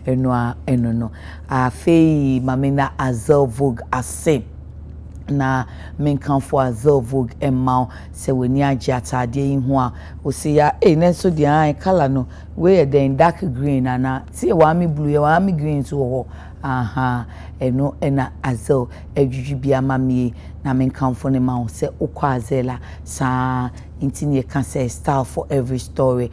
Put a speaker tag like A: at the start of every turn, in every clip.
A: eno no afei mamina Azel Vogue ase na menkanfo Azel Vogue emma se weni age atade yi ho a o se ya nenso de an color no we den dark green ana see wa me blue ya wa me green so ho aha eno ena Azel adwudwu bia mamie na menkanfo ne ma se okwa Azela sa intini e can say style for every story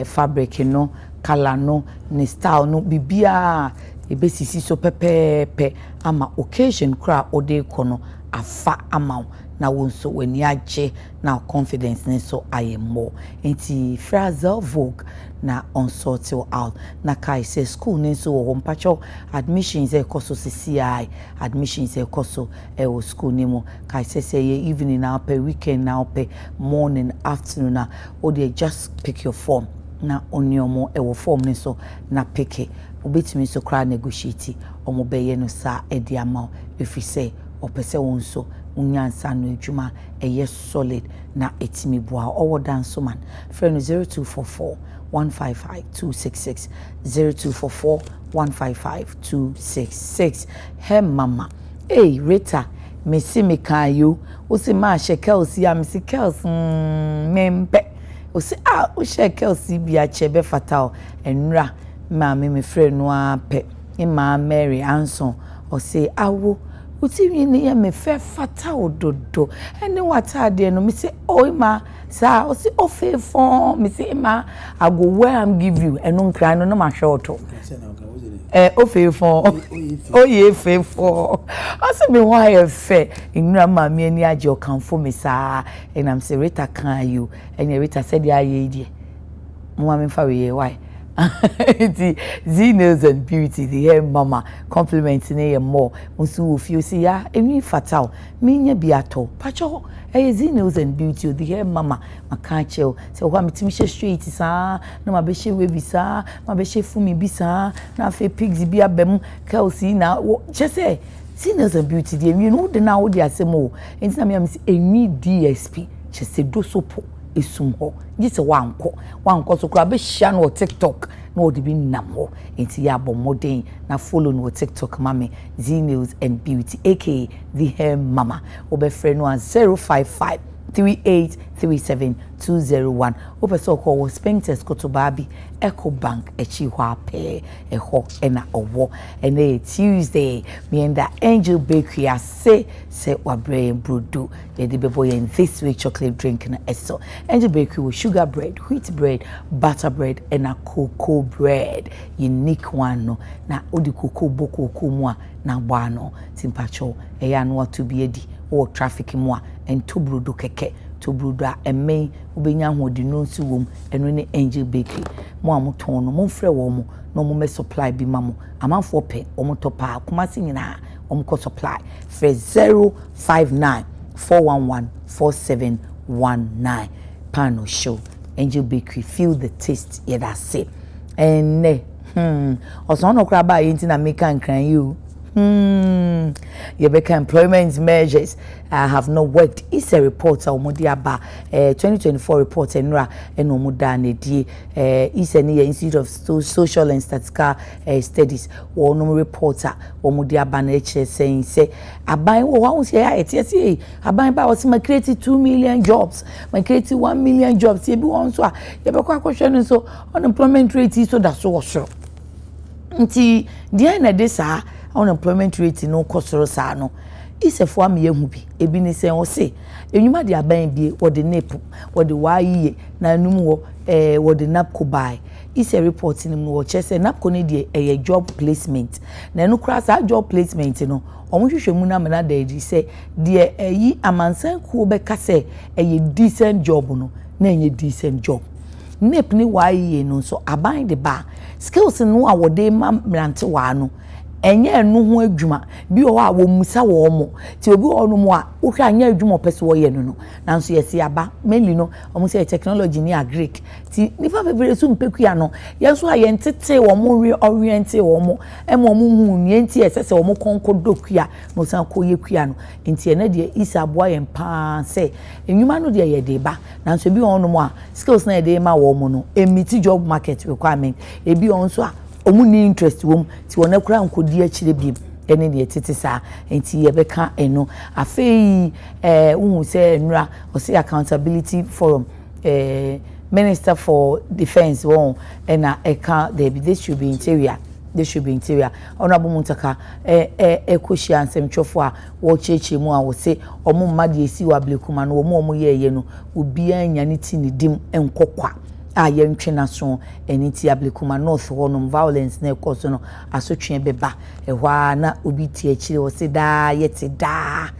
A: fabric no color no ne style no bibia ebesisi so pepepe ama occasion kra ode kono afa ama na wonso weni age na confidence ne so ayemo enti Azel Vogue na on sort out na kai say school ne so wo mpacho admissions e koso CCI admissions e koso wo school ne mo kai say evening now per weekend now per morning afternoon na or they just pick your form na onyomo e wo form ne so na pick it obetimi so kra negotiate omo beye no sa e di ama if you say opese wonso unyansa no adwuma eye solid na etimi boa owo dance man friend 0244 155 266 0244 155 266 he mama hey Rita me si me kan you o si ma Kelsey am si Kelsey mempe o si o Kelsey bia chebe fatal enra ma me friend no ape e ma Mary Anson o si awo uti ni ya me fe fatal dodo ene watade no me say o ma sa o si o fe fon me say ma I go where am give you eno nkran no na ma hwe o fe fon o ye fe fon o se me why fe inura ma me ani age o kanfo me sa and am say Rita kan you and Rita said ya ye die mo ma me fa we why the Z-Nails and Beauty, the hair mama, complimenting a more. Unsu if you see ya, any fatal, mean beato, pacho, Z-Nails and Beauty, the hair mama, macacho, so what me Timisha Street, sir, no my beshe webby, sir, my beshe fumi bisa, na fe pigs be a bem, Kelsey now, just say, Z-Nails and Beauty, dear, you know the now they are some more, and some a me DSP, just say do so po. Isumho just one so kra be share no TikTok no de bi nam ho enti ya bo modern na follow no TikTok mama Z-Nails and Beauty aka the hair mama obe friend no 055 3837 ope so call Spintex Kotobabi Echo Bank echi hwa pe eho ena owo ene Tuesday me and the Angel Bakery say wabre brodo ye de bebo ye this week chocolate drink na eso Angel Bakery with sugar bread, wheat bread, butter bread and a cocoa bread unique one no na odi cocoa boko kumwa na bano timpacho eya no to be edi or traffic mo and to brodo keke to brodo eme ubenya hodi no nsi wom eno ne Angel Bakery mo amoton no mo frɛ wo mo no mo me supply bi mamo amanfo pe o mo topa kumasi nyina o mo ko supply for 059 411 4719 Pano show Angel Bakery feel the taste yeah that's it and also no kra ba yin na make an kran you Yebeka employment measures have not worked. It's a report Omudiaba 2024 report enra enomuda nedie is an Institute of Social and Statistical Studies or no reporter Omudiaba nature saying say abai wo say etiesi abai ba was my create 2 million jobs my create 1 million jobs ye bi won so yebekwa kwhwe so unemployment rate so that so sure nti dia na de sa unemployment rate no kosoro sa no isefo am yehu bi ebi ni se o se enwuma de aban bi wo de nepo wo de wayiye na anum wo wo de napco buy is a report ni mo che se napco ne de job placement na enu kra sa job placement no omo hwehwe mu na mena da edi se de yi amansan ku be ka se decent job no na decent job nep ni wayiye no so aban de ba skills no a wo de mrante wa no enye enu ho adwuma bi o wa wo musa wo mo ti obi o no mo a wo hwa anya adwuma pese wo ye no nanso yesi aba mainly no o mo say technology ni agric ti nipa bebere so mpekua no yeso aye ntete wo mo reorientate wo mo emo mo hu ni enti esese wo mo konko dokua no san ko ye kua no enti ene de isaboa ye mpa se enwuma no de ye de ba nanso bi o no mo a skills na de ma wo mo no emiti job market requirement ebi on so a omu ni interest wom ti wona kura nkodi akire bi ene de tete sa enti ye beka eno afei uhu se nra o se accountability forum Minister for Defense won ena eka there be this should be interior honorable Muntaka ekoshi ansem twofo a wo cheche mu a wo se omo mmade esi wa blekuma no omo ye no obi anya ne ti ne dim enkokwa a ye ntwe na so eni ti ablekuma north honum violence na ekoso no asotwe beba ehwa na obi ti akire wo se da yete da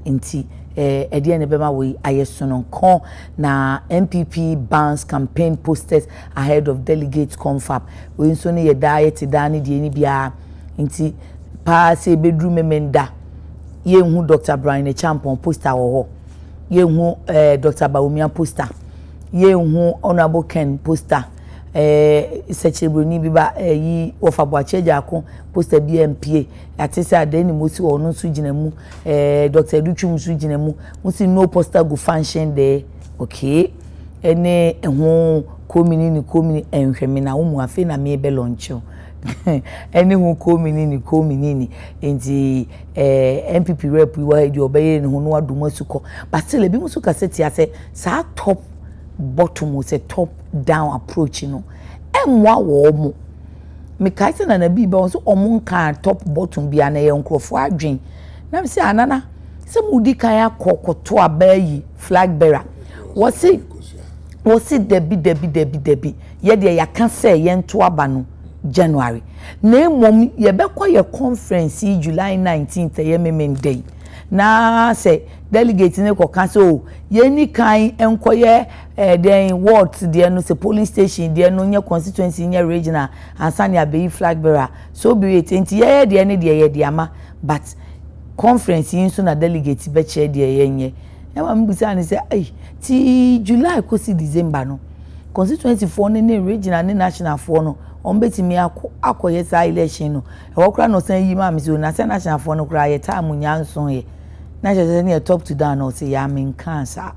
A: enti edi ene bema we ayesono kon na MPP bans campaign posters ahead of delegates confab we nso ne ye diet da ne die ni bia nti pa se bedroom memenda ye hu Dr. Brian Champon poster wo ho ye hu Dr. Bawumia poster ye hu Honorable Ken poster sechebroni biba yi ofabwache jako poster BMPA atese adeni mosi onu nso ginemu Dr. Duchum nso ginemu musi no poster go function there okay ene ho komini enhweme na wo mu afi na me be launcho ene ho komini enti MPP rep wa hedi obeye ne ho no aduma suko but still bi musu kaseti ase sa top bottom was a top down approach no enwa wo mo me kaise na bi be so omunka top bottom bia na ye nkrofo adwen na me say anana se mudi kan akokoto abayi flag bearer was it debi ye de ya kan say ye nto aba no January na mom ye be kwa ye conference July 19th ye memen day na say delegate ne ko kan so ye ni kan enkoye den ward de no say police station de no nya constituency nya regional ansani abeyi flag bearer so be it enti ye de ne de ye de ama but conference yin so na delegate be che de ye nye e ma mbisa ni say ai ti July ko si December no constituency for ne regional ne national for no on betimi akoye sa election no e wo kra no san yi ma mi so na national for no kra ye time nya nson ye na je ne top to down or say ya men cancer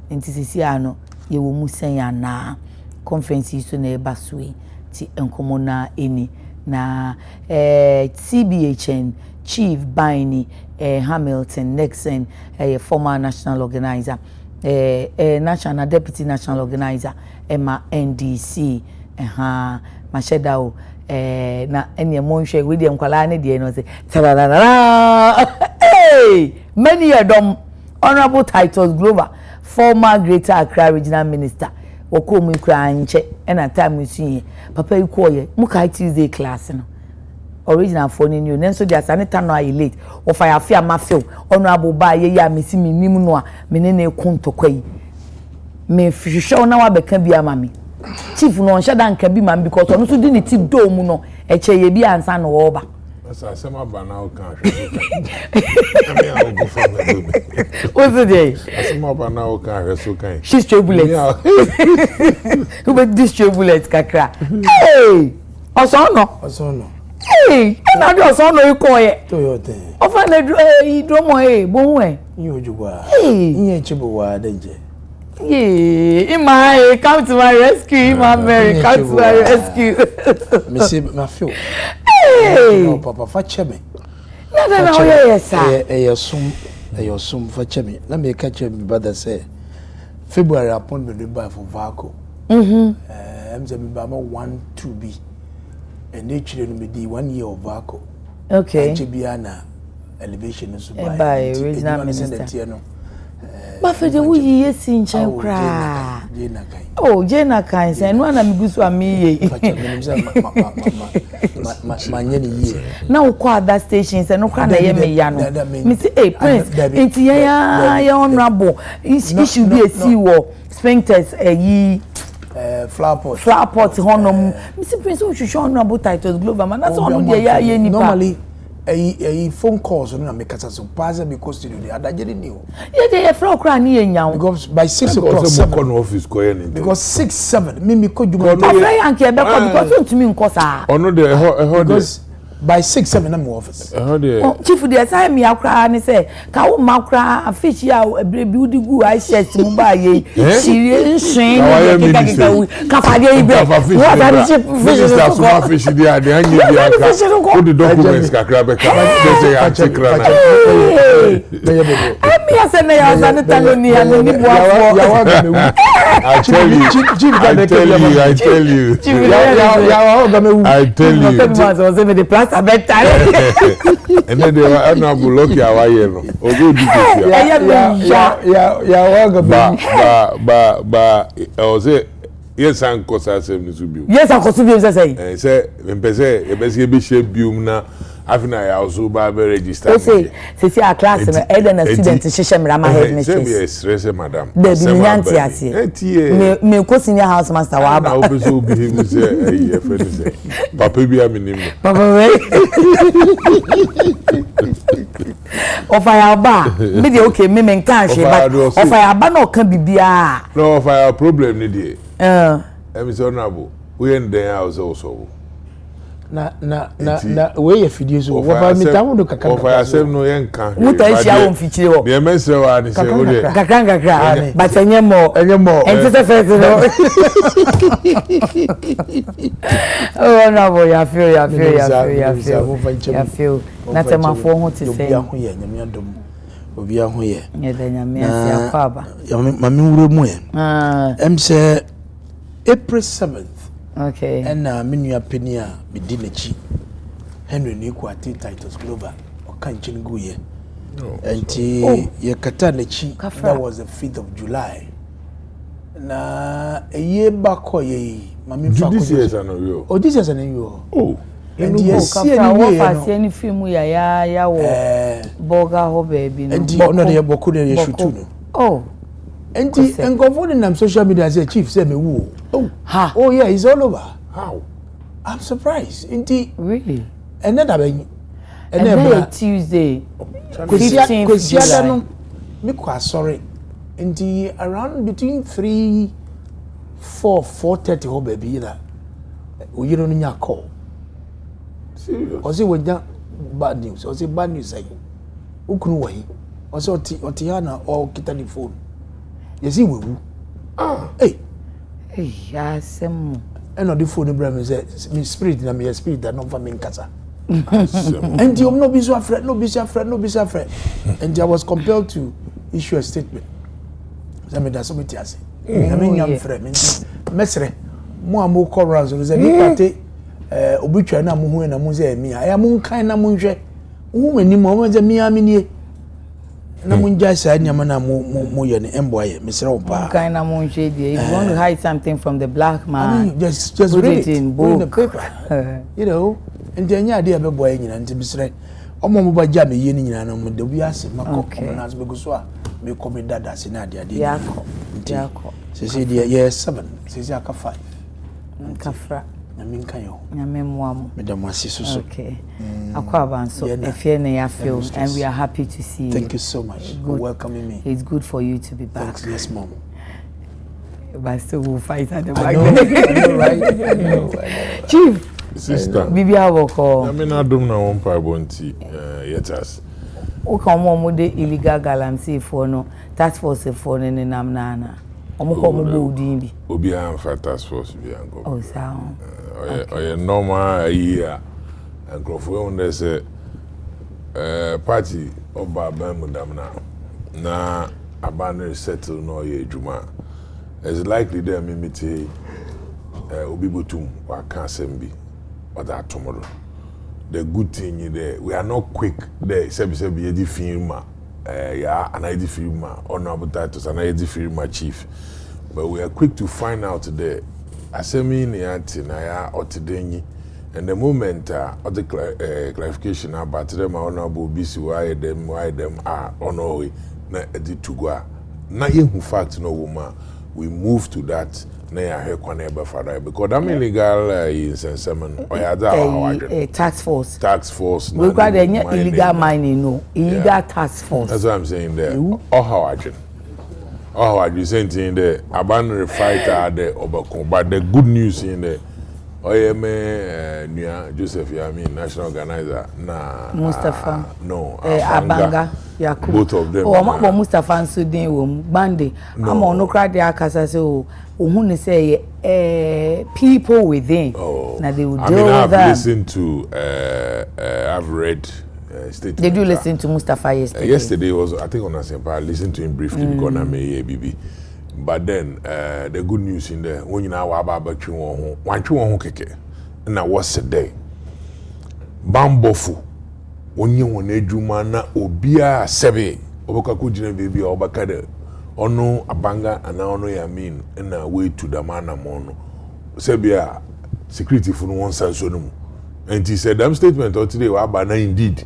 A: enti sisi ano ye wo musen ya na conference so na e baswe ti enkomo na eni na CBHN chief Baini Hamilton Nixon former national organizer national deputy national organizer Emma NDC mashedao na ene monhwe we de nkwala ne de no say hey many adom honorable Titus Glover former Greater Accra regional minister wokomu kura nche na time nsuye papa ikoye muka Tuesday class no original for ni nenso dia sanita no ayi late o fa ya fia mafil honorable ba ye ya mesi minim no a menene kontokwa me hwehwe na wa beka bia mami chief no on shada nka bi man because onu so di ni ti do mu no eche ye bi ansa no wo ba
B: asa sema ba na o kan hwe am go for me
A: what's the day
B: asema ba na o kan hwe so kan
A: she's turbulent who be this turbulent kakra hey osono hey na do osono ikoye
C: to yo te
A: o fa na idromo bohun
C: yin ojugwa
A: hey
C: yin chibo wa deje
A: yeah, come to my rescue, Mary, come to my rescue.
C: Missy, my feel.
A: Hey,
C: no, Papa, fetch me.
A: No, yes, sir.
C: I assume fetch me. Let me catch your brother say February appointment by for Vaco. I'm saying, Bama 1-2B. And they children be 1 year of Vaco.
A: Okay.
C: Chibiana elevation is
A: by regional minister. But for the way you see cry. Oh, Jena kind say no na migusu ami now kwa that station say no kwa na ye me ya no me say hey prince enti ya honorable issue be a see wo sphincters yi flower pot honum me say prince o hwehwe honorable Titus Glover man na so no de ya ye nipa
C: normally a phone calls on make us so pass because you the other didn't know.
A: Yeah, they flow cry near now.
C: Because by 6 o'clock, 7
B: office
C: because 6-7, Mimi could you go
A: to me because
B: or no, because
C: by 6-7 I'm office.
A: Chief the time me akra ni say ka wo makra fish ya ebre bi udi gu I shirt mu ba ye sire nshin ka fa de ibe what are the fish
B: so fish dia de anye dia ka put the documents kakra be ka say antikra na
A: me say na ya za ni talo ni ya ni bo afo
B: I tell you
A: so say me the plaster better
B: and then they were honorable lucky awaye no ogo di ba o say yes an kosa sem ni subiu
A: yes an kosa biu say
B: say mpese e be se be share bium na afina ya also ba be register
A: say a class na na student sheshe mrama headmistress
B: say be stress madam
A: de bi nyanti ase me ko senior house master wa ba
B: na obi so behave say e friend say papa bi aminim
A: papa we ofaya ba me de okay me nkan hwe ba ofaya ba na oka bibia
B: no ofaya problem ni de emi so na bo we ndem house also
C: na we ye fidie so wo ba mitawo do kaka
B: wo fa asem no yen kan
A: muta isi awon fichire wo
B: de mesre wa ni se wo de
A: kaka but enye mo enti se first no oh no boy ya feel na tema fo ho ti se
C: ya ho ye nyame adom obi aho ye
A: ye de nyame ase akwaba
C: ya mame wuro mu ye say April 7th.
A: Okay.
C: And minua penia me di nachi. Henry Nikwati Titus Glover or kanchin guye. And ye kata nachi that was the 5th of July. Na a year back ye mami fa
B: this year an
C: oh this is an yo.
B: Oh.
C: And ye see
A: any film ya wo boga ho baby no.
C: And no dey boku dey shoot no.
A: Oh.
C: And go for them social media say chief say me woo. Oh,
A: ha.
C: Oh yeah, it's all over.
B: How?
C: I'm surprised. Indeed.
A: Really?
C: And then and
A: then Tuesday. 15th July.
C: No, me quite sorry. Indeed, around between 4:30 ho baby that. You don't need a call.
B: Serious?
C: Or say we bad news. Or say bad news say. Ukunu wahi. Or say Otiana or kita the phone. You see we. Hey.
A: Hey, asem.
C: And on the phone, Ibrahim said, "Me spirit, na me spirit that not for me kasa." And you no be so afraid, no be so afraid. And I was compelled to issue a statement. I mean, that's what I say. I mean, young friend, mesre, mo amu call rounds. So say, "Me pate, obitwa na mo hu na mo say me. I am kind na mo hwe. Wo ni mo mo say me amini." Na munja sa nyama na mo ye ne emboye mesre wo pa
A: kind na munje dey if you want to hide something from the black man
C: I mean, just read it in book. The paper you know and nya dey be boy nyina nti mesre omo mo ba ja me ye ni nyina na mo de bi ase makọ na as be go so a me ko me dada se na ade
A: yakọ
C: se ye 7 se aka 5
A: kafra
C: na min kan yo
A: nyame moam
C: me da mo asusu
A: okay akwaba so efie na ya feel and we are happy to see you.
C: Thank you so much for welcoming me.
A: It's good for you to be back.
C: Thanks, yes mom.
A: But still we'll fight at the back.
C: I know, right? I know.
A: Chief
B: sister
A: bibi awoko
B: I mean adom na won pa bonti yetas
A: o kan mo de illegal galamsey for no task force for ne nam na na omo ko mo bo udin bi
B: obi an fa task force bi an go
A: oh sound
B: oye normal year and crofo on there say party oba bamudam na abandon settle no ye adwuma is likely there mimiti obi botum wa kan sembi or that tomorrow the good thing is there we are not quick there sebi ye di firma ya anadi firma honorable Titus anadi firma chief but we are quick to find out there asemi ni anti na ya otidenyi and the moment of the clarification about them honorable BC why them are honorary na edit to go na yehu fact no woman we move to that na ya he kwana ebe fada because that illegal in sensemen
A: a tax force we got any illegal mining no illegal tax force
B: that's what I'm saying there how you saying there abandon fighter there obako but the good news in there oye me Nia Joseph Yami national organizer na
A: Mustafa
B: no
A: Abanga Yakub
B: both of them
A: o Mustafa nso din wo bande ama ono kra de akasa se o who ne say people within now they will deal with that.
B: I've listened to I've read statements.
A: Did you listen to Mustafa yesterday?
B: Yesterday was, I think on Asempa, I listened to him briefly because I'm a BB. But then the good news in there, when you know about one keke, and I was a day. Bambofu, when you want a jumana obia sebe, obokaku jine baby obakade, ono abanga and ono yamin, and a way to the man mono. Sebia security for one sansonum. And he said, that statement or today, wabana indeed.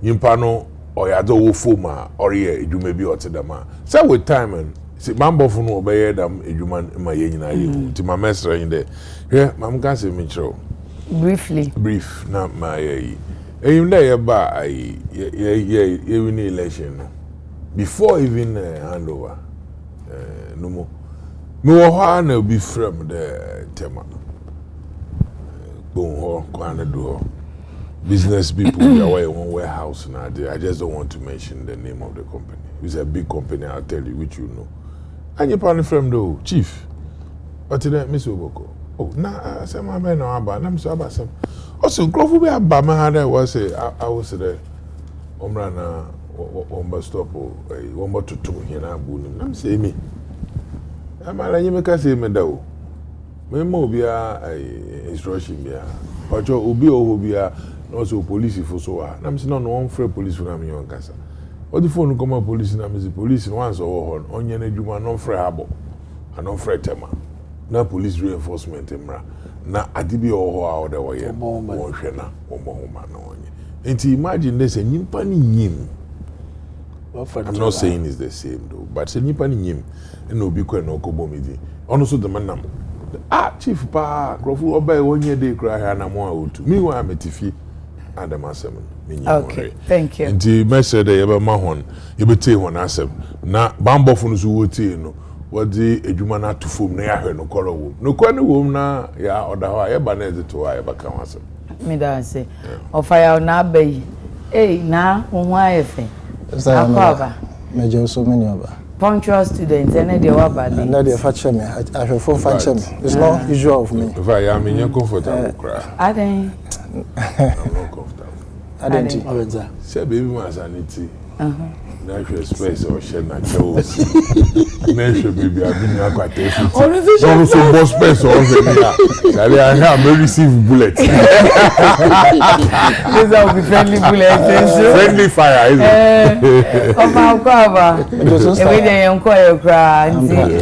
B: Yimpano or yado wofoma or ye you may be or tedama. So with time and see mambo for no obey them a human in my yen to my master in there. Yeah, Mam can say Mitchell. Brief, not my you know ba even election before even handover no more. No one be from the tema. Go on, do business people they are in one warehouse now. I just don't want to mention the name of the company. It's a big company, I'll tell you, which you know. And your partner from though, chief. But today, Miss Oboko. Oh, nah, I said my man no about. I'm so about some. Also, Grover be about my hand. I was there. Omrana, one bus stop or one more to two here now. I'm saying me. I'm a you make us say me though. Me mo be a instruction be a. But you obi o be a. Also police for so I'm saying no one free police for me on casa. What the phone come police na me police once or on yen adwuma no free habo and no free tema na police reinforcement emra na adibi o ho there way won hwe na wo mo ma na onye enti imagine this nyimpa ni nyim. I'm not saying it's the same though, but say nyimpa ni nyim na obi kwa na okobo midi ono so the manam chief pa krofu obay wonye dey kra ha na mo a otu me wa metifi Adam Asem.
A: Okay, thank you.
B: And the message that you have mahon, you be take one Asem. Na bambo for no wote no. What the ejuma na to form na ya no koro wo. No kwani wo na ya oda ho ya ba na eze to ya ba kan Asem.
A: Me da say. O fire na abai. Na wo ho ayefe. Akwa
D: Major so many of
A: punctual students and they were bad.
D: And they fetch me. I should phone fetch me. It's not usual of me.
B: If I am in your comfortable cry.
A: I think
B: I'm not comfortable.
D: I didn't.
B: Say baby was anity. Natural space or shed na chose. Natural baby I've been quite efficient. So more space or I have very receive bullets.
A: These will be friendly bullets.
B: Friendly fire, isn't it?
A: Of our cover. Every day I'm quite cry.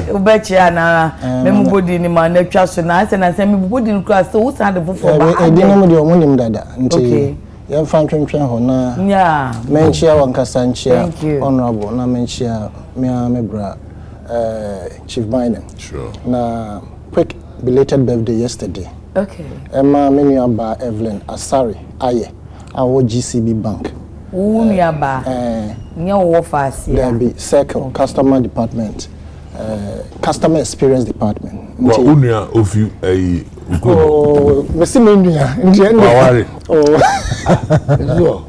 A: Ubechi na me body ni ma na twa so na I say me body ni class so what's had the for ba.
D: I didn't know the one dada. Okay. You find twentwen ho na. Yeah. Menchia wankasa nchia honorable na menchia me bra Chief Biden.
B: Sure.
D: Na quick belated birthday yesterday.
A: Okay.
D: Emma Menuaba Evelyn Asari Aye. Our GCB Bank.
A: Menuaba. Nya wo fast
D: there be circle customer department. Customer experience department.
B: Wa unia of you
D: oh, Messi Menua.
B: Wawari.
D: Oh. So.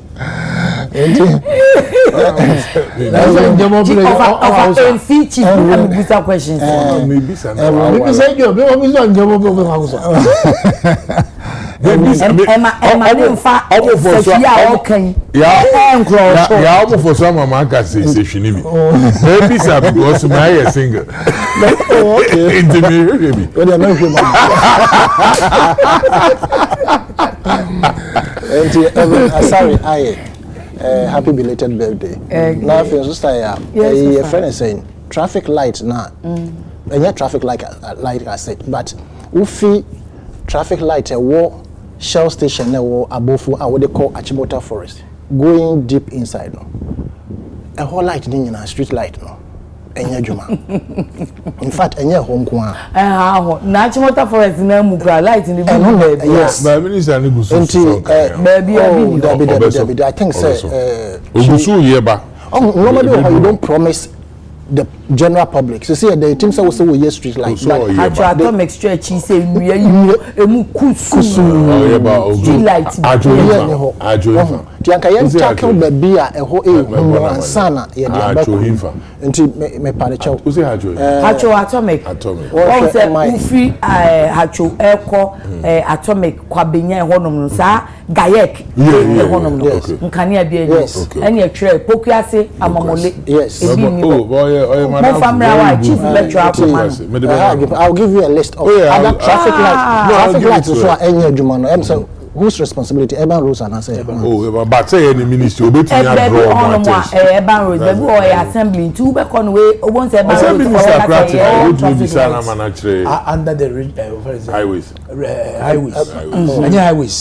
A: Questions.
B: Maybe for some man can say Shinimi. Maybe because my a singer.
D: Sorry, happy belated birthday. Now, if your sister, your friend is saying traffic light now. And yet, traffic light, I said, but Ufi traffic light, a war Shell station, a war above what they call Achimota Forest, going deep inside. No, a whole light in a street light. No. In fact, any home kwa.
A: Nachimota Forest na mukra light in the
D: building. Yes.
B: But minister ni gusu.
D: Baby, I think say.
B: Ogusu yeba.
D: Normally you don't promise the general public. So see the team say we use street light.
A: Atomic stretch he say we emu kusu. Light.
D: Ajo. Tianka yen tackle baby a ho ansana ye de abako. Nti me pare chew.
B: Who say hacho?
A: Hacho atomic. One say ufi hacho eko atomic kwabenya ehonom no sa gayek ehonom no. Nkania bia ni. Eni etwe pokuase amamole.
D: Yes.
A: More family chief
D: I'll give you a list of other traffic lights. Traffic lights is what any adwuma no. Whose responsibility? Urban rules and I say.
B: But say any ministry obey to
A: urban rules. They go assembly to be conway. Once urban rules
C: under the
B: highways.
C: Highways.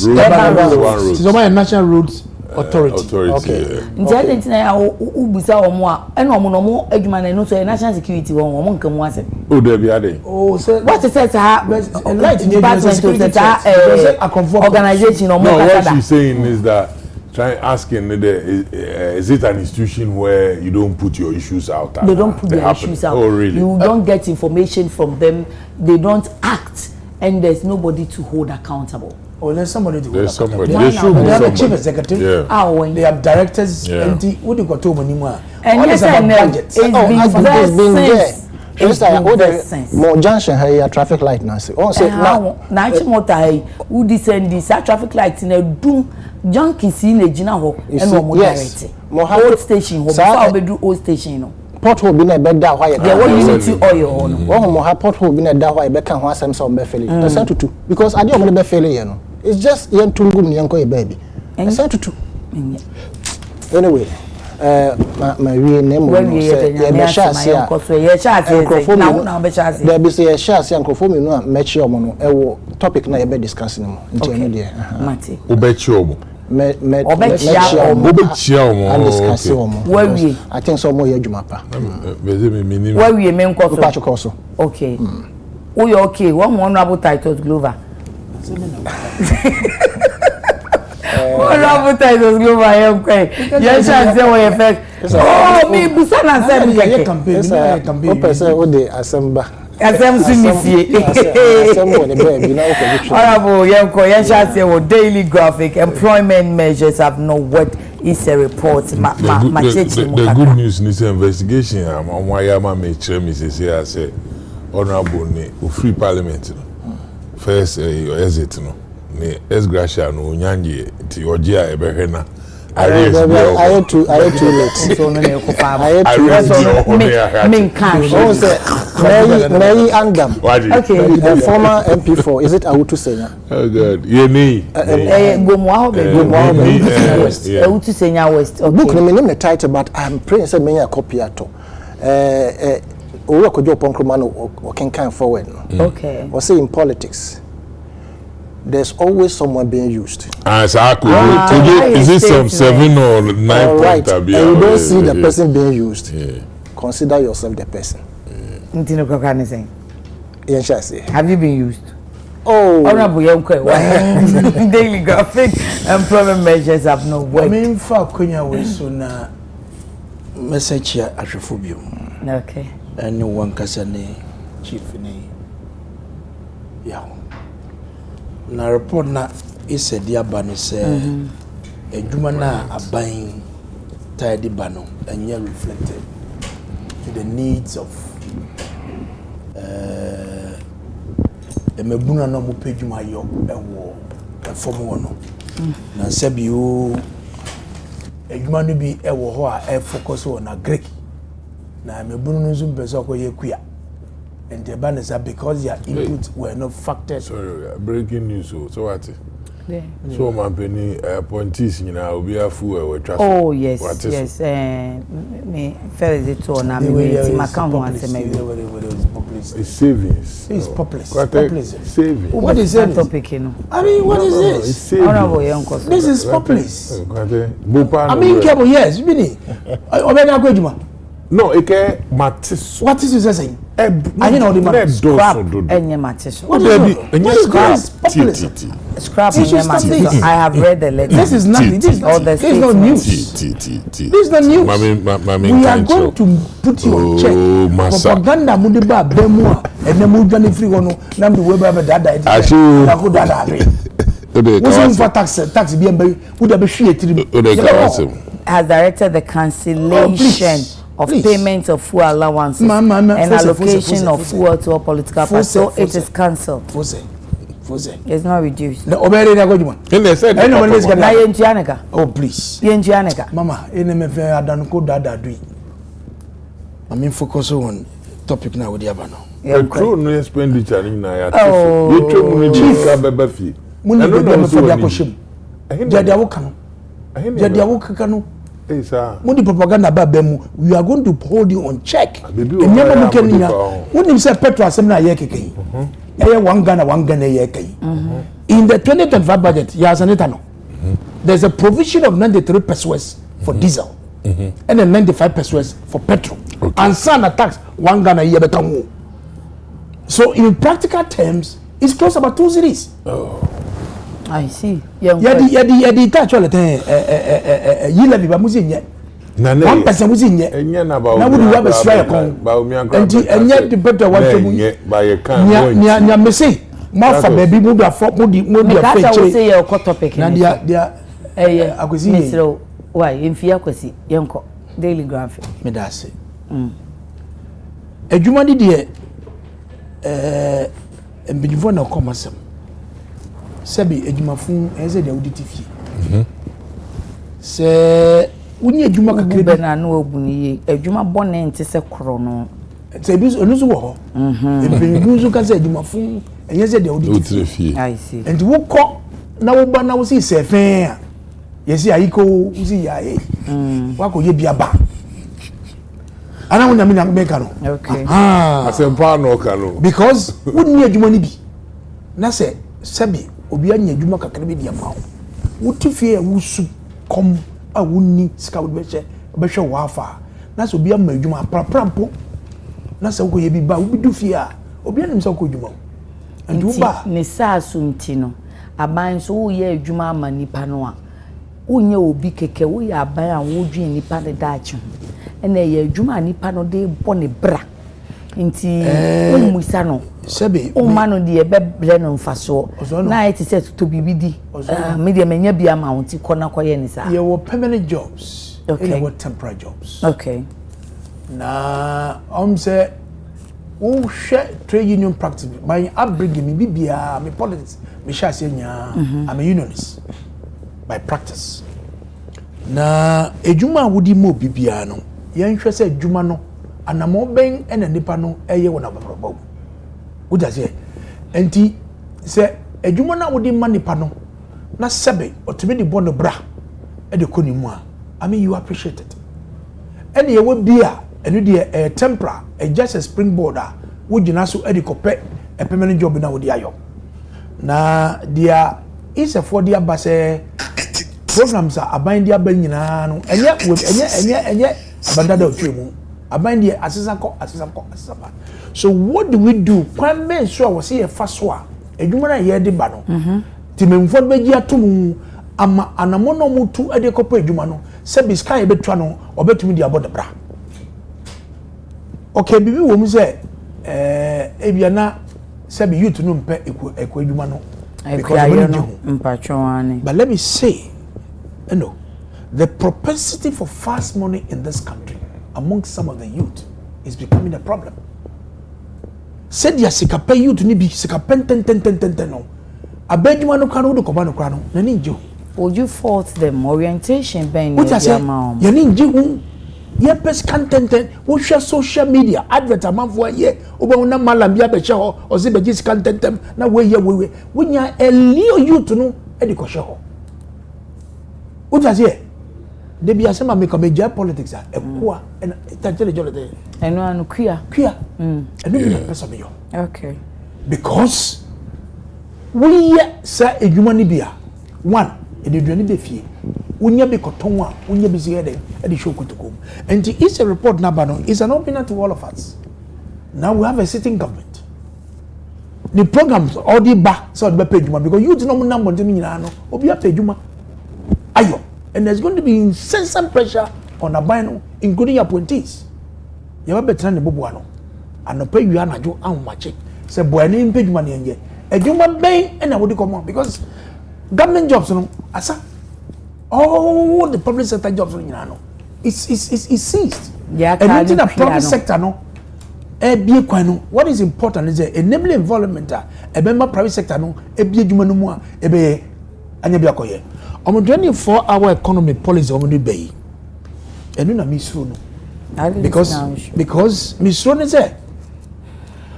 C: So my national roads. Authority.
D: Okay.
A: Intelligence na ubusa omo a ena omo no mo adwuma na no so national security won omo nkan mu ase.
B: Oh there be ade.
C: Oh say
A: what is that
C: light in
A: the organization omo
B: no what she's saying is that asking is it an institution where you don't put your issues out?
A: They don't put their issues out.
B: Oh really?
A: You don't get information from them. They don't act and there's nobody to hold accountable.
C: Or there's somebody to
B: there's somebody.
C: They should be a chief executive.
B: Yeah.
C: They have directors. And what do you got to anymore?
A: And yes,
D: it's been there. Just like more junction here traffic light now. Oh, say
A: now motor hey, who descend this traffic light in a doom junkies in a gina ho and no direct. Old station ho before we do old station no.
D: Pothole be na bed da why
A: yeah what you need to oil on.
D: Oh mo ha pothole be na da why be kan ho asem so be fail. The same to because ade o mo be fail here no. It's just yen tungum ni yanko e baby. The same to anyway my we name mo say ye be chance ya
A: na be chance
D: there be say ye chance ya nkofo me no a mechi omo no e wo topic na ye be discuss no nti eno de
A: mate
B: obechi omo
D: I think so more adwuma pa
A: where we men
D: so
A: okay oh you okay one honorable Titus Glover honorable Titus Glover am quite yes I say we effect oh me busana say
D: campaign person o dey assemble
A: Honorable Yanko, daily graphic employment measures have no worked. It's a report.
B: The good news in this investigation, I'm why I'm a Mrs. I say, Honorable, free parliament. First, exit, no, es gracia, no, Nyanji, Tiojia, Eberhena. I had
D: too late. Mary Andam. Okay. Former MP4. Is it Awutu Senya?
B: Oh God. Yeah,
A: Awutu Senya West.
D: Book name the title, but I'm praying say many a copy ato. Owo kojo ponkromano o can forward.
A: Okay.
D: Or say in politics. There's always someone being used.
B: Is it some 7 or 9
D: right. And you don't see the person being used. Consider yourself the person.
A: Have you been used?
D: Oh,
A: Honorable daily graphic employment measures have no work.
C: I mean, for Kenya, we soon message here at Refubium.
A: Okay.
C: And one Cassane chief in yeah. Na report na is a dear bano say a jumana a buying tidy bano and yet reflected to the needs of a mebuna no mo pejuma yo e wo e form no na sabi o adwuma no bi e wo ho a e focus on na Greek na mebunu no zum beso ko ye kuya. And the ban is that because their inputs were not factored.
B: Sorry, breaking news. So what? Yeah. So my penny appointees, you know, will be a fool.
A: Oh yes, yes. Me fell it on. I mean, my account once maybe.
B: It's savings.
C: It's populist.
B: Savings.
C: What is that
A: topic? You know.
C: I mean, what is this?
B: It's savings.
C: This is populist.
B: I
C: mean, cable. Yes, Bini.
B: No, it can't matter.
C: What is you saying? I know the man.
A: Scrap enye matiso.
C: What is populism?
A: Scrap enye matiso. I have read the letter.
C: This is nothing. This is not news. This is not news. We are going to put you on check. Propaganda mudiba bemua enemujani free wono namdi weba dada edi. Na ko dada re. What's for tax be embe would be hwe etiri.
A: Has directed the cancellation of payment of fuel allowances and allocation of fuel to a political party. So it is cancelled. It's not reduced.
C: Oh, please. Mama, I mean, focus on topic now with the Abano.
B: The true no expenditure in
C: Mundi propaganda ba bemu, we are going to hold you on check. When say petrol assembly ye keke. One Ghana ye keke. In the 2025 budget, there's a provision of 93 pesos for diesel and then 95 pesos for petrol. And some tax 1 Ghana ye betamu. So in practical terms, it's close about 2 cities.
A: I see.
C: Yadi touch all the time. You love me, muzi nye. 1% muzi nye. Na would you have a strike on? And yet the better one to
B: by a can.
C: Nya me say, Martha baby would have fought would
A: say your topic.
C: Nadia, I could see.
A: Why in Fiaquasi, Yanko, Daily Graphic.
C: Medase. A Jumadi dear, and before no commerce. Sebi ejuma fun eze de auditi fie se wunye ejuma kakere
A: be na no obuni ejuma bone nte se kro no
C: se bi onusu wo ho ebinusu ka se ejuma fun eze de auditi
B: fie
A: I see
C: and wo ko na wo ba na wo si se fen a yesi ayiko wo si yae wa ko ye bia ba ana wo na me na me ka no
A: okay
B: asempa no ka no
C: because wunye ejuma ni bi na se sebi obi anya dwuma kakra bi dia ma wo tifie wusu kom a wonni sika wo behwe wafa na so obi ama dwuma praprampo na se wo ye bi ba wo bi du fie a obi anim se ko dwuma ndu ba
A: ne sa sunti no aban so wo ye dwuma ama nipa no a wonye obi keke wo ye aban a wo dwen nipa de daache ena ye dwuma nipa no de bone bra nti umuisa no
C: sebe
A: o manu de ebebre no mfaso na it say to bibidi media menya bia ma wonti kona koye ni sa
C: ye wo permanent jobs
A: okay.
C: What temporary jobs
A: okay
C: na say wo share trade union practice my upbringing me bibia me politics me share say nya I'm a unionist by practice na ejuma wodi mo bibia no yen hwe say ejuma no anamo ben ena nipa no eye wona babrobo wo da say enti se adwuma na wodi ma nipa no na sebe otumi di bono bra e de konimu a I mean you appreciate it ene ye wo bia enu de tempera just a springboard a wo gina so e de kope a permanent job na wodi ayo na dia is a for dia base programs are aban dia ban nyina no enye abanda da otwemu aban dia asesa ba so what do we do kwan ben so we say fa so a edwuma na ye de ba no timemfo beji atom ama anamono mutu ade kopa edwuma no se biska ye betwa no obetumi di abode bra okay bibi wo mu se ebia na se bi youth no mpe ekwa edwuma no but let me say you know the propensity for fast money in this country among some of the youth is becoming a problem. Said ya sikape youth ni bi sikapen ten no. Abedjuma no kanu do koba no kra no na ninjo.
A: Would you fault them orientation ben
C: ya ninji hu ye pes content wo hwe social media advert amanfo ye oba na malam bia be hye ho o se be gis content na we ye we wonya elio youth no e di ko hye ho. What does here? They be asema me come ja politics a ekwa and tajele jolete
A: eno anu kuya
C: eno be person me yo
A: okay
C: because we say edwuma ni bia one edwani be fie wonya be koton a wonya be sie de show kutukom and it's a report na ba no is an opener to all of us Now we have a sitting government. The programs all the back so the pay juma because you know number no obi pay juma. Ayo. And there's going to be incessant pressure on Abano, including your appointees. You have better than the Bobuano. And no pay you are not much. Say boy name pay money and a human being and I would come on because government jobs asa all the public sector jobs it's ceased.
A: Yeah,
C: and in the private sector what is important is the enabling environment a member private sector no e bi adwuma no mu a e be anya bi akoye. 24-hour economy policy omo be yi. Enu na misro no. Because misro no say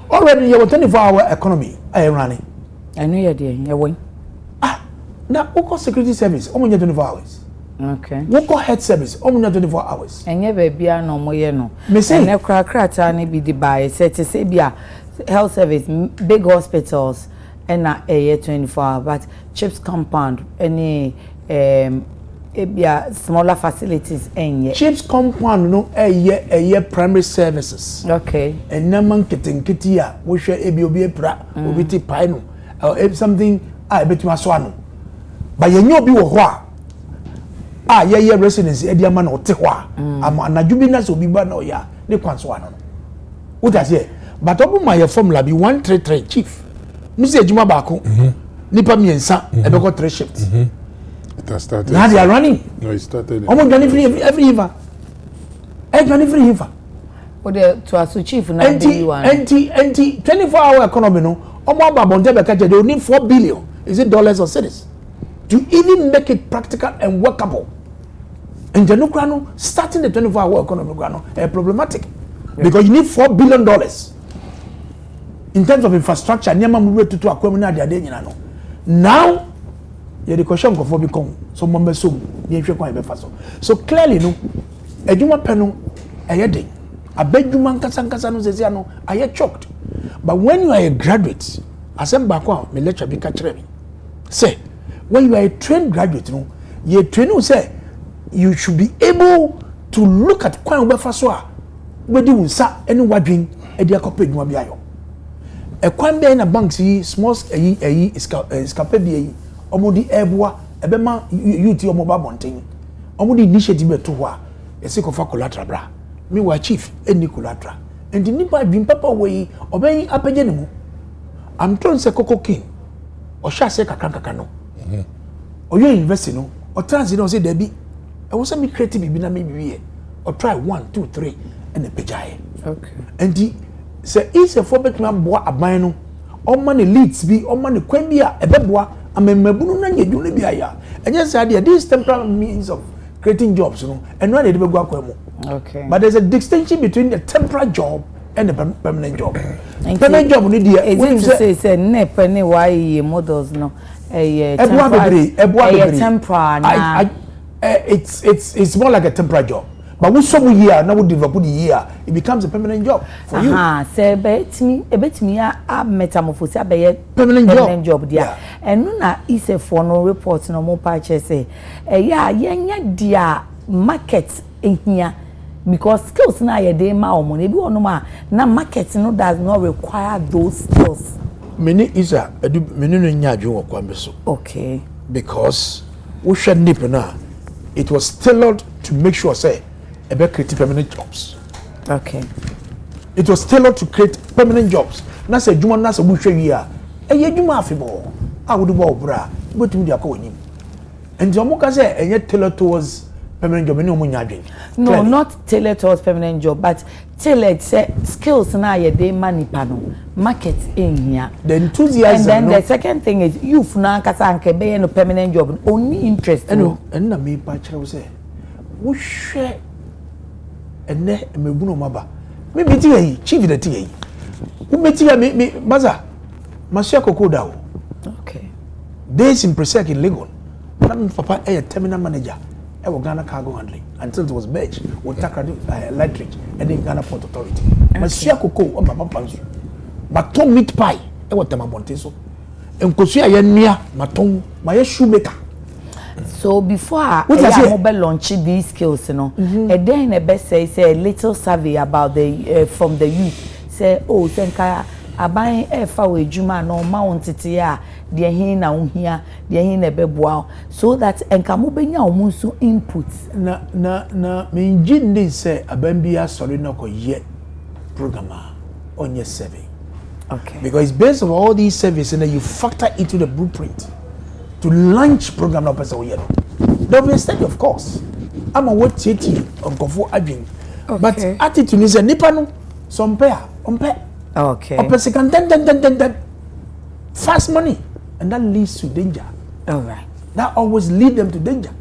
C: already you 24-hour economy I running.
A: I know you there. You win.
C: Now we call security service omo 24 hours.
A: Okay.
C: We call health service omo 24 hours.
A: Enye baby no mo ye no.
C: Me say
A: ene krakra ni bi di buy say to say bia health service big hospitals and na 24 hours but chips compound any smaller facilities enye
C: chips compound no primary services.
A: Okay.
C: And naman kitenkiti a wo hwe obi pra obi ti pai no or something betuma so ano ba yenye obi wo ho a ye residence e dia ma na ote ho a ama anadwu bi na so obi ba na oya ne kwanso ano no what does it but obu ma ye formula bi 133 chief mi se ejuma ba ko nipa miensa e be ko 3 shifts.
B: It has started.
C: Now they are running.
B: No, it started.
C: Almost every ever. Every ever.
A: Or the to as chief na be one.
C: 24-hour economy no. Almost about Bontebeka they need 4 billion. Is it dollars or cedis? To even make it practical and workable. And the no starting the 24-hour economy problematic. Because you need $4 billion in terms of infrastructure. Now the question of become so member so so clearly no edwuma peno ayede abedwuma nkasa no sesi ano aye choked but when you are a graduate asem back on me lecture be catch me say when you are a trained graduate no you train you say you should be able to look at kwan we fa so a we di unsa ene wadwen e dia kopa edwuma bi ayo e kwan be na banks yi small escape bi omodi eboa ebema youth omo ba bonten omodi initiative beto ho a yesi ko fa collateral bra me wa chief eni collateral and nipa dwin papa we oben apage ne mu am tron se koko king o sha se kakranka no oyo invest no o transit no say da bi e wo se me creative bi na me biye o try 1 2 3 and pejaye
A: okay
C: and se is a for betuma boa aban no o man leads bi o man kwan bi a ebeboa amemabunu na nyedwune bi aya enye say there this temporary means of creating jobs no and when they be go akwa mu
A: okay
C: but there's a distinction between the temporary job and the permanent job. Permanent job ni dia
A: is it to say ne penny why models no temporary
C: it's more like a temporary job. But we some year now we develop the year it becomes a permanent job for you.
A: Say betimi a metamorphosis be
C: permanent
A: job dia. And na is a for no report no mo purchase say yenya dia market here because skills na ye dey ma omo na bi ono ma na market no does not require those skills.
C: Many is a many no nya adwo kwa so.
A: Okay.
C: Because we should nip na it was tailored to make sure say about create permanent jobs.
A: Okay.
C: It was tailored to create permanent jobs. Na say juma na say bu hwe wi a eye juma afebo a wo do bo bra but mi dia ko onim. And the omo ka say enye tailored towards permanent job ni omo nya adwen.
A: No, not tailored towards permanent job but tailored say skills na ye dey manipa no market in here.
C: The enthusiasm
A: and then the second thing is youth na kasa anke be no permanent job only interest no.
C: And na me pa kire wo say wo hwe ene mebuno maba me beti yi chief de ti yi wo beti ya me baza masua kokoda o.
A: Okay.
C: Days in Presec in Legon na papa terminal manager Ghana Cargo Handling until it was merged with Takrady Electric and then Ghana Port Authority. Masua koko o mama panso maton meat pie tema bonte so enkosua ya nia maton my shoemaker.
A: So before I mobile launch these skills, and then the best say a little survey about the from the youth. say oh senka aban efa we adwuma na ma wontete a de hin na wohia de hin na beboa so that enka mo benya wo so input
C: na me ngin say aban bia sorry na ko ye program on your survey.
A: Okay.
C: Because it's based on all these services and then you factor into the blueprint to launch program now person here. There will be a study, of course. I'm a what TT on Kofu Adwin. But attitude is a nipa no some pair on pair.
A: Okay.
C: A person can then fast money and that leads to danger.
A: All right.
C: That always lead them to danger.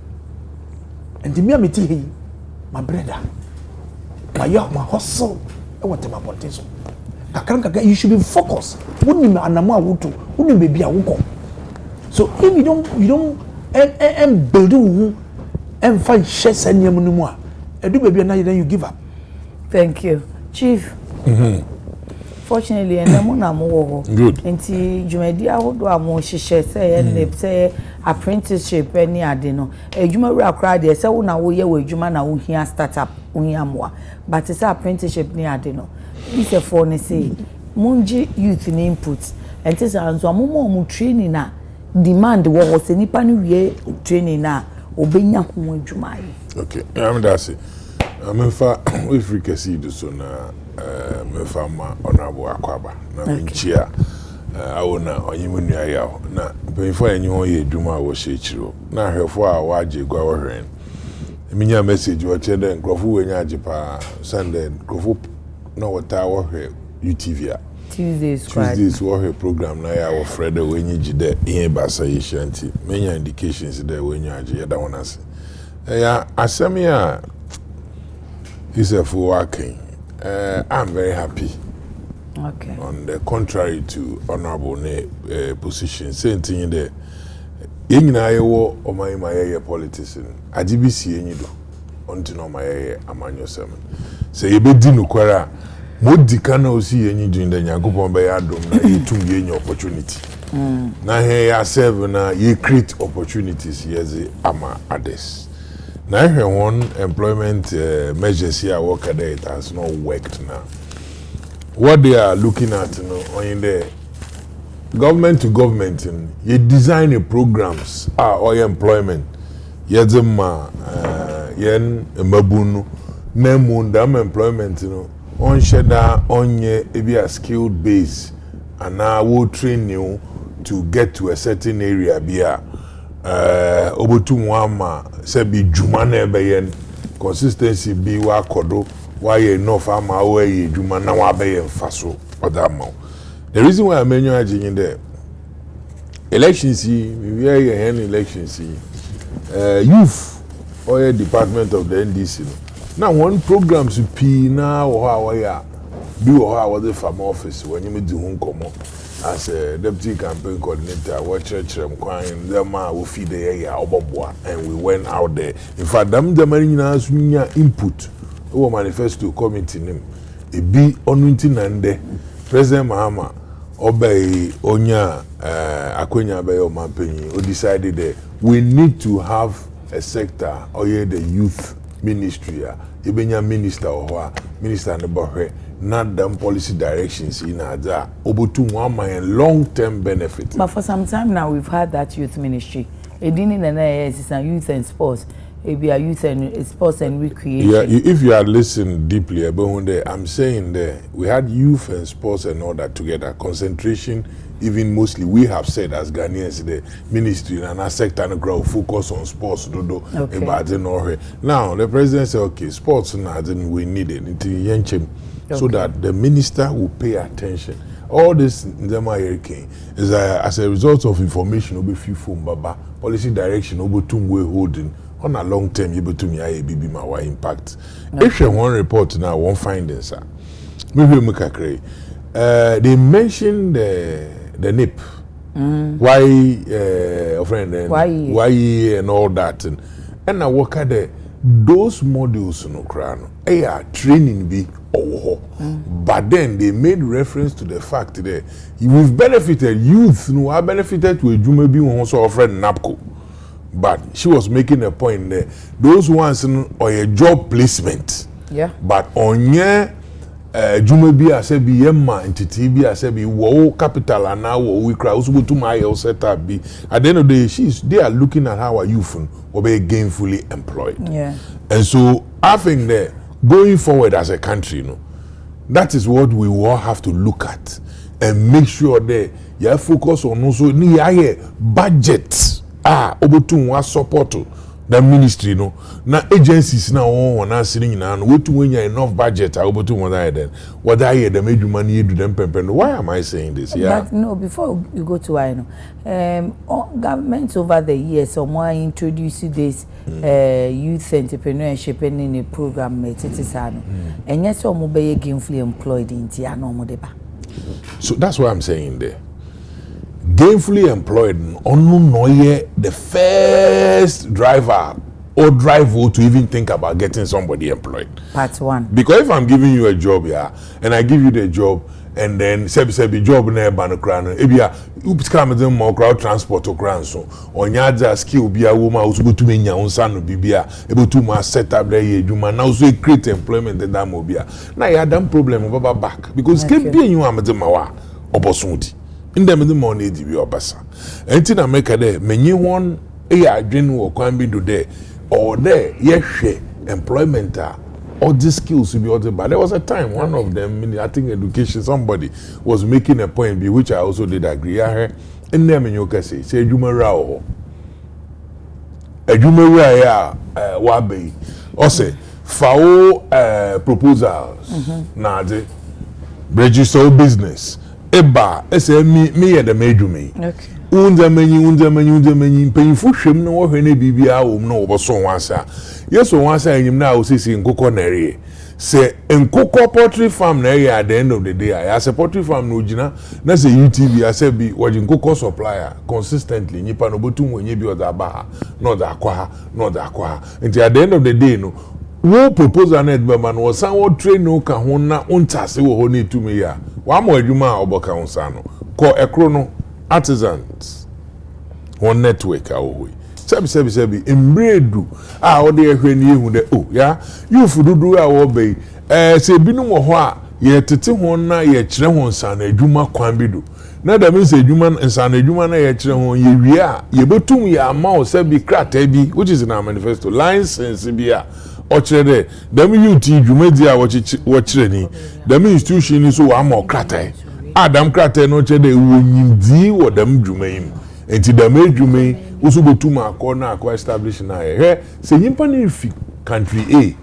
C: And to me, I'm my brother, my hustle. I want to my potential. You should be focused. Wouldn't anamwa wutu, wouldn't be a wuko. So if you don't build and find shares and yamunumwa, and do baby and then you give up.
A: Thank you, Chief. Fortunately, and good. Nti jumedi ahodo amo hihye say ne say apprenticeship any ade no. Ejuma wura kra de say wo na wo ye wo ejuma na wo hia startup wo hia moa. But say apprenticeship ni ade no. Ise for ne say munji youth ni input. Enti say anzo amomo training na demand wo ho se nipa ni wie training na obenya ho ejuma yi.
B: Okay. I'm that's it. Amefa we frequency do so na mefa ma honorable akwaba na nchia awona onyimunu ayawo na before enyi ho ye dwuma wo shechiro na hwefo a waje gwa wo hwen eminya message wo chede nkrofo wenya ajepa Sunday nkrofo no wota wo hwe UTV a Tuesdays wo hwe program na ya wo Fred wenyi jide ihe basa yishanti menya indications there wenya aje yeda wonase ya asemi a is a full working. I'm very happy.
A: Okay.
B: On the contrary to honorable position, same thing there. Yengina yewo omaye politics. Ajibisi yenyido. Onti no maye amanyo semen. Se yebedi nukwara modi kana osi yenyido inda nyankopon be adom na yetum yenyi opportunity. Na he ya serve na ye create opportunities yezi ama others. Now, one employment measures here work there, it has not worked now. What they are looking at, in the government to government, you design programs or employment. Yedzema, yen mabunu, nemundam employment, on sheda on ye be a skilled base, and now will train you to get to a certain area. Obotu mwama se bi juma na ebeyen consistency bi wa kodo wa ye enough ama wa ye juma na wa be mfaso other amount. The reason why I mention aging there elections we are here elections youth or department of the NDC now one program to p na wo ha wa ya bi wo ha wa the farm office when you me do hun komo as a deputy campaign coordinator, we feed the area and we went out there. In fact, them input over manifesto committee name. It be on President Mahama obey Onya Akwenya Bayo Mampeni who decided that we need to have a sector or the youth ministry. Ibenya minister or minister and the not them policy directions in Ada obutu one long-term benefit.
A: But for some time now we've had that youth ministry. It didn't is a youth and sports. It be a youth and sports and recreation.
B: Yeah, if you are listening deeply about there, I'm saying there we had youth and sports and all that together. Concentration, even mostly we have said as Ghanaians the ministry and our sector and grow focus on sports. Okay. Now the president said, okay, sports now we need it. So that the minister will pay attention. All this is as a result of information obi few from baba policy direction obi we holding on a long term able to me bibi ma wa impact. If you one report now one findings they mentioned the NIP. Why and all that and I work at those modules no crano training be but then they made reference to the fact that we've benefited youth no I benefited to a juma be one so friend NAPCO, but she was making a point there those ones or a job placement
A: but
B: on juma bi ase bi yemma entity bi ase bi wo capital and now we cry also to my set up be at the end of the day they are looking at how our youth will be gainfully employed.
A: Yeah.
B: And so I think that going forward as a country, that is what we all have to look at and make sure that you focus on also ni budget obotu wa support the ministry na agencies na won na sitting na no wetu wenya enough budget obotu won that then what I hear them eduma na edu them pempen. Why am I saying this? Yeah.
A: But no, before you go to governments over the years more introduce this youth entrepreneurship in a program metisano and yes omo be gainfully employed in tia no mo deba.
B: So that's what I'm saying there. Gainfully employed no the first driver or driver to even think about getting somebody employed.
A: Part one.
B: Because if I'm giving you a job and I give you the job and then sebi job na banokrano ebia upska me more crowd transport okran so onyaja skill bia wo ma usugo to menya unsa no bibia ebotu ma set up there edwuma na also create employment in that mobia na ya dam problem baba back because skill bia you am ma wa obosunti ndem the money di bi obasa enti na make there menyi won adwen wo kwan bi do there or there yehwe employment all these skills to be other, but there was a time one of them, I think education, somebody was making a point which I also did agree. And them in your case say Jumara wabe or say foul proposals na de register business eba say me and the major me
A: Okay.
B: unza menyi painful hwem no wo hwene bibia wo no wo so wansa yeso wansa enyim na wo sisi nkokọ na ere se nkokọ poultry farm na ere at the end of the day ya se poultry farm no gina na se UTV ase bi waji nkokọ supplier consistently nyipa no botum wenye bi oda ba na oda akwa nti at the end of the day no wo proposal na edba man wo san wo train no ka ho na untase wo ho na etumi ya wa mo adwuma a oboka ho san no ko ekro no artisans one network awoi sebi embredu ode ehwe ni ehu de you fududu wo be se binu wo ho a ye tete ho na ye kire ho nsan na adwuma kwan bi do na da me se adwuma nsan na adwuma na ye kire ho ye wie a ye botum ye ama o sebi krata bi which is in our manifesto license bi a o kire de dem youth adwuma di a wo kire ni dem institution ni so wa ama krata Adam krate no che de wonyimdi wo dam dwumaim enti dam adwumai usu botuma akọ na akọ establish na he se nyimpa na fi country A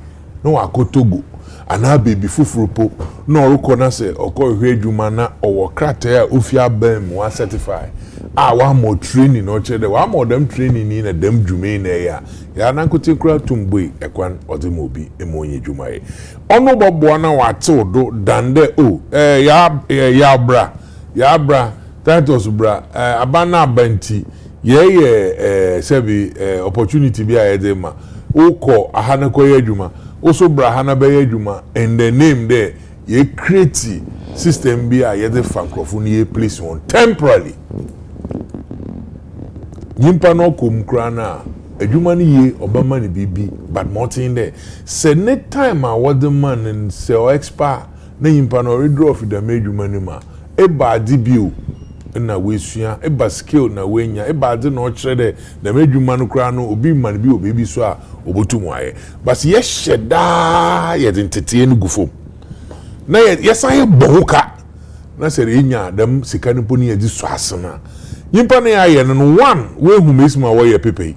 B: no akotogo ana baby fufurupo no orukọ na se okọ hwe adwuma na owo krate a ofi abam wa certify wa mo training no che de wa mo dam training ni na dam dwumai na ya na nkote kura tumboi ekwan odemobi emonye dwumae ono bobo na wate do dande ya bra Titus bra abana abanti ye sebi opportunity bi ayede ma ukọ ahana koye adwuma oso bra hana be adwuma and the name there ye create system bi ayede fankrofo ni ye place on temporarily nyimpa no komkra na adwuma ni ye obama ni bibi but mountain there say next time I was the man and say o expert na nyimpa no withdraw fi the adwuma ni ma e ba dibio na wesua e ba skill na wenya e ba de no kire de adwuma no kra no obi man bi obi so a obotum aye but ye hyeda ye dentete no gufom na ye san ye bohuka na se renya dem sika no poni ye di so asena nyimpa na ye no one we hu mesima wo ye pepe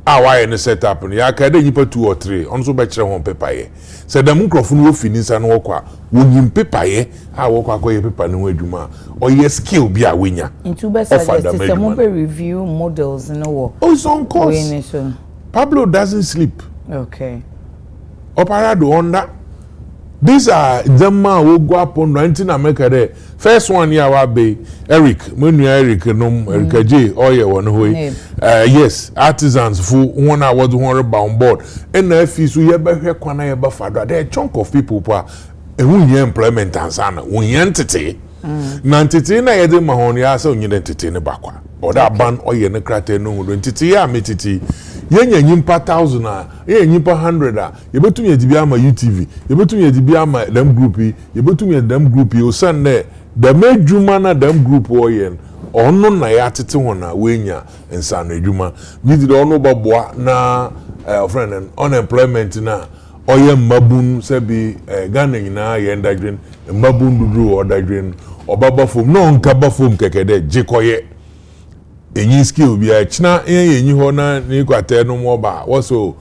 B: why no set up ya ka de nyipa 2 or 3 on so be kire hon paper ye se da microphone wo fini nsa no kwa wonyim paper ye wo kwa akoye paper no adwuma o ye skill bi a wenya
A: into be system be review models no wo
B: it's on course Pablo doesn't sleep
A: okay
B: operado onda these are the man who go up on 19 America there first one here wa be Eric menu Eric no Eric J oye won ho yes artisans fu one award one on board and na fi so ye be hwe kwana ye ba fado there chunk of people pa ehun employment ansana won yentete na ntete na ye de mahon ya se onye ntete ne bakwa oda ban oye ne krate no hu ntete ya metete yenya nyimpa 1000 a yenya nyimpa 100 a yebetumi edibi ama UTV yebetumi edibi ama dem group yi yebetumi dem group yi osanne dem adwuma na dem group oyen ono na ya tete hona wenya nsano adwuma nidi do ono baboa na friend and unemployment na oyem mabun sebi Ghana nyina ye ndadwen mabun dudru odadwen obaba fom no nka ba fom kekede jikoye enyi skill bia china enyi ho na ni kwate no mo ba woso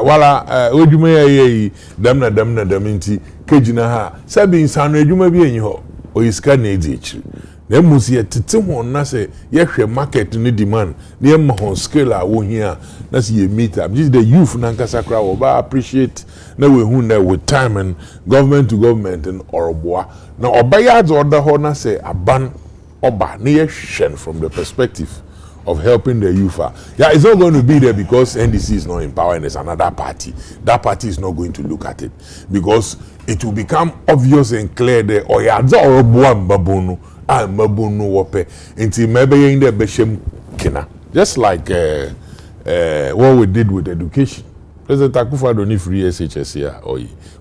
B: wala odwuma ye dam na dam nti kejina ha sebi nsano adwuma bi enyi ho oyiska na edi echi na musi ye tete ho na se ye hwe market ni demand na ye mahon scale a wo hia na se ye meet up this the youth na nkasa kra wo ba appreciate na we hu na with time and government to government and oroboa na obaya dzo oda ho na se aban oba na ye shen from the perspective of helping the youth. Yeah, it's not going to be there because NDC is not in power and there's another party. That party is not going to look at it because it will become obvious and clear there. Oh yeah, mabunu wope until maybe in the beshem kina. Just like what we did with education. President Akufa don't need free SHS here.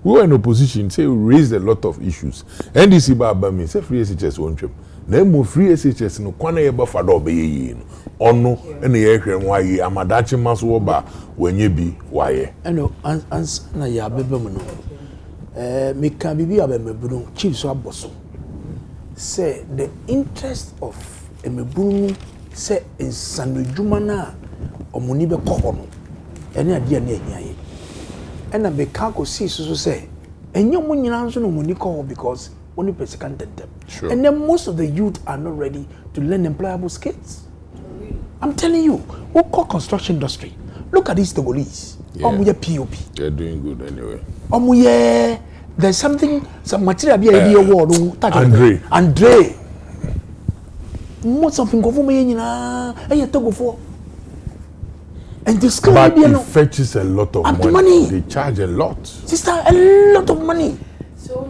B: We were in opposition, say we raised a lot of issues. NDC ba me say free SHS won't trip. Na mo free SHS no kwana ye ba fada obeye no ono ene ye hwem waye amadachi maso wo ba wenye bi waye
C: eno ans na ya bebe mu no me ka bibi abemebunu chief so aboso say the interest of emebunu say insanodwuma na omuni be kɔ no ene ade na ehia ye ena me ka ko si so say enyo mu nyina nso no omuni kɔ because only person can tell them.
B: Sure.
C: And then most of the youth are not ready to learn employable skills. I'm telling you, we call construction industry. Look at these Togolese.
B: Yeah.
C: POP.
B: They're doing good anyway.
C: There's some material be a word. Andre. Most something go for me, and Togo for. And the school
B: but it fetches a lot of money. They charge a lot.
C: Sister, a lot of money.
A: So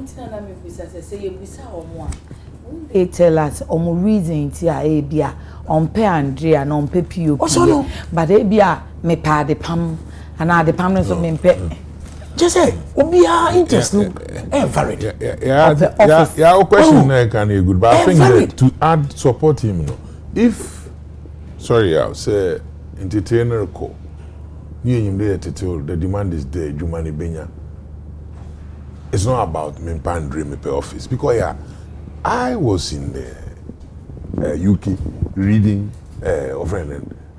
A: they tell us reason tia on pay Andrea and on pay POP. But ebia me pa de pam and the pam so me pay.
C: Just say obia interest no valid.
B: Yeah, question there can be good, but I think that to add support him if I'll say entertainer ko the demand is there Jumani Benya. It's not about me pandry me pay office because I was in the UK reading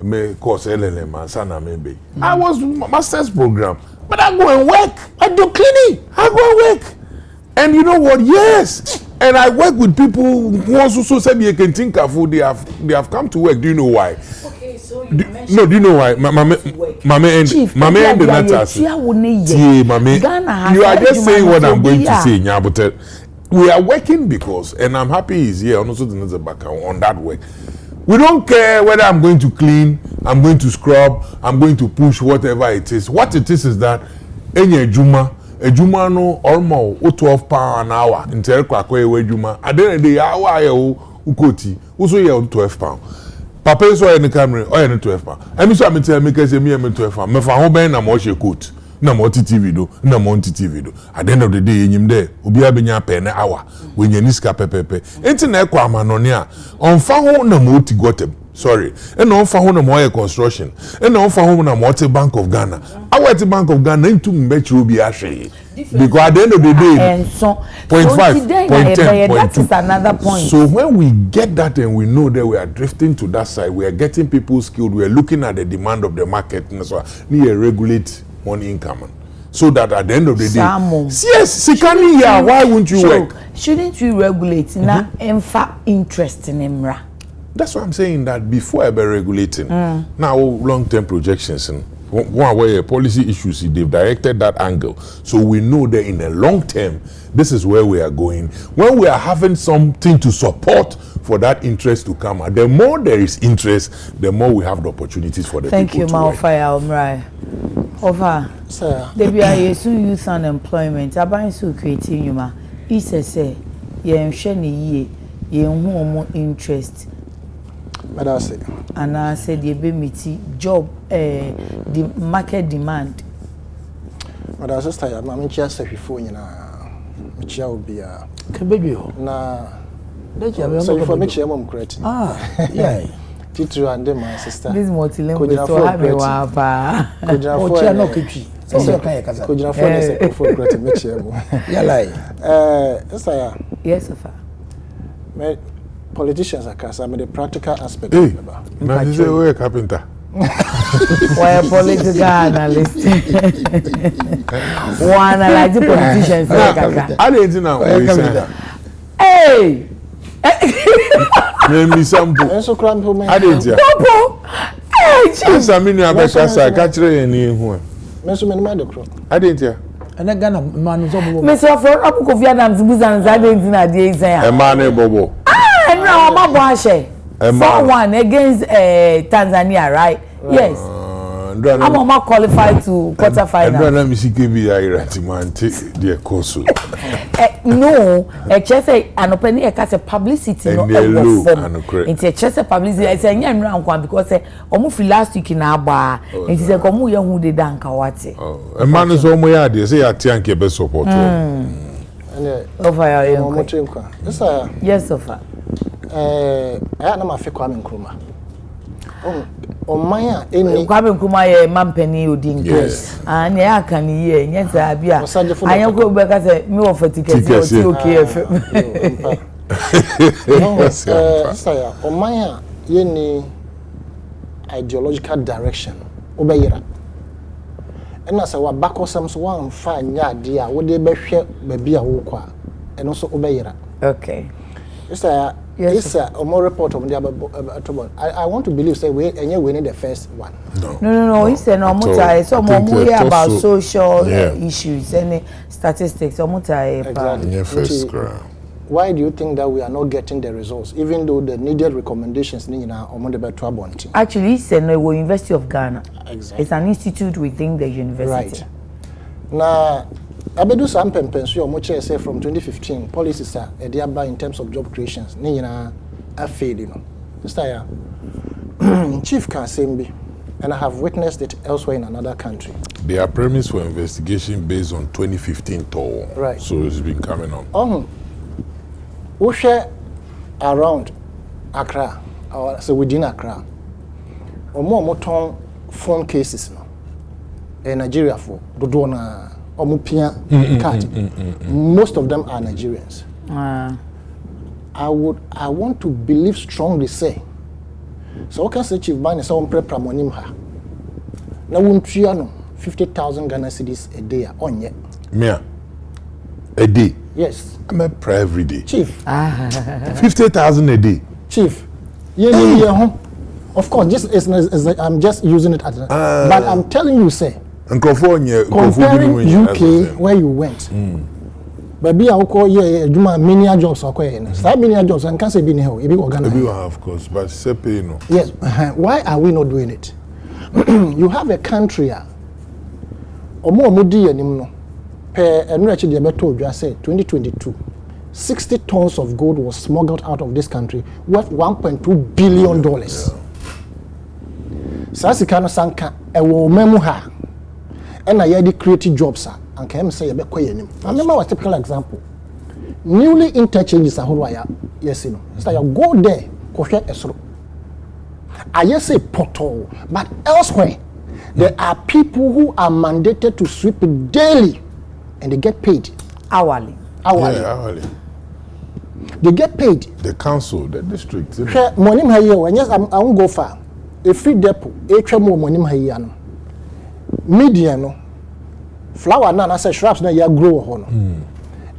B: me course LLM and Sana maybe. I was master's program, but I go and work. I do cleaning. I go and work, and you know what? Yes, and I work with people who also say you can think of who they have come to work. Do you know why? No, do you know why? Mama and the matters. You are just saying what I'm going to say, but we are working because, and I'm happy he's here. Also, the back on that work. We don't care whether I'm going to clean, I'm going to scrub, I'm going to push, whatever it is. What it is that any juma no almost £12 an hour in Telkwa juma. At the end of the hour, ukoti, also here £12. Papa so in the camera, or in 12 pounds. I mean, so I'm telling me, because me 12 pounds. Me for home ben na mo she coat, na mo TV do, na mo TV do. At the end of the day, you there, obi abenya pe na hour. When you niska pepepe. Enti na ekwa manone a, on fa ho na mo ti gotem. Sorry. And on fa ho na mo construction. And on fa ho na mo Bank of Ghana. Our Bank of Ghana into metro bi ahwe. Because at the end of the day,
A: and so
B: 0.5, 0.10,
A: that is another point.
B: So when we get that and we know that we are drifting to that side, we are getting people skilled, we are looking at the demand of the market, and so we regulate money income. So that at the end of the day, yes, why won't you work?
A: Shouldn't we regulate now and for interest in Emra?
B: That's why I'm saying that before I be regulating, now long-term projections and one way policy issues, they've directed that angle. So we know that in the long term, this is where we are going. When we are having something to support for that interest to come, the more there is interest, the more we have the opportunities for the people to work.
A: Thank you, Maofaya. Over.
D: Sir.
A: There be a youth unemployment. Aban so creating you Ise say, ye share ni ye who more interest.
D: But I say.
A: And I said the meet job the market demand.
D: But I sister, I'm just a phone which will be a
C: baby.
D: Na
C: so
D: for me, mom correct.
C: Yeah.
D: Titu and my sister.
A: This multilingual so happy wapa.
C: Oh, chia no kitchi. So you can kasa.
D: Could you afford us for correct me chemo?
C: Yeah, like.
D: Sister.
A: Yes, sir.
D: Me politicians are kasa me the practical aspect
B: Hey, now this is a carpenter.
A: Why a political analyst? One analyze the politicians.
B: I didn't know.
A: Hey!
B: Name me sample.
D: And so cram home.
B: I didn't hear.
A: Hey,
B: Yes, I mean, you have a casa, catch it in here.
D: Meso me mad cro.
B: I didn't hear.
C: And then Ghana man is over.
A: Mr. For up Kofi Adams Buzan Zadin na dey say.
B: A man bobo.
A: Ah, no, ma bo ashe. 4-1 against Tanzania, right? Yes. I'm not qualified to quarterfinal.
B: I don't know if be right man take the course.
A: No, just say an open air case publicity no form. It's just a publicity. I say nyam ran because say omo fi last week na agba. It say komo ye hu de dan ka wate.
B: Oh, a man is omo ya dey say atian ke be support.
A: Over your yes, Sofa.
D: I am a Kwame Nkrumah. Oh, Maya, any
A: Kwame Nkrumah ye mampeni odin.
B: Yes.
A: And ya kan ye nyeta bia. Ayan ko be ka say me wo for ticket o okay FM.
D: Saya, oh Maya, ye ni ideological direction. Obeyira. And as our back or some one fine yard, dear, would they be share baby a walk and also obeyira.
A: Okay.
D: Yes, sir. A more report of the I want to believe say we and you winning the first one.
A: No. He said no more. So more about social issues and statistics.
D: Exactly.
B: Yeah, first grade.
D: Why do you think that we are not getting the results, even though the needed recommendations ni na omo de beto abonti?
A: Actually, he said no. We're University of Ghana.
D: Exactly.
A: It's an institute within the university.
D: Right. Now, abedu some pension omo chair say from 2015 policies are thereby in terms of job creations. Ni na a failed, you know. Mr. Chief can say me, and I have witnessed it elsewhere in another country.
B: They are premise for investigation based on 2015 toll.
D: Right.
B: So it's been coming on.
D: We share around Accra, or so within Accra, or more phone cases now. In Nigeria for Dodona or Mupia card. Most of them are Nigerians. I want to believe strongly say. So I can say Chief Bani is on prep pramonim ha. Now we 50,000 Ghana cedis a day on yet.
B: Mia. A day.
D: Yes.
B: I'm a prayer every day.
D: Chief.
B: 50,000 a day.
D: Chief. Yeah. Of course, this is I'm just using it as but I'm telling you, say.
B: Comparing
D: UK where you went. Baby, I call you many jobs or many jobs and can't say be here.
B: Of course, but separate no.
D: Yes. Why are we not doing it? You have a country. Or more mudi and I said 2022, 60 tons of gold was smuggled out of this country worth $1.2 billion. Sasikano Sanka, a woman ha, and I had creative jobs, and can say a bit quiet. I remember a typical example. Newly interchanges are who yes, you know. So you go there, Koshe Esro. I say portal, but elsewhere, there are people who are mandated to sweep it daily. And they get paid
A: hourly.
B: Yeah, hourly.
D: They get paid.
B: The council, the district.
D: Money here. Yes, I won't go far. A free depot. More money here. No. Media no. Flower na say shrubs na ya grow ho no.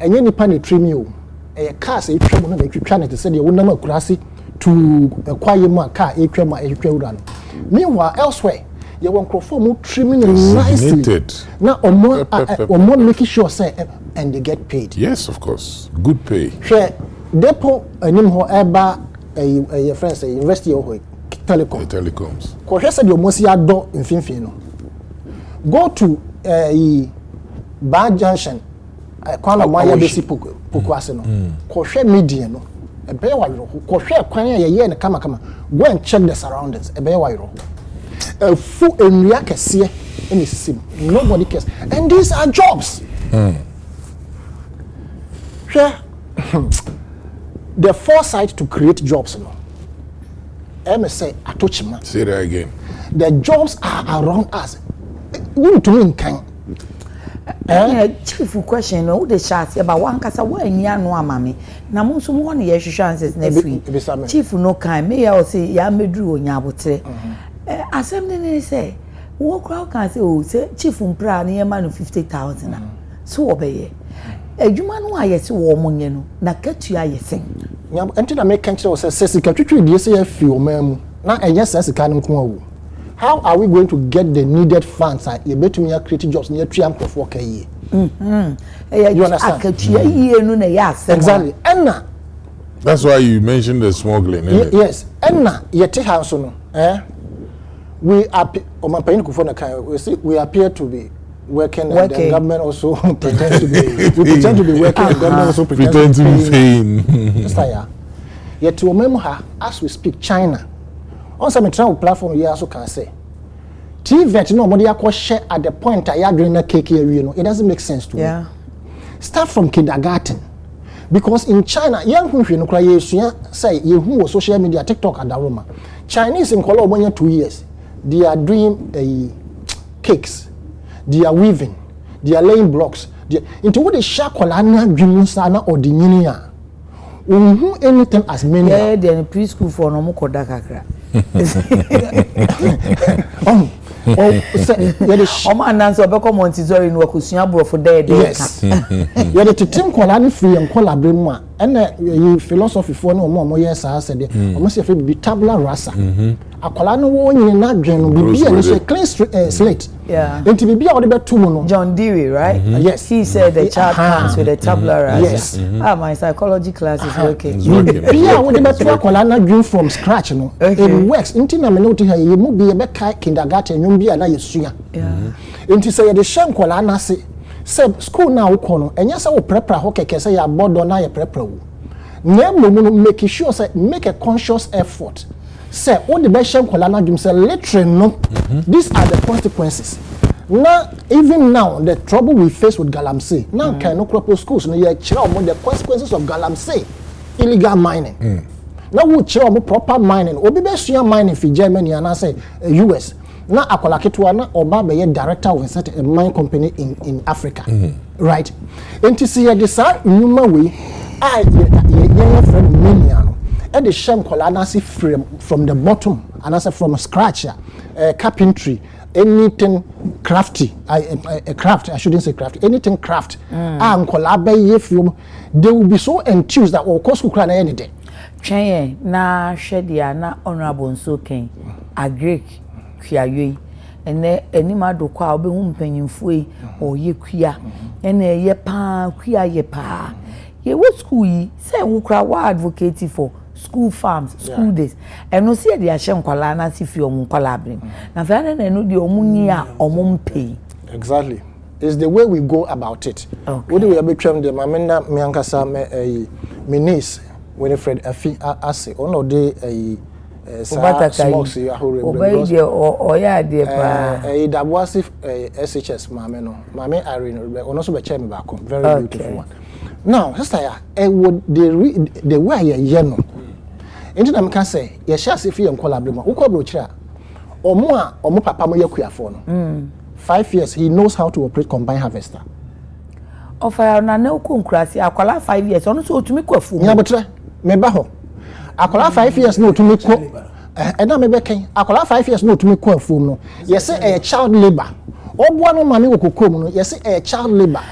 D: And you nipa na trim you. A car say trim no na twitwa na te say dey wonam akurasi to acquire more car etwa no. Meanwhile elsewhere you want to trimming nicely. Now, or making sure say and they get paid.
B: Yes, of course, good pay.
D: Share depot and a friend say university or telecom.
B: Telecoms.
D: Because said you must see a door in Finfino. Go to Bar Junction. Kwana Maya Basic Pokwaseno. Koshe media no. ebe wa yoro ko hwe kwan ye ne kama go and check the surroundings ebe wa yoro fu enua kese any sim nobody cares and these are jobs the foresight to create jobs no say atochima
B: say that again
D: the jobs are around us we to mean kan
A: chief question no the chat about one kasa wan ya no amame na mo so mo ne ye hwehwe answers na free chief no kan me ya o say ya meduru onya abotre asem ne say wo crowd kan say o say chief mpra na ye ma no 50,000 so obeye adwuma no ayese wo mo nye no na katu ayese
D: nyam enti na make kanche o say sika twetwe die say afi o mamu na enye sika no nko awu. How are we going to get the needed funds? You better me create jobs near triumph of work a year. You understand? Exactly. Enna.
B: That's why you mentioned the smuggling.
D: Yes. Enna. Yeti house no. We appear to be working. And the government also pretends to be. We pretend to be working. The government also pretends to be paying. Yet to remember, as we speak, China. On some travel platform you also can say TVET nobody share at the point I doing a cake here, you know, it doesn't make sense to me. Start from kindergarten because in China young people say you who social media TikTok and Roma Chinese in Colombia 2 years they are doing cakes, they are weaving, they are laying blocks, into what they share kolana sana or the ninia anything as many
A: then preschool for no koda kakra answer obeko Montessori no akusua brofo there
D: yes you the team kolani free and collaborate mu and philosophy for no more yes I said almost if be tabula rasa akola no wo nyina na dwen no bibi and say clean slate enti bibi a wo de betu mu no
A: John Dewey right
D: yes
A: he said the child comes with a tabula rasa yes my psychology class is working
D: bibi a wo de betu akola na dwen from scratch no it works enti na me no to here you mu be kai kindergarten nyum bi na yesua enti say the shem kola na se school na wo kono enya say wo prepare ho keke say ya bodo na ya prepare wo na mo make sure say make a conscious effort say all the best shem kola na dum say literally no these are the consequences now even now the trouble we face with galamsey now can no crop schools no ya kire omo the consequences of galamsey illegal mining now we kire omo proper mining obi be sua mining fi Germany and I say US na akola ketwa na oba be director of a mine company in Africa right enti see ya desa nyuma we ye friend mania no e de shem kola na see from the bottom and I say from scratch carpentry anything crafty a craft I shouldn't say craft anything craft kola be ye film they will be so enthused that o cost kura na any day
A: twen na hwedia na honorable Nsoken agree kuaye ene enima do kwa obehu mpanyimfo yi oye kua ene ye pa kua ye pa ye wo school yi say wo kra wa advocate for school farms school days eno se de ahye nkwala na sifi omu nkwala abrim na fa na eno de omunyi a omumpe
D: exactly is the way we go about it what do we betwem the mamena me ankasa me niece Winifred Afi ase ono de smokes you ahore
A: because oya de pa
D: dabwasi SHS mame no mame Irene ono so be chair me back very beautiful one now sister ya would the way ye no enti na me can say ye sha se fi enkola brema wo ko bro kira omo papa mo yakuafo no 5 years he knows how to operate combined harvester
A: ofa na na ko nkurasi akwala 5 years ono so otumi kwafu
D: nya botre me ba ho akwala 5 years no otumi ko na me be kan akwala 5 years no otumi ko afum no ye say a child labor oboa no mame wokokom no ye say a child labor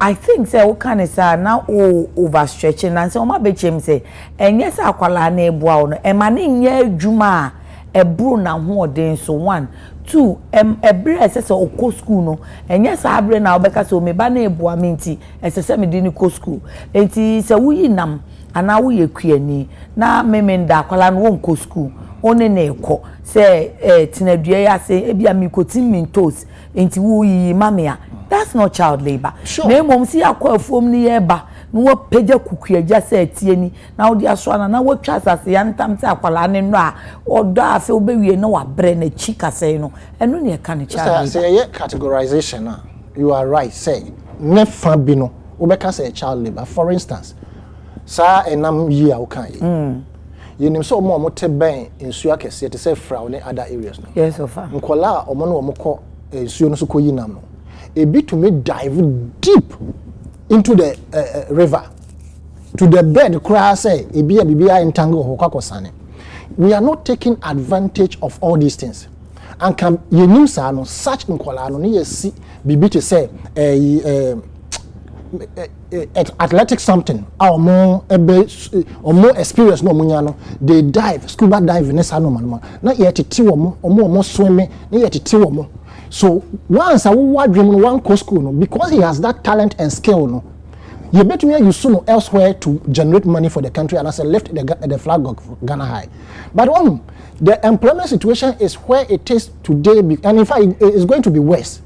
A: I think say wo kan say na overstretching and say o ma be chem say enye say akwala na eboa no e ma ne nya adwuma ebro na ho odin so 1 2 ebre esese okọ school no enye sa abre na obeka so me ba na eboa menti esese me di ni ko school enti se wuyi nam ana wo ye kuani na memenda akwala no wonko school one na ekọ se tinadua ya se ebia mikotin mintos enti wo yi mamia that's not child labor na mom si akọ afuom ni ye ba no wo pagya kukuagya sɛ tie ni na wo dia so ana na wo twa asase ya ntam sɛ akwala ne no a odo afi obewie na wa bre na chi kasɛe no ɛno ne ka ne child
D: say ye categorization you are right say ne fa bi no wo beka say child labor for instance sa enam yi a wo kan yi nim so mo te ben nsu akese te say fra ne other areas no
A: yes of am
D: nkola omo no omo kɔ nsuo no so kɔ yi nam no a bit to me dive deep into the river to the bed cry say ebia bibia entangle ho kwakosane. We are not taking advantage of all these things and can yenim sa no such nkola no ne yesi bibi to say athletic something or more experience no munya no they dive scuba dive ne sa no man na yetete wo mo swimming na yetete wo mo. So once I will dream one co school no, because he has that talent and skill no, you bet me you soon elsewhere to generate money for the country and as I left the flag of Ghana high. But the employment situation is where it is today, and in fact it is going to be worse.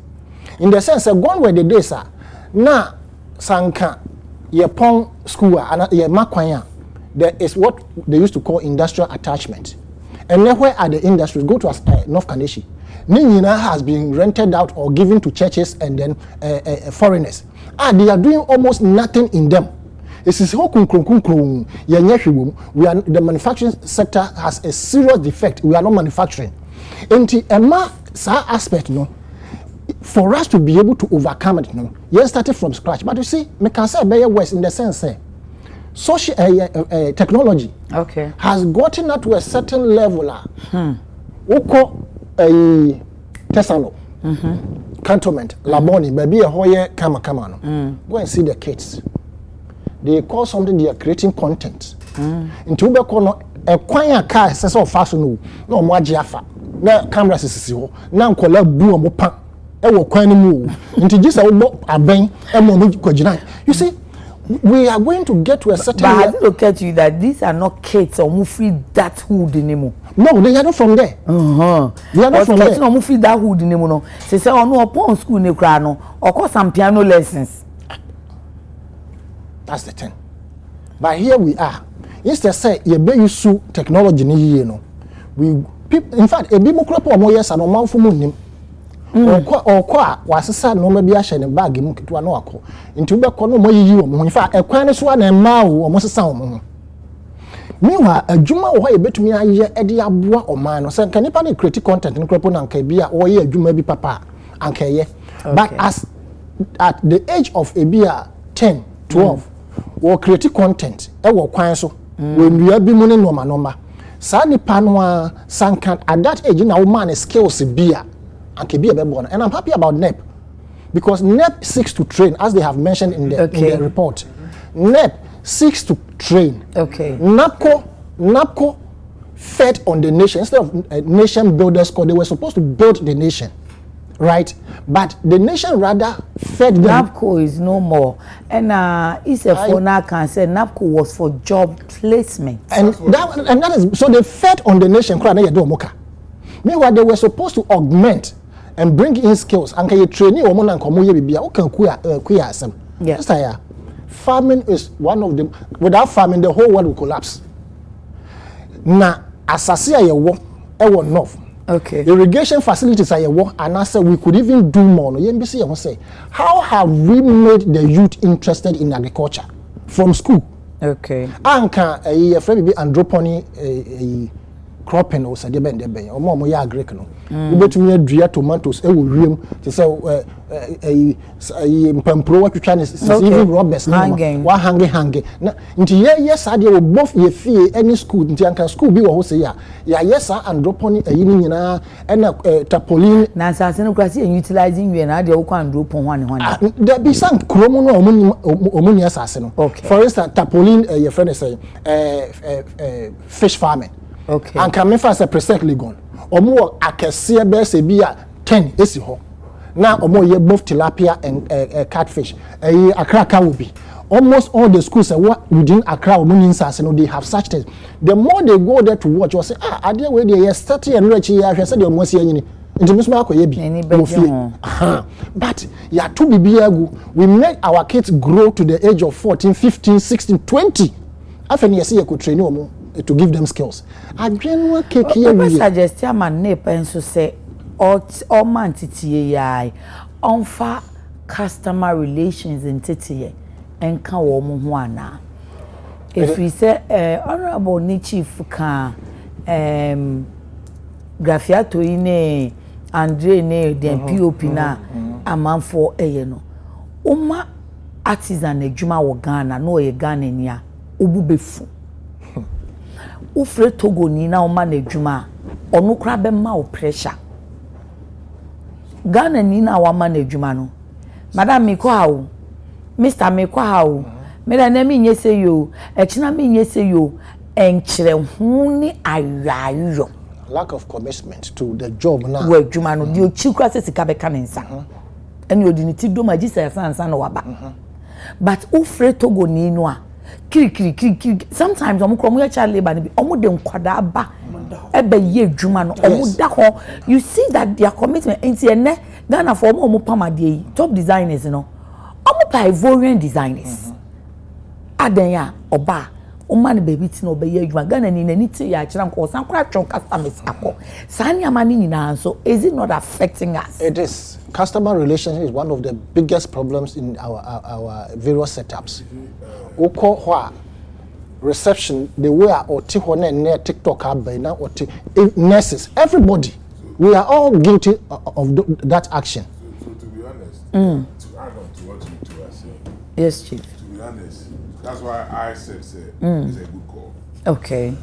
D: In the sense that gone where the days are now sanka ye pong school and ye makwanya, there is what they used to call industrial attachment. And then where are the industries? Go to North Kaneshi. Nina has been rented out or given to churches and then foreigners. They are doing almost nothing in them. This is how the manufacturing sector has a serious defect. We are not manufacturing. And the aspect, no, for us to be able to overcome it, no, yes, started from scratch. But you see, me can say better worse in the sense, social technology has gotten up to a certain level. Tesano, cantonment, Laboni, baby a hoye kama no. Go and see the kids. They call something they are creating content. Into be kono a kwanya car says so fast no mo agiafa. Na cameras sisi ho. Na nkola bu omo pa. E wo kwan mu. Into just a wo aben e mo kwagina. You see, we are going to get to a certain
A: but has it occurred to you that these are not kids or free that hood anymore?
D: No, they are not from there. They are not from there.
A: No, free that hood anymore. No, say no upon school ne kra no, or course some piano lessons.
D: That's the thing. But here we are. Instead say ye be use technology ni here no. We people, in fact, e bi mo kra po mo yes and o manfo mo nim. Okwa wasesa no ma bi a hye ne bag mu keto na akọ nti wo be kọ no mo yiyi wo mo in fact ekwan ne so na ma wo mo sesa wo mo mewa adwuma wo ye betumi aye e de aboa oman no se nka nipa na create content no krepo na nka bi a wo ye adwuma bi papa anka ye but as at the age of a bia 10 12 wo create content e wo kwan so wo nua bi mu ne normal sa nipa no a sanka at that age na wo man skills bia and I'm happy about NEP because NEP seeks to train, as they have mentioned in the, in the report. NEP seeks to train. NAPCO fed on the nation instead of nation builders. They were supposed to build the nation, right? But the nation rather fed them.
A: NAPCO is no more, and it's a for now can say NAPCO was for job placement,
D: and that is so they fed on the nation. Meanwhile, they were supposed to augment and bring in skills. And can you train you woman and come here be can queer some. Yes, farming is one of them. Without farming, the whole world will collapse. Now, assassin ye wo north. Irrigation facilities are wo, and I said we could even do more. No, YMBC I say, how have we made the youth interested in agriculture from school? Anka a friend be andropony cropping or say deben or more ya agric no. You bet me dria tomatoes e will ream to say pampro what you trying to even robbers hanging na nti yes ade we both ye fee any school nti anka school bi wo say ya yes andropony ayini nyina na tapolin
A: na asase no kwase utilizing we na ade wo kwa andropon hwane
D: there be some kromo no omuni asase no. For instance tapolin your friend say fish farming. And can me fast a presently gone. Omo akese be se bia 10 esi ho. Now omo ye both tilapia and catfish. Accra will be. Almost all the schools within Accra they have such things. The more they go there to watch, you say, are there where they are 30 and rich here? I said, you must see any. Into Miss Marco Yebi. But ya to be biagu, we make our kids grow to the age of 14, 15, 16, 20. After you see you could train you to give them skills. I genuine cake here.
A: I suggest ya man ne penso say all man titi yai on fa customer relations in titi and can wo ho ana. If we say honorable ni chief ka Grafiato ine Andre ne den POP na amanfo no uma artisan adwuma wo Ghana no ye Ghana nia obubefu ufre Togo ni na uma na adwuma onu kra be ma o pressure Ghana ni na wa ma na adwuma no madam me ko ha o Mr. me ko ha o me da na me nyese yo ekina me nyese yo enkyere hu ni ayayo
D: lack of commitment to the job now.
A: Well, Jumano, you chikra says Kabekanensa. And you didn't do my Jesus and son waba. But Ufre Togo Ninoa. Kiri. Sometimes I'm coming child labor and be almost quadaba. Ebe ye Jumano. You see that their commitment ain't here. Ghana for Omo Pama de top designers, you know. Omo Ivorian designers. Adenya Oba. Oman baby tino be ye adwuma Ghana ni nani ti ya kira nko san kura twon customers akọ san ya mani nyina so is it not affecting us?
D: It is. Customer relationship is one of the biggest problems in our various setups. Oko hwa reception the way or near TikTok by now or nurses everybody we are all guilty of that action.
B: So to be honest, to add on to what you two are saying.
A: Yes, Chief.
B: To be honest, that's why I said it's a good call.
A: Okay.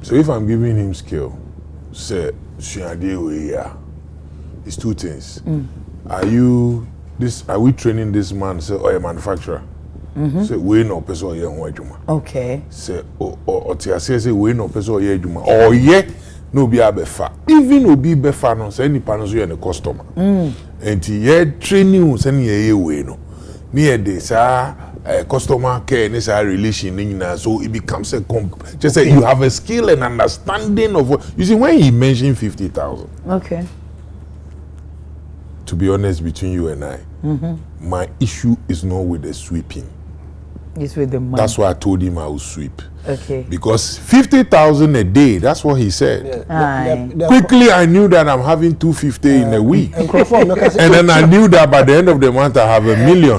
B: So if I'm giving him skill, say it's two things. Are we training this man say or a manufacturer? Say we no person or juma.
A: Okay.
B: Say or say we no person or juma. Or no be abefa. Even obi befa no say any panels you and a customer. And ye training send ye we no. Near this customer care and a relation so it becomes a just say you have a skill and understanding of what you see when he mentioned 50,000.
A: Okay.
B: To be honest, between you and I, my issue is not with the sweeping.
A: It's with the money.
B: That's why I told him I will sweep.
A: Okay.
B: Because 50,000 a day, that's what he said.
A: Yeah.
B: Quickly, I knew that I'm having 250 in a week. And then I knew that by the end of the month, I have $1 million.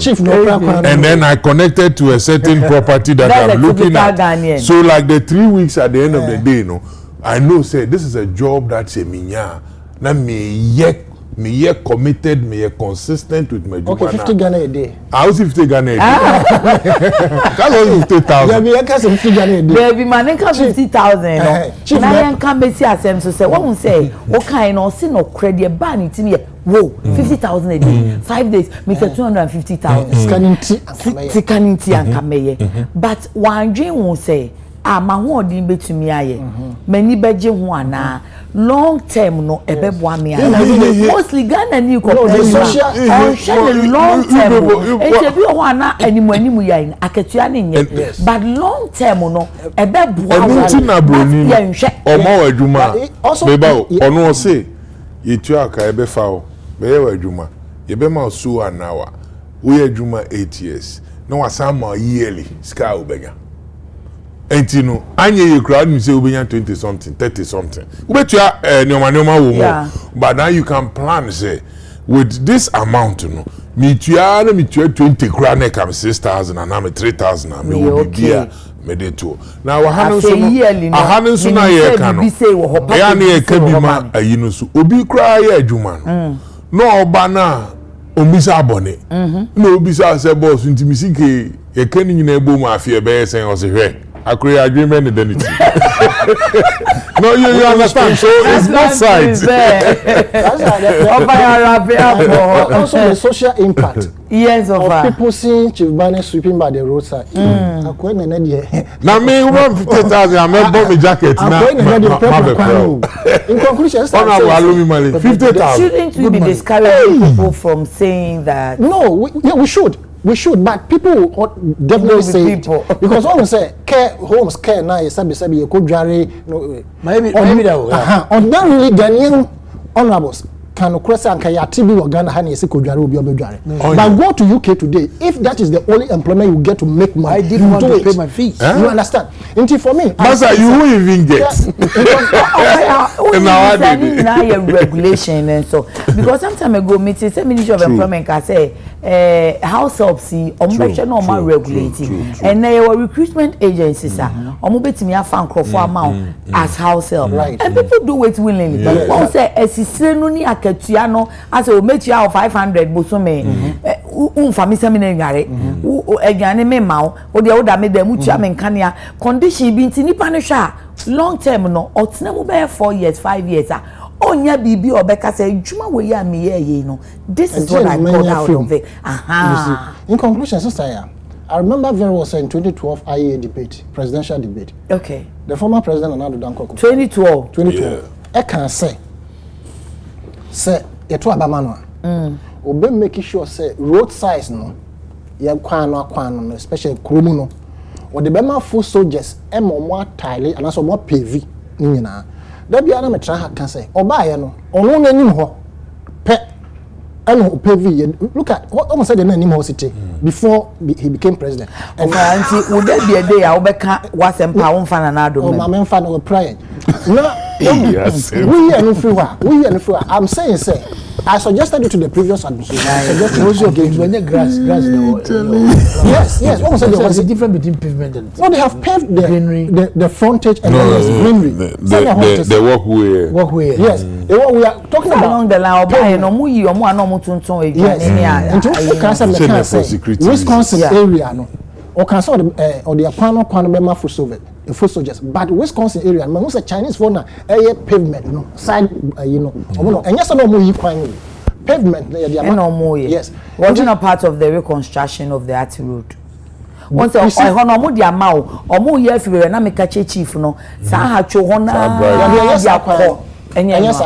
B: And then I connected to a certain property that I'm looking at. Ghanaian. So like the 3 weeks at the end of the day, you know, I know, say, this is a job that's a minya. Now, me ye committed, me ye consistent with my job.
D: Okay, 50 Ghana a day.
B: I was 50 Ghana a day. That's all 50,000.
D: There be 50 Ghana a day.
A: There be man 50,000. No. Now can be see asem so say what we say. What kind of sin or credit ban it me? Whoa, 50,000 a day. 5 days, make 250,000.
D: Scanning
A: tea and kameye. But one dream will say. Ma ho odin betumi aye mani beje ho ana long term no ebeboa me aye mostly Ghana ni ko social long term e bi ho ana animu yayin aketua ne nye but long term no ebeboa
B: na broni omo adwuma beba ono o se yetu aka ebefa o be ye adwuma ye be ma so anawa we adwuma 8 years no wasama yearly sky obenya Entino, anye you crowd you say we 20 something, 30 something. But you are but now you can plan say with this amount, you know, me 20 crown come 6,000 and I'm 3,000 and me will be here. Now I haven't so na ye can be man so obi cry adwuma no obana ombisa bone no obisa say boss ntimisi ke ye kan nyina ebo mu afie be sen o se hwe agree agreement identity. No, you understand. So it's both sides.
D: Also the social impact.
A: Yes,
D: of people seeing Chief Bane sweeping by the roadside.
B: Now me 50,000. I'm not bought me jacket.
D: In conclusion,
B: 50,000.
A: Shouldn't we be discouraging people from saying that?
D: No, we should. We should, but people definitely say people. Because all say care homes care now. Sabi you could no.
C: Maybe that.
D: On that really Ghanaian honorables can cross and Kayatibi or Ghana Hani but go to UK today. If that is the only employment you get to make money,
C: I didn't want to pay my fees.
D: You understand? Until for me,
B: Master, you won't even get.
A: Regulation and so because some time ago meeting the Ministry of Employment can say house help see normal regulating and there were recruitment agencies betimi afan crofo amount as house help and people do it willingly but say esisire no ni akatua no as o metua 500 bosome umfami seminar ngare aduane me mawo o de wo da me da mutua me nkanea condition bi nti nipa no hwa long term no otena mo be 4 years 5 years onya bibi obeka say juma we ya me ye no this is what I got out of it.
D: In conclusion, sister, I remember very well in 2012 IEA debate, presidential debate.
A: Okay.
D: The former president Nana Danko
A: 2012
D: I can say eto abamano obe make sure say road size no ye kwan no especially kromu no or the bema full soldiers mo tile and so mo pv nyina da bia na metra ha kan say oba ye no ono nanim ho pe eno pv look at what almost said the nanim ho city before he became president
A: and auntie would there be a day I obeka wasempa won fa na do
D: me ma me fa no prayer no yes we are no free I'm saying say I suggested it to the previous administration. I suggested also
C: when the grass
D: yes almost said there was
C: a difference between pavement and
D: no they have paved the
C: greenery
D: the frontage and there's greenery
B: the walkway
D: yes the what we are talking about
A: along the line oba no mu yi omo ana omo tuntun
D: Wisconsin area no or can saw the or the kwano be ma for soldiers but Wisconsin area man say Chinese for na pavement no side omo and yes no mo yi kwan pavement yes
A: wasn't a part of the reconstruction of the Ati road once I hono mo dia ma omo ye afire na meka chief no sa ha two ho na
D: yes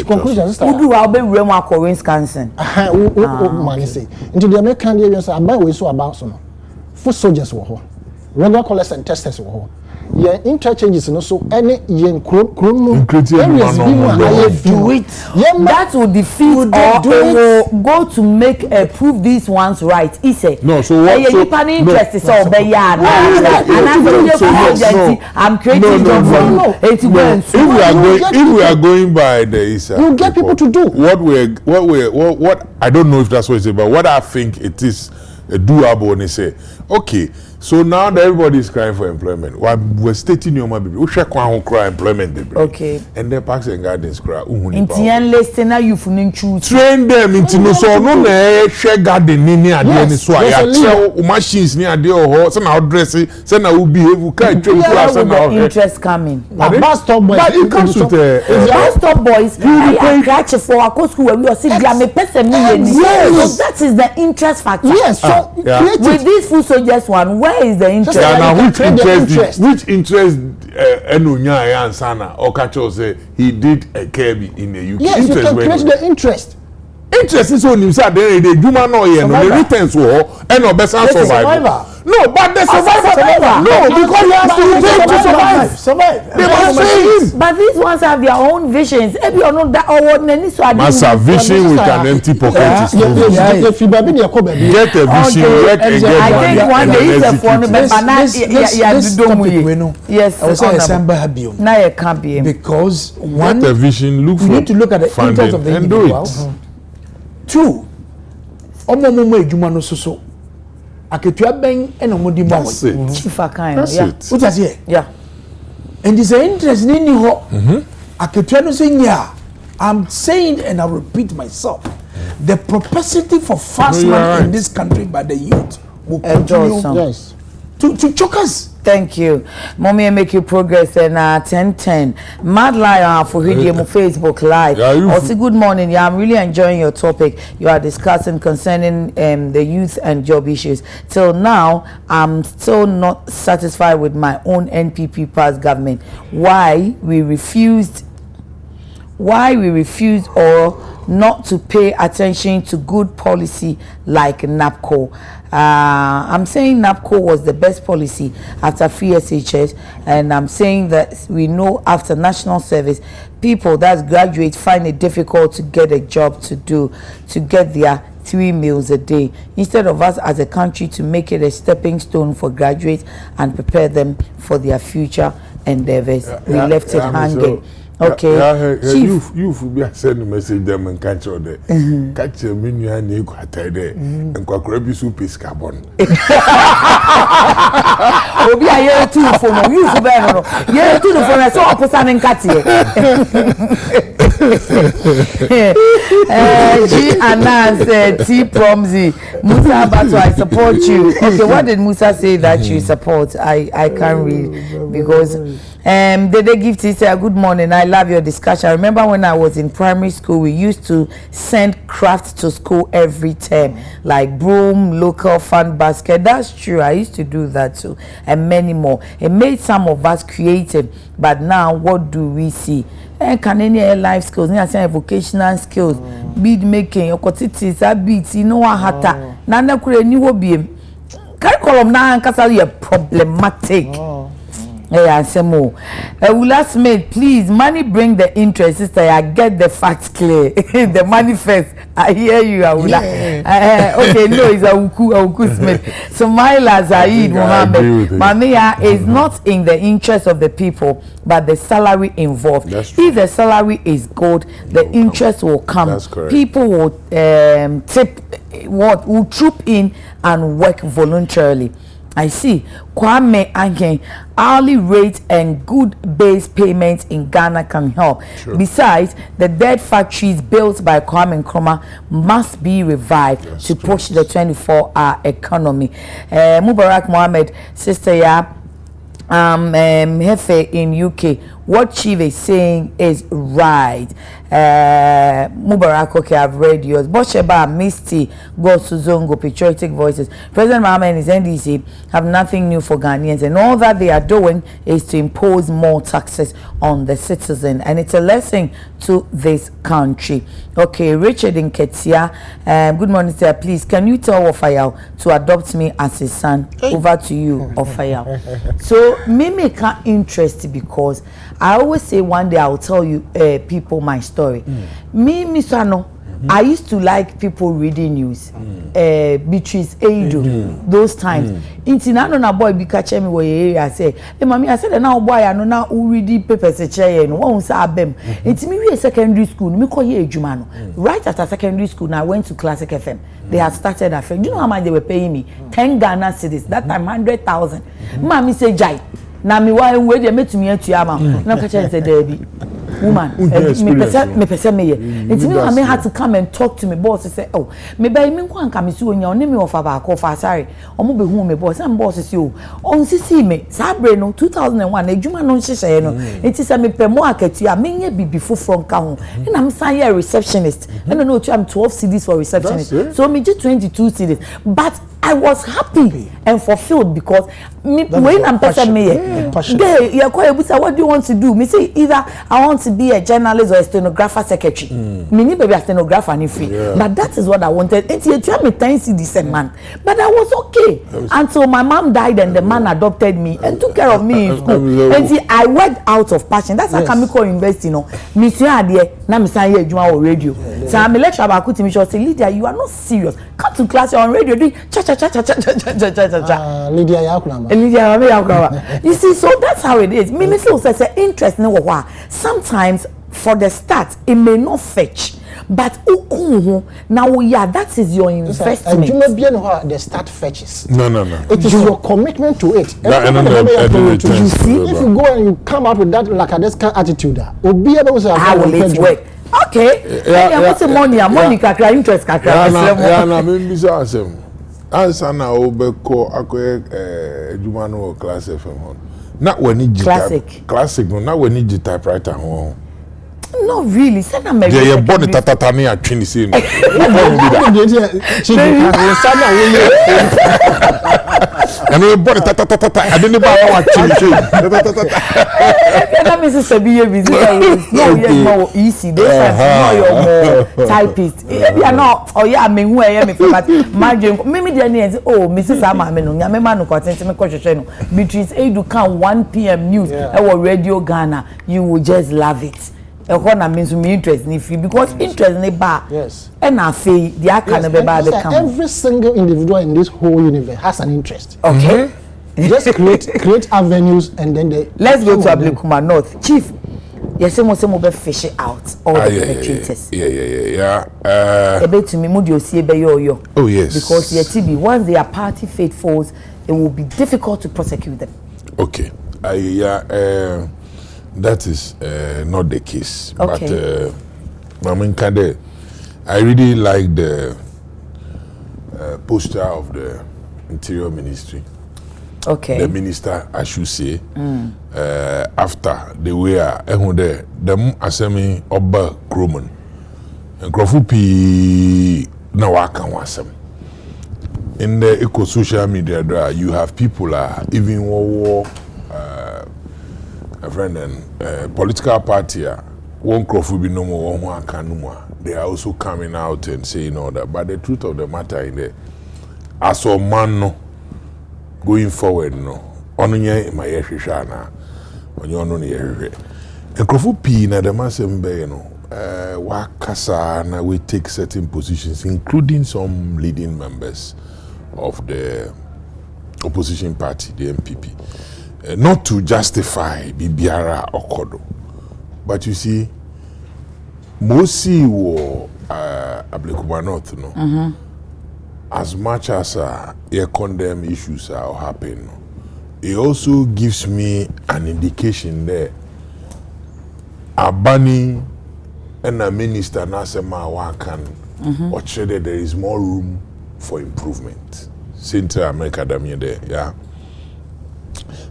D: conclusion sister
A: udu wa be wura mu akọ Wisconsin
D: man say into the American areas about we so about so no foot soldiers were ho regular callers and testers were ho yeah interchanges no so any yen krom areas
A: do it that will defeat or go to make prove these ones right he said
B: no so what
A: interest is all be ya I'm creating
B: if we are going by the Isa
D: you get people to do
B: what I don't know if that's what it's about what I think it is doable and they say okay so now that everybody is crying for employment we're stating your money we share cry employment
A: okay
B: and then parks and gardens cry
A: Indian listener you choose
B: train them into no so no na share garden ni ade ni so ya machines ni ade o so na dress say na we behave can train class
A: now interest coming
D: bus stop boys
B: but it comes with
A: bus stop boys I catch for a school where we are see dia me person million so that is the interest factor
D: yes so
A: with this food soldiers one is the interest?
B: Which interest Enunya Ansana or Kacho say he did a Kirby in the UK?
D: Yes, you can create the interest.
B: Interest is on himself. Then the human no the returns war and no best survival. No, but the survivor. No, because you have to survive. They must say him.
A: But these ones have their own visions. If you are not that or
B: master vision with an empty pocket. Get a vision, work and get
A: I think one day is a phone, but yes,
C: I was saying December Habium.
A: Now you can't be
C: because one
B: get a vision, look for
C: need to look at the interest of the individual. Two, omo ejuma no so. Aketua ben eno modi ma
B: that's it.
C: What is here?
A: Yeah.
C: And this interest ni ho. Aketua no say nya. I'm saying and I repeat myself. The propensity for fast money in this country by the youth will continue to choke us.
A: Thank you. Mommy, make you progress and 10:10. Mad Lion for video on Facebook Live. Also, good morning. Yeah, I'm really enjoying your topic. You are discussing concerning the youth and job issues. Till now, I'm still not satisfied with my own NPP past government. Why we refused or not to pay attention to good policy like NAPCO. I'm saying NAPCO was the best policy after free SHS, and I'm saying that we know after national service, people that graduate find it difficult to get a job to do, to get their 3 meals a day. Instead of us as a country to make it a stepping stone for graduates and prepare them for their future endeavors, we left it hanging. Okay.
B: Chief, you be send a message them and catch all the catch a menu and you got there and quack soup is carbon.
A: Obi a year two for no you for better. Year two for I saw person and cat here. G Anas T Promzi Musa Batu, I support you. Okay, what did Musa say that you support? I can't read because they give teacher good morning. I love your discussion. I remember when I was in primary school, we used to send crafts to school every term, like broom, local fun basket. That's true. I used to do that too, and many more. It made some of us creative, but now what do we see? Can any life skills, vocational skills, bead making, okotitis, beats, you know what hata. Nana kure ni wobi. Curriculum na ankasa problematic. Last mate, please, money bring the interest, sister. I get the facts clear. The money first. I hear you, Awula. Okay, no, it's Awuku Smith. So Myla Zaid Muhammad, Mamia is not in the interest of the people, but the salary involved. If the salary is good, the interest will come.
B: That's correct.
A: People will troop in and work voluntarily. I see. Kwame Angen, hourly rate and good base payments in Ghana can help. Sure. Besides, the dead factories built by Kwame Nkrumah must be revived to push the 24-hour economy. Mubarak Mohammed, sister ya, Hefe in UK, what Chief is saying is right. Mubarak, okay, I've read yours. Bosheba, Misty, Gosuzongo, Patriotic Voices. President Mahama and his NDC have nothing new for Ghanaians, and all that they are doing is to impose more taxes on the citizen, and it's a lesson to this country. Okay, Richard in Ketia, good morning, sir. Please, can you tell Ofayao to adopt me as his son? Over to you, Ofayao. So, me make an interest because I always say one day I'll tell you people my story. Me, Misano, I used to like people reading news. Beatrice Eido, those times. Intinano na boy be catch me where I say, hey mommy, I said now boy, I know now who reading papers a chair and one say abem. It's me we secondary school, me call here Jumano. Right after secondary school, now I went to Classic FM. They had started a film. Do you know how much they were paying me? 10 Ghana cedis. That time 100,000. Mommy say Jai. Na mi wa we dey meet me atu ama. Na ka say Debbie. Woman, me person me here. It's me I had to come and talk to me boss say, "Oh, me buy me nko anka me si onya, oni me offer ba ko fa sorry. Omo be hu me boss, am boss say o. On sisi me, sabre no 2001 adwuma no nhyehyɛ no. Enti say me pe mo akatua, me nye bibi foforo nka ho. Na me san here receptionist. And no I'm 12 CDs for receptionist. So me just 22 CDs. But I was happy and fulfilled because me when I'm person me here. What do you want to do? Me say either I want to be a journalist or a stenographer secretary. Me need to be a stenographer and free. But that is what I wanted. And you tell me 10 CDs a month. But I was okay until my mom died and the man adopted me and took care of me in school. And see, I worked out of passion. That's how Chemical University, you know. Me say adie na me say here Juma on radio. So I'm a lecturer about kuti me say Lydia, you are not serious. Come to class on radio doing cha.
D: Lydia Yakulama.
A: Lydia Yakulama. You see, so that's how it is. Me say interest no wa. Sometimes for the start it may not fetch, but now that is your investment.
D: You may be the start fetches.
B: No.
D: It is your commitment to it. You see, if you go and you come up with that lackadaisical attitude, how
A: will it work? Okay. What's the money? Money kakra interest kakra.
B: Na me bisa asem. Ansa na obeko akoye eduma no class FM hon. Na wani classic no na wani typewriter ho.
A: Not really. Send a
B: Yeah, you're born in Tatatani at 26. And we're born in Tatatata. I didn't buy our chili.
A: That means it's a BA. No, you're more easy. Those are your more typist. You are not. Oh, yeah, I mean, who I am. But my dream, maybe the name. Oh, Mrs. Amameno, Yamemano, Quatentum, Cocheno, Beatrice Edu can 1 p.m. news. Our Radio Ghana. You will just love it. A corner means me interest in free because interest in the bar.
D: Yes.
A: And I feel the account of bar the
D: every single individual in this whole universe has an interest.
A: Okay.
D: Just create avenues and then they.
A: Let's go to Ablekuma North. Chief, yes, some be fish out all the perpetrators.
B: Yeah.
A: A bit to me, Mudio yo.
B: Oh yes.
A: Because TB, once they are party faithfuls, it will be difficult to prosecute them.
B: Okay. That is not the case.
A: Okay.
B: But I really like the poster of the Interior Ministry.
A: Okay.
B: The minister, I should say, after the way them assembly Oba Kroman and Krofupi Nawaka wasem. In the eco-social media, you have people even war. A friend and political party one crowd be no more one kanuma. They are also coming out and saying all that. But the truth of the matter in there, as a man no going forward no onye my yeshana onye ono ne yehwe. And crowd pi na the masembe no wakasa na we take certain positions including some leading members of the opposition party, the MPP. Not to justify Bibiara Okodo, but you see, Mosi or Ablekuma North, no. As much as you condemn issues are happening, it also gives me an indication there. Abani and a minister Nasema Wakan, or there is more room for improvement. Since America there, yeah.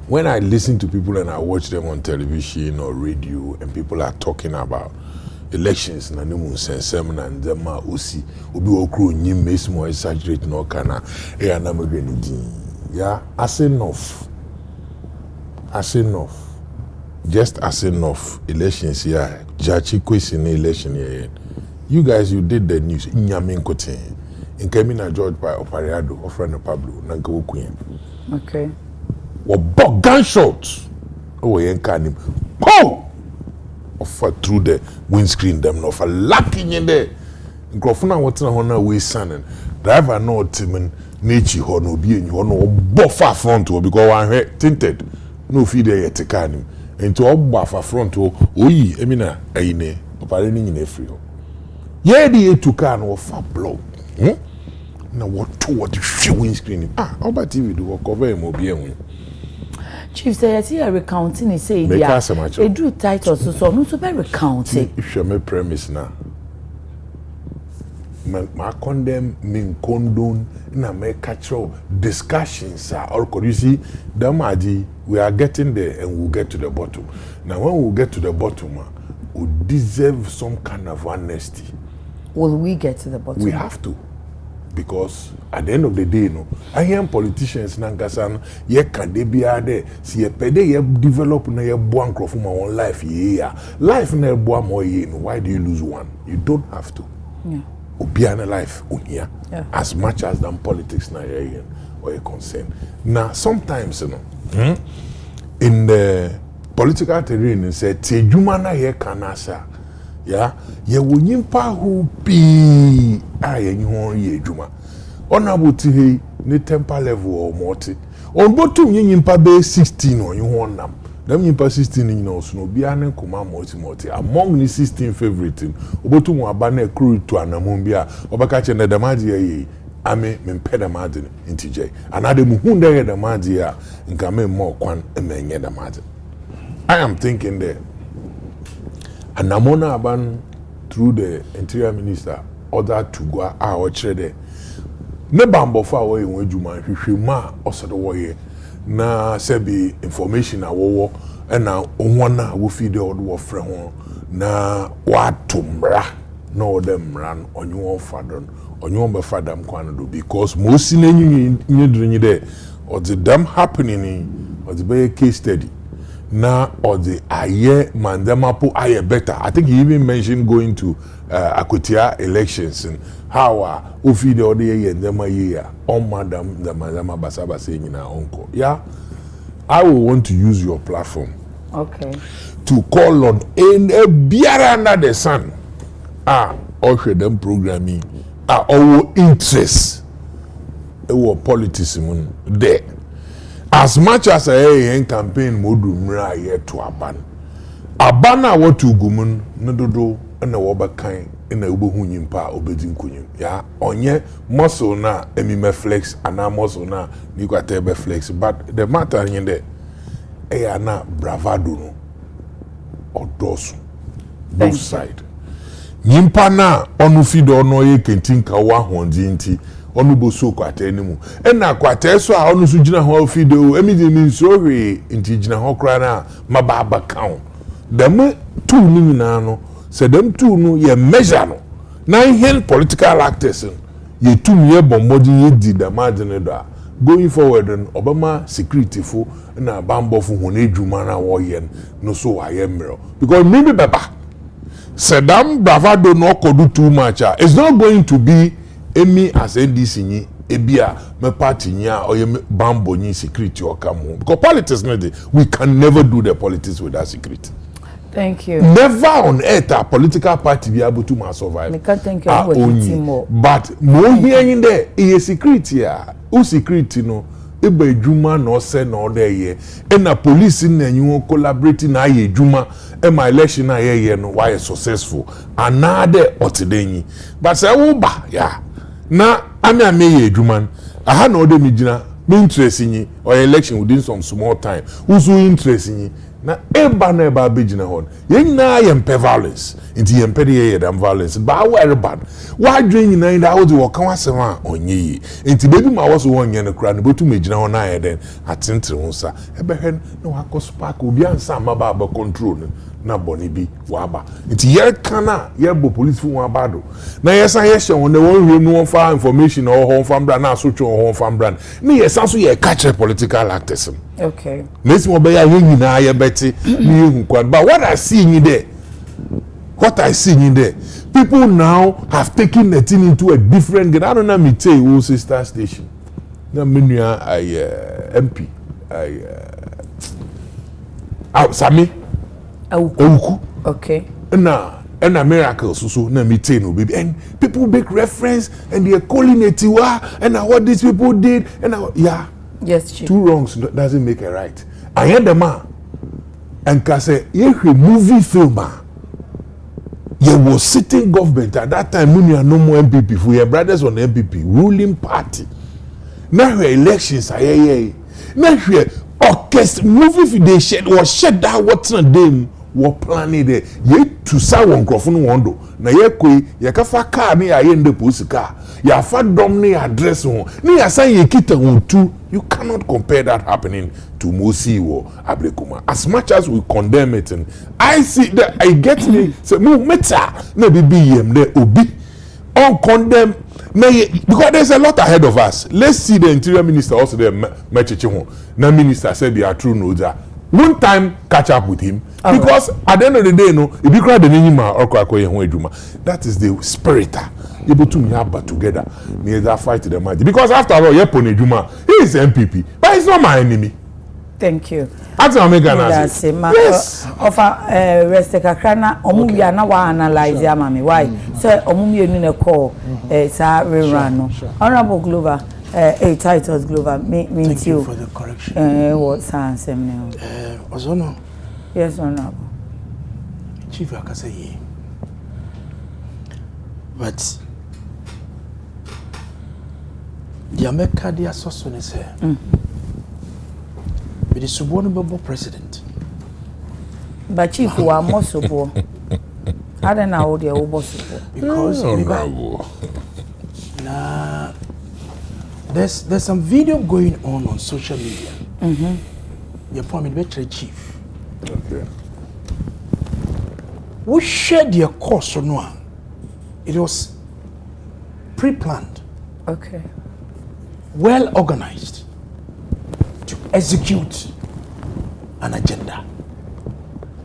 B: When I listen to people and I watch them on television or radio and people are talking about elections na nimu sensem na ndema osi obi okro nyim mes mo exaggerate no kana e ana magani din yeah as enough just as enough elections here jachi question election here you guys you did the news nyame nkote nkemi George by Opariado ofrano Pablo na nkawokuyen
A: okay
B: or gunshot. Oh, yankanim. Oh! Offer through the windscreen, them no for lacking in there. Grofuna what's na hona way son driver no timen nature hono be in hono buffer front because one head tinted. No feed there yet kanim. Into all buffer front oyi emina aine operating in a free. Yeah, the to can offer blow. Now what to what the windscreen? How about TV do cover him or be
A: Chief says here recounting he say yeah. It drew Titus so no to be recounting.
B: If you make premise now. My condemn mean condone na make cultural discussions or could you see Damadi we are getting there and we'll get to the bottom. Now when we get to the bottom we deserve some kind of honesty.
A: Will we get to the bottom?
B: We have to. Because at the end of the day, no, I hear politicians nangasan ye can they be there. See ye pede ye develop na ye buan from my own life yeah. Life na buan more ye no. Why do you lose one? You don't have to.
A: Yeah.
B: Obiana life unia.
A: Yeah.
B: As much as than politics na ye or ye concern. Now sometimes you know, in the political terrain, say te juma na ye kanasa. Yeah, ye wunyimpa who be aye nyho ye adwuma honorable ti he ne temper level or multi on botum nyimpa be 16 on you nam them nyimpa 16 ni no so no bia ne koma multi among the 16 favorite obotum aba na crew to anamon bia obaka che na damaji ye ame mempe damaji ntije anade mu hu de damaji a nka me mo kwan emenye damaji. I am thinking there. And Namona Aban through the Interior Minister ordered to go out there. Ne bambo fa way in Juma, Hishima, also the way na sebi information awo and now one will feed the old war friend na watumra na odem ran onyo fadon onyo be fadam kwan do because most nyedrenyi there or the damn happening or the be case study na or the aye mandamapo aye better. I think he even mentioned going to Akwatia elections and how ofi the other year and them a year on madam the mandama basaba saying in our uncle. Yeah, I will want to use your platform.
A: Okay.
B: To call on in a biara under the sun. Also them programming our interest. Our politics there. As much as a campaign modumra yet to aban. Abana what to gumun nododo and a wabakai in a ubuhunyim pa obedin kunyim. Ya onye muscle na emi flex and na muscle na you got tebe flex. But the matter in there na bravado no odosu both side. Nyimpa na onu fido no ye kentinka wa hondi nti onu boso kwata enimu ena kwata so a onu so gina ho fido emidi mi so hwe nti gina ho kra na mababa kaun dem tu ni nyina no se dem tu no ye measure no na hen political actors ye tu ye bombodi ye di da margin do going forward and Obama security for na bambo for hon edwuma na wo ye no so aye mero because maybe baba Saddam bravado no kodu too much. It's not going to be Emi as NDC ni ebia me party nya or bambo ni security or come home. Because politics we can never do the politics without security.
A: Thank you.
B: Never on earth a political party be able to survive.
A: Me can thank you more.
B: But more here in there is security o security no ebe edwuma no se no there ye and na police na you collaborating na ye edwuma e my election na ye no why successful another otidenyi but say wo ba ya na ame ye edwuma aha na ode mi gina me interest yin or election within some small time who's interest yin na eba na eba begina hon ye nyina ye mpe violence nti ye mpe de ye dam violence ba where bad why dream nyina in that wo kan wasema onye yi nti baby ma wo so won ye no kra no betu megina hon na ye den atentre wonsa ebe hwen na wa spark obi ansa ma ba control na boni bi wa ba nti ye kana ye bo police fu wa ba do na ye san ye hye won na won hwe no fa information or hon fambra na so twe hon fambra ni ye san so ye catch political actors.
A: Okay.
B: Nesi mo be ya ye nyina ye beti ni hu kwa but what I see in there people now have taken the thing into a different I don't know me tell you sister station na menua MP Sami Awuku.
A: Okay.
B: And miracles so na me tell no baby and people make reference and they are calling it and what these people did and yeah.
A: Yes, Chief.
B: Two wrongs doesn't make a right. I heard the man and can say, you movie filmer. You was sitting government at that time. When you are no more MPP, for your brothers on MPP, ruling party. Now your elections are now your orchestra movie they shed was shed that what's not them were planning there. Ye to say one microphone wando. Na ye koi ye kafa car ni aye nde posi car. Ya fa dom ni address on. Ni ya say ye kita on two. You cannot compare that happening to Mosi or Abrekuma. As much as we condemn it, and I see that I get me say no matter maybe BM there obi on condemn because there's a lot ahead of us. Let's see the interior minister also there Mechichi. Na minister said they are true no that. One time catch up with him because at the end of the day no if you cry the name or that is the spirit able to meet together neither fight the magic because after all he is MPP but he's not my enemy.
A: Thank you.
B: Yes.
A: Offer rest kakrana omu ya na wa analyze amami why so omu ye nu call sa rerun. Honorable Glover Titus Glover,
C: thank you for the correction.
A: What's answer now?
C: Ozono.
A: Yes, Honorable.
C: Chief Akasaye. But the America they are so soon is here. But the subornable president.
A: But Chief, who are more support. I don't know the over support.
C: Because nah. There's some video going on social media. Your point is better, Chief.
B: Okay.
C: we shared your course on one. It was pre-planned.
A: Okay.
C: Well organized to execute an agenda.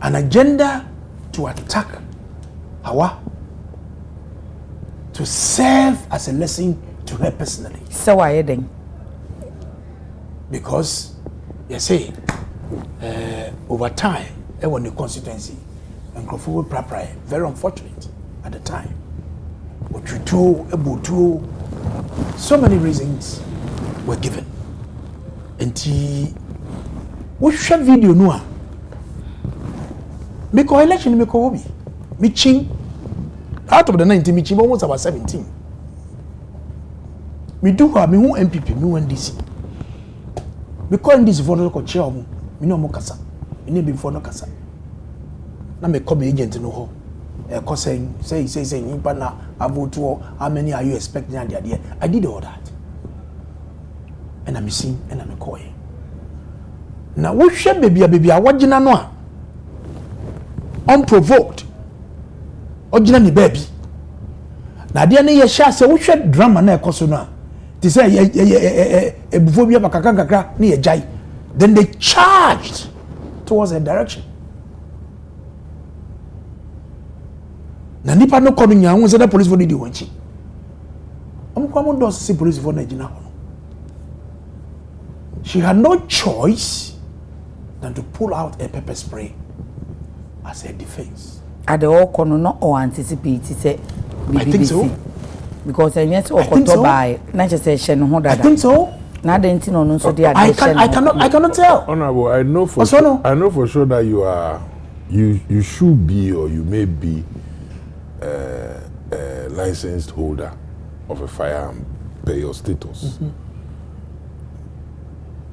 C: An agenda to attack Hawa, to serve as a lesson to her personally.
A: So why are then?
C: Because you see, over time, when the constituency and Crawford Praprai, very unfortunate at the time. But you two, so many reasons were given. And we shot video no. Make election, make hobby. Miching out of the 19, Miching almost about 17. Me do have me who MPP, me one DC. Because this for no chair, me no more kasa. Me need before no kasa. Na me come agent no ho. Cause say nimpa na avote how many are you expecting at the idea? I did all that. And I'm seeing and I'm calling. Now what should baby a what jina no unprovoked. Ojina ni baby. Na dia ne ye sha say what should drama na ekoso no a. They say before we have a kakra ni jai. Then they charged towards a direction. Na nipa no kono nya won say the police for the wanchi. Amkwamo do say police for Nigeria hono. She had no choice than to pull out a pepper spray as a defense.
A: At the all kono no or anticipate say
C: I think so.
A: Because I need to by not just say no
C: I think so.
A: Na den ti no no so dey
C: I cannot tell.
B: Honorable, I know for sure that you should be or you may be a licensed holder of a firearm per your status. Mm-hmm.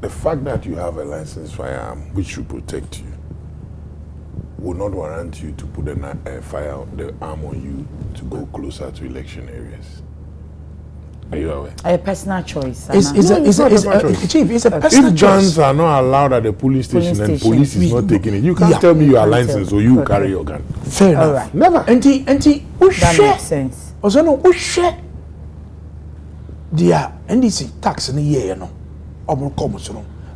B: The fact that you have a licensed firearm which should protect you will not warrant you to put the arm on you to go closer to election areas. Are you aware?
A: A personal choice.
C: Chief, it's a personal choice.
B: If guns are not allowed at the police station and police is not taking it, you can't tell me you are licensed or you carry your gun.
C: Fair enough.
A: Right.
B: Never.
A: That makes sense.
C: Also, no, we share their NDC tax in a year, no.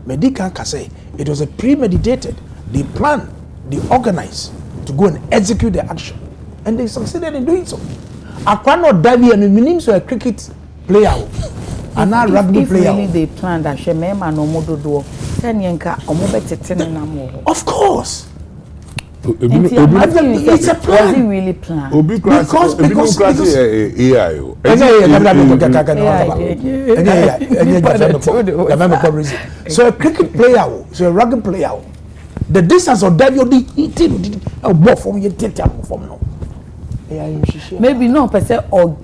C: Medical can say it was a premeditated, they planned, they organized to go and execute the action. And they succeeded in doing so. I cannot dive here and meaning so a cricket player and a rugby player.
A: If really they planned that she may man no modo do 10 yanka or more better 10 na more.
C: Of course.
A: It's a plan. Was it really planned?
C: Because so a cricket player, so a rugby player, the distance of that you more from your from no.
A: Maybe no person or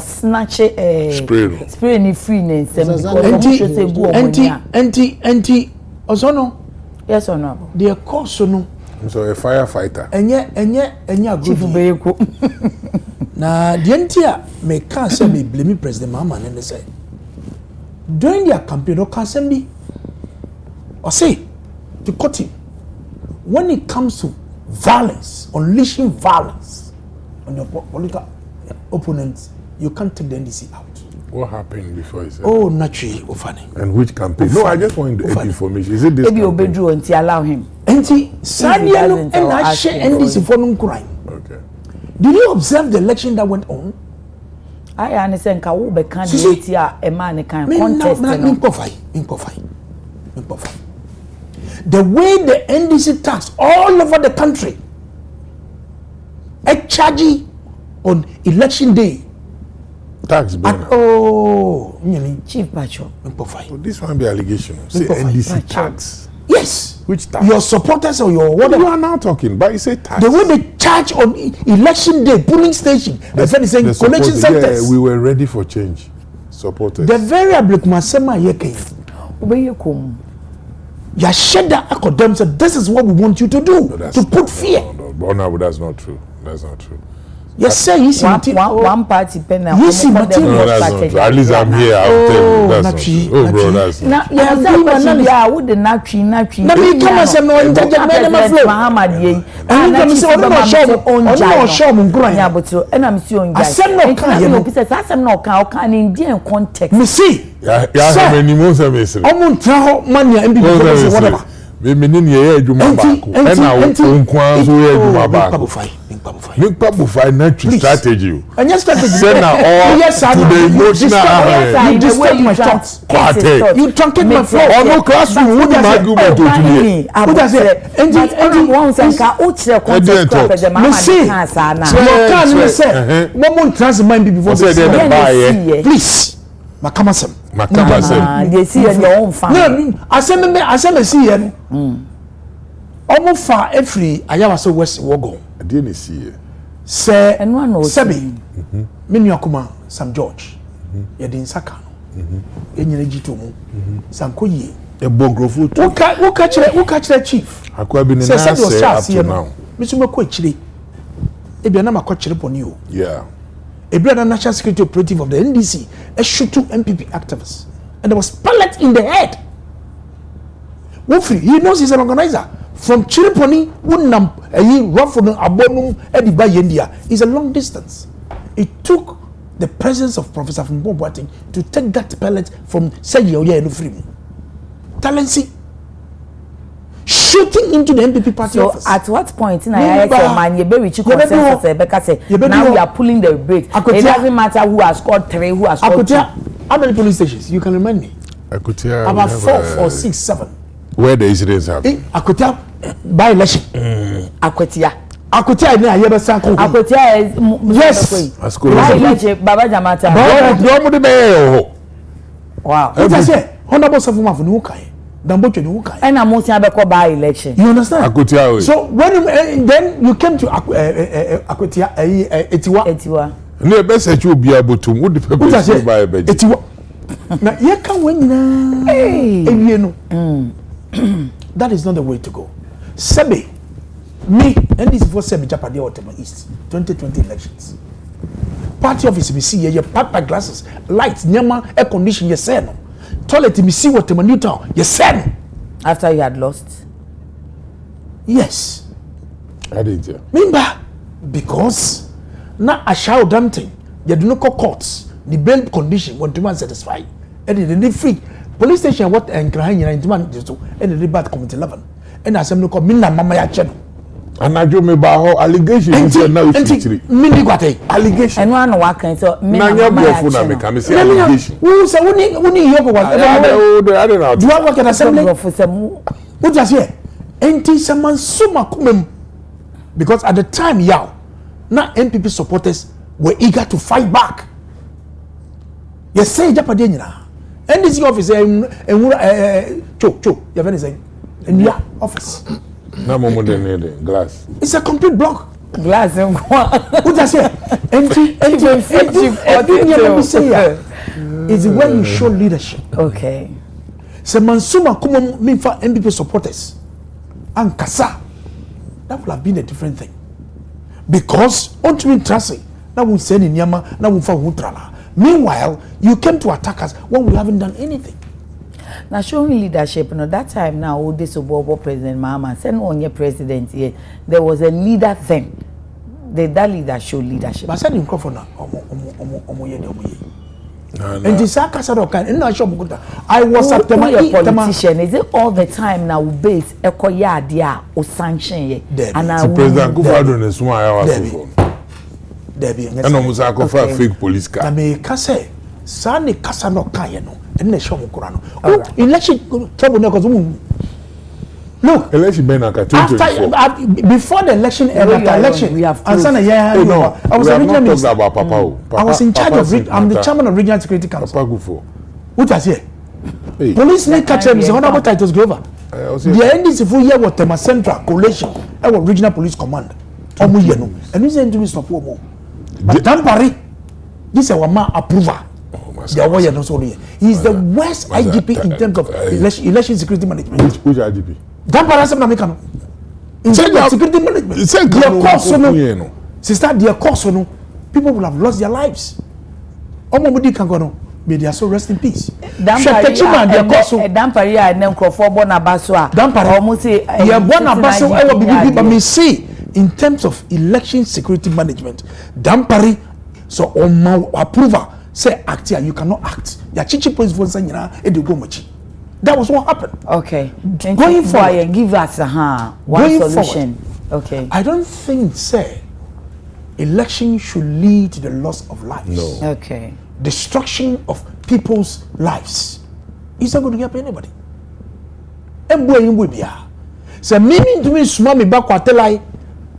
A: snatch spray any freeness
C: anti osono
A: yes or no
C: the course no
B: so a firefighter
C: enye
A: chief beyeko
C: na the entia me can say me blame President Mahama and say during their campaign or can say me or say to cut him when it comes to violence, unleashing violence on your political opponents, you can't take the NDC out.
B: What happened before he said?
C: Oh, naturally, Ofani.
B: And which campaign? No, I just want information. Is it this
A: campaign? Maybe Obedru and allow him.
C: Sadia and I share NDC for no crime.
B: Okay.
C: Did you observe the election that went on?
A: I understand. Kawu be candidate here, a man can contest.
C: The way the NDC tax all over the country, a charge on election day.
B: Tax burner.
A: Chief Pacho.
B: So this one be allegation. Say NDC tax.
C: Yes.
B: Which tax?
C: Your supporters or your whatever.
B: You are now talking, but you say tax.
C: The way they charge on election day, polling station, the collection centers.
B: Yeah, we were ready for change. Supporters.
C: The variable Masema Yeke.
A: Obeyekum.
C: Yasheda Akodem said, this is what we want you to do, to put fear.
B: No, that's not true. That's not true.
C: Yes, sir.
A: One party pen.
C: Yes,
B: at least I'm here. I'll tell you. That's bro, that's
A: now. Yeah, would the natri.
C: Let me come and say no.
A: Muhammad ye.
C: And I'm saying, "Oh no, show me grind."
A: Yeah, but so, and I'm seeing.
C: I said no.
A: Can no can Indian context.
C: Me see.
B: Yeah, many more services.
C: I'm traho money and be whatever.
B: Me meaning ye adwuma baako. And now unkwan so ye adwuma baako. Make Pabu financial strategy.
C: And your strategy.
B: Send now all to the emotional.
C: You disturb my thoughts. You truncate my flow.
B: Oh no, classroom. What am I argument to me?
C: What does it? And
A: one say ka uche context craft the mama cancer na.
C: So you can't say. Mama trans mind before
B: they
C: please. Makamasem.
A: They see in your own family.
C: No, I say see here. Almost far every ayawa so west wogo.
B: I didn't see it.
C: Say
A: and one knows
C: Sebi. Mini akuma Sam George. Ya din saka no. Enyere jito mu. Sanko ye.
B: E bogrofo.
C: Wo catch the chief.
B: Akwa bi ne na say up to now.
C: Misu mako achire. Ebia na mako chire poni o.
B: Yeah.
C: Ebia na National Security Operative of the NDC shoot 2 MPP activists and there was pellet in the head. Wofri, he knows he's an organizer. From Chiriponi, Wunam, Ruffon, Abonum, Ediba Yendia is a long distance. It took the presence of Professor Fumbo Boateng to take that pellet from Sergio Yenufrim. Talency shooting into the MPP party office.
A: At what point in I man you very consensus because now we are pulling the brake. It doesn't matter who has scored 3, who has scored 2.
C: How many police stations? You can remind me. About 4 or 6, 7.
B: Where the incidents happen?
C: Akotia by election.
A: Akotia
C: ni ayebe sanko.
A: Akotia is
C: yes.
A: By election Baba Jamata. Wow.
C: What I say? Honorable Safuma for Nukai. Damboche Nukai.
A: And I'm most about by election.
C: You understand?
B: Akotia.
C: So when then you came to Akotia Etiwa.
B: No best that you be able to would the people by
C: Etiwa. Now you can win. Hey. That is not the way to go. Sebe, me, and this is for Sebe Japadi Otema East, 2020 elections. Party office, me see you pack my glasses, lights, nyama, air condition, you say no. Toilet, me see what New Town, you say no.
A: After you had lost?
C: Yes.
B: I did, yeah.
C: Remember, because now a shout dancing, you do not call courts, the bail condition, when to satisfy, and the free. Police station what and crying in demand to and the debate committee 11 and as no call Minna Mama ya channel
B: and I do me about allegation now
C: mini got allegation
A: and one working so
B: Minna Mama say allegation
C: who say we you go
B: I don't know
C: do I work at assembly for some what just here enti someone suma kumem because at the time now MPP supporters were eager to fight back. You say Japadi nyina NDC office you have anything in your office.
B: No more than glass.
C: It's a complete block.
A: Glass and
C: what I say? Is when you show leadership.
A: Okay.
C: So Mansuma Kumon mean for MPP supporters and Kasa. That would have been a different thing. Because ultimate tracing, that would send in Yama, that would find Utrala. Meanwhile, you came to attack us when we haven't done anything.
A: Now showing leadership, that time now, this Obobo President Mahama said on your president here, there was a leader thing. That leader showed leadership.
C: But I said in Crawford now, and this I was at the
A: politician. Is it all the time now base Ekoya dia or sanction
B: and President Gufado is why I was and almost I go for a fake police car.
C: I may say, Sani Casano Cayeno, and the show Kurano. Oh, election trouble no. Look,
B: election
C: before the election, we have I was
B: about Papa.
C: I was in charge of I'm the chairman of Regional Security Council. What was here? Police make catch him is honorable Titus Glover. The NDC for year was Tema Central Coalition, our Regional Police Command. And we send to Mr. Pomo. But Dampari, this is our man approver. He is the worst IGP in terms of election security management.
B: Which IGP?
C: Dampara Sam Namikano. In terms of security management, Sister, their cause, no, people will have lost their lives. Omobudi Kangono, may they so rest in peace.
A: Dampari and then Crawford Bonabaswa.
C: Dampari, almost say, yeah, Bonabaso, I will be, but me see, in terms of election security management, Dampari, so on my approval, say, act here, you cannot act. Your chichi police voice, and you go much. That was what happened.
A: Okay.
C: Going forward,
A: give us one solution.
C: Forward,
A: okay.
C: I don't think, say, election should lead to the loss of lives.
B: No.
A: Okay.
C: Destruction of people's lives. It's not going to help anybody. So, meaning to me, Swami Bakwatelai,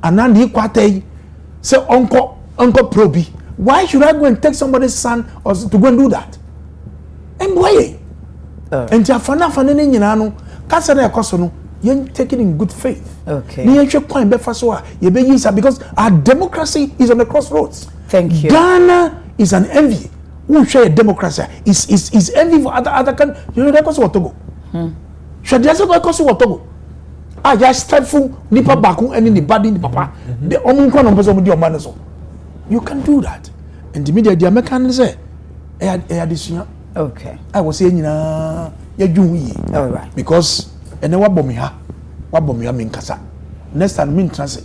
C: and Andy Kwate, say, Uncle Probi. Why should I go and take somebody's son or to go and do that? And why? And Jafana Fanani Yanano, Casana Cosono, you're taking in good faith.
A: Okay.
C: Because our democracy is on the crossroads.
A: Thank you.
C: Ghana is an envy. Who share democracy is envy for other countries. You know that cost what Togo. Should there also cost what Togo? I just stifle nipa baku and in the body in the papa. The omunkwan on person with your manners. You can do that. And the media the American say
A: okay.
C: I was saying all
A: right.
C: because and then what bomb mean kasa. Next time mean transit.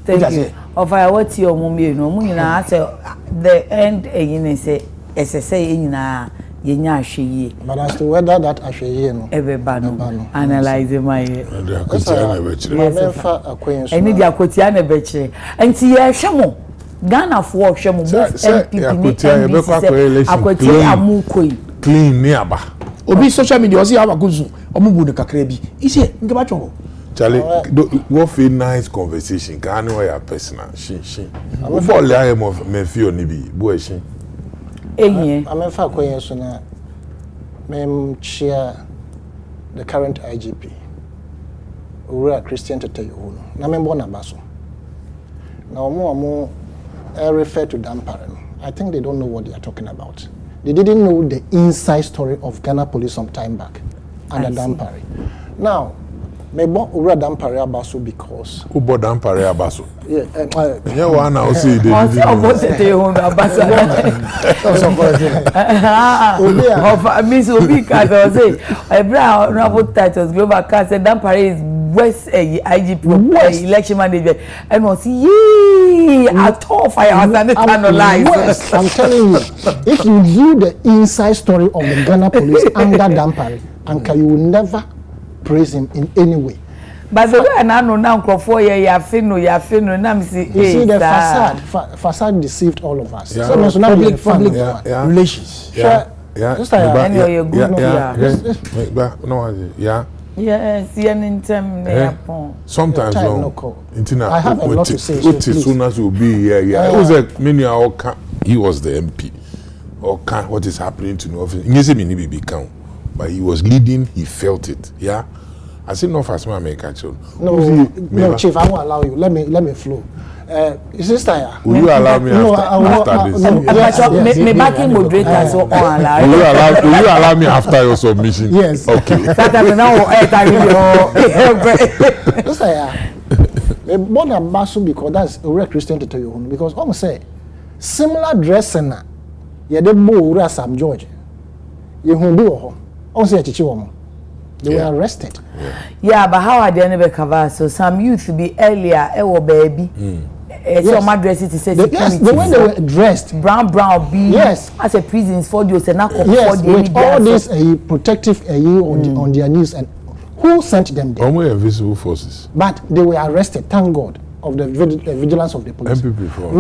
A: Thank you. Of I what your mum, you know, the end, you say, SSA in Yenya.
D: But as to whether that actually,
A: everybody analyzing my.
D: I
A: need your Kotiana Betche. And see, Shamo, Ghana for Shamo,
B: clean nearby.
C: Obi social media, see how a good zoom. Omubu de Kakrebi. Is it?
B: Charlie, what feel nice conversation? Can you hear personal? She. I'm for lying of me feel nibi. Boy, she.
A: I'm
D: a far question. Mem chair the current IGP. We are Christian to tell you. Na member na baso. Now more refer to Dampare. I think they don't know what they are talking about. They didn't know the inside story of Ghana police some time back under Dampare. Now. Maybe Ura Dampare Abaso because
B: Ubo Dampare Abaso.
D: Yeah,
B: one now see the
A: Miss Obika say Abraham Robert Titus Glover said Dampare is West IGP election manager and was at all fire and analyze.
D: I'm telling you, if you view the inside story of the Ghana police under Dampare, Anka, you will never praise him in any way.
A: But the way I know now, you feel the
D: facade deceived all of us.
B: Yeah.
D: So it's not public
C: relations.
A: Yes,
B: sometimes
D: I have a lot to say.
B: As soon as you be here, it was like many he was the MP. Or what is happening to no office? But he was leading, he felt it. Yeah. I said no fast man make actual.
D: No, Chief, I won't allow you. Let me flow. Sister,
B: will you allow me after this?
A: Me backing moderator so on.
B: Will you allow me after your submission?
D: Yes.
B: Okay.
D: Sister, me born a basu because that's a real Christian to tell you because I'm say similar dressing ye de bo ura Sam George. Ye hu bi wo ho. I'm say chichi wo mo. They were arrested.
A: Yeah, but how are they never covered? So some youth be earlier, baby. So my dress it says
D: yes, the way they were dressed,
A: brown, be
D: yes,
A: as a prisons for you,
D: yes, with all this protective on their knees, and who sent them there?
B: Only invisible forces.
D: But they were arrested. Thank God of the vigilance of the police.
B: MPP for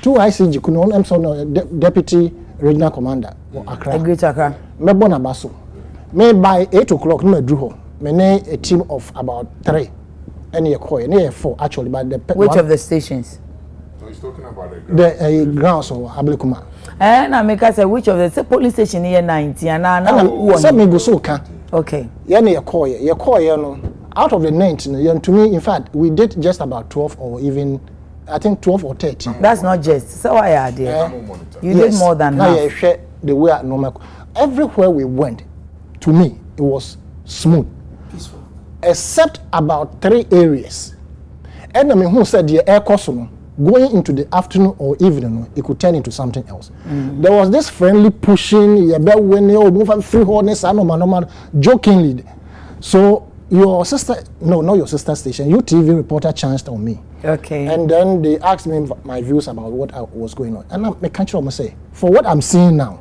D: two ICG Kuno, I'm sorry, Deputy Regional Commander, Accra.
A: Great Accra.
D: Me born Abaso. Me by 8 o'clock, me drew me a team of about 3. Any a 4 actually, but the
A: which of the stations?
B: So he's talking about
D: the grounds of Ablikuma.
A: And I make us say which of the police station here 90 and now
D: some me go so can.
A: Okay.
D: Yani you call no out of the 19 to me in fact we did just about 12 or even I think 12 or 13.
A: That's not just. So why are there? You did more than
D: now
A: half.
D: The way normal. Everywhere we went, to me, it was smooth.
C: Peaceful.
D: Except about 3 areas. And I mean, who said the air course going into the afternoon or evening, it could turn into something else. There was this friendly pushing, move free hornets, jokingly. So your sister, no, not your sister station, UTV reporter chanced on me.
A: Okay.
D: And then they asked me my views about what was going on. And I can't say, for what I'm seeing now,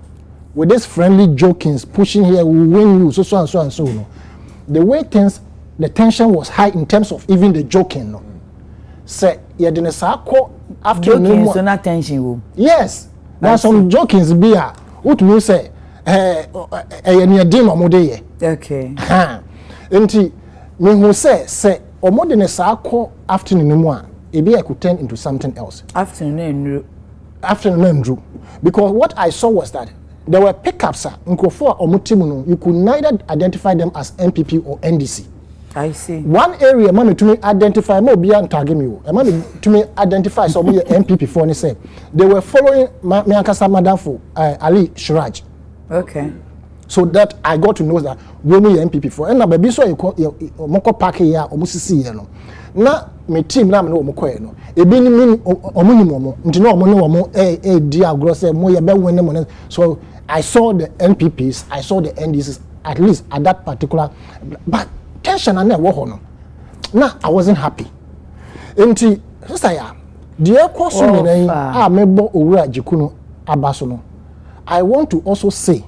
D: with this friendly jokings, pushing here, we win you, so and so and so. No. The way things, the tension was high in terms of even the joking. No. Say, yeah, then after
A: joking, so not tension.
D: Yes, there are some jokings be what me say, near dim or
A: okay.
D: Enti, me who say, or more than a sako afternoon one, it be I could turn into something else.
A: Afternoon,
D: Drew. Because what I saw was that there were pickups, Nkofo or Mutimuno, you could neither identify them as MPP or NDC.
A: I see.
D: One area, mommy to me identify more beyond target me. And mommy to me identify some MPP for any say. They were following me and Madam for Ali Shiraj.
A: Okay.
D: So that I got to know that we me MPP for. And now baby so you moko park here or musisi here no. Na me team na me no moko no. Ebi ni mi omunimo nti no omo dia gross mo ye be win money. So I saw the NPPs, I saw the NDCs at least at that particular, but tension and wo ho no. Na I wasn't happy. Nti sister ya the course me na mebo owura jikuno abaso no. I want to also say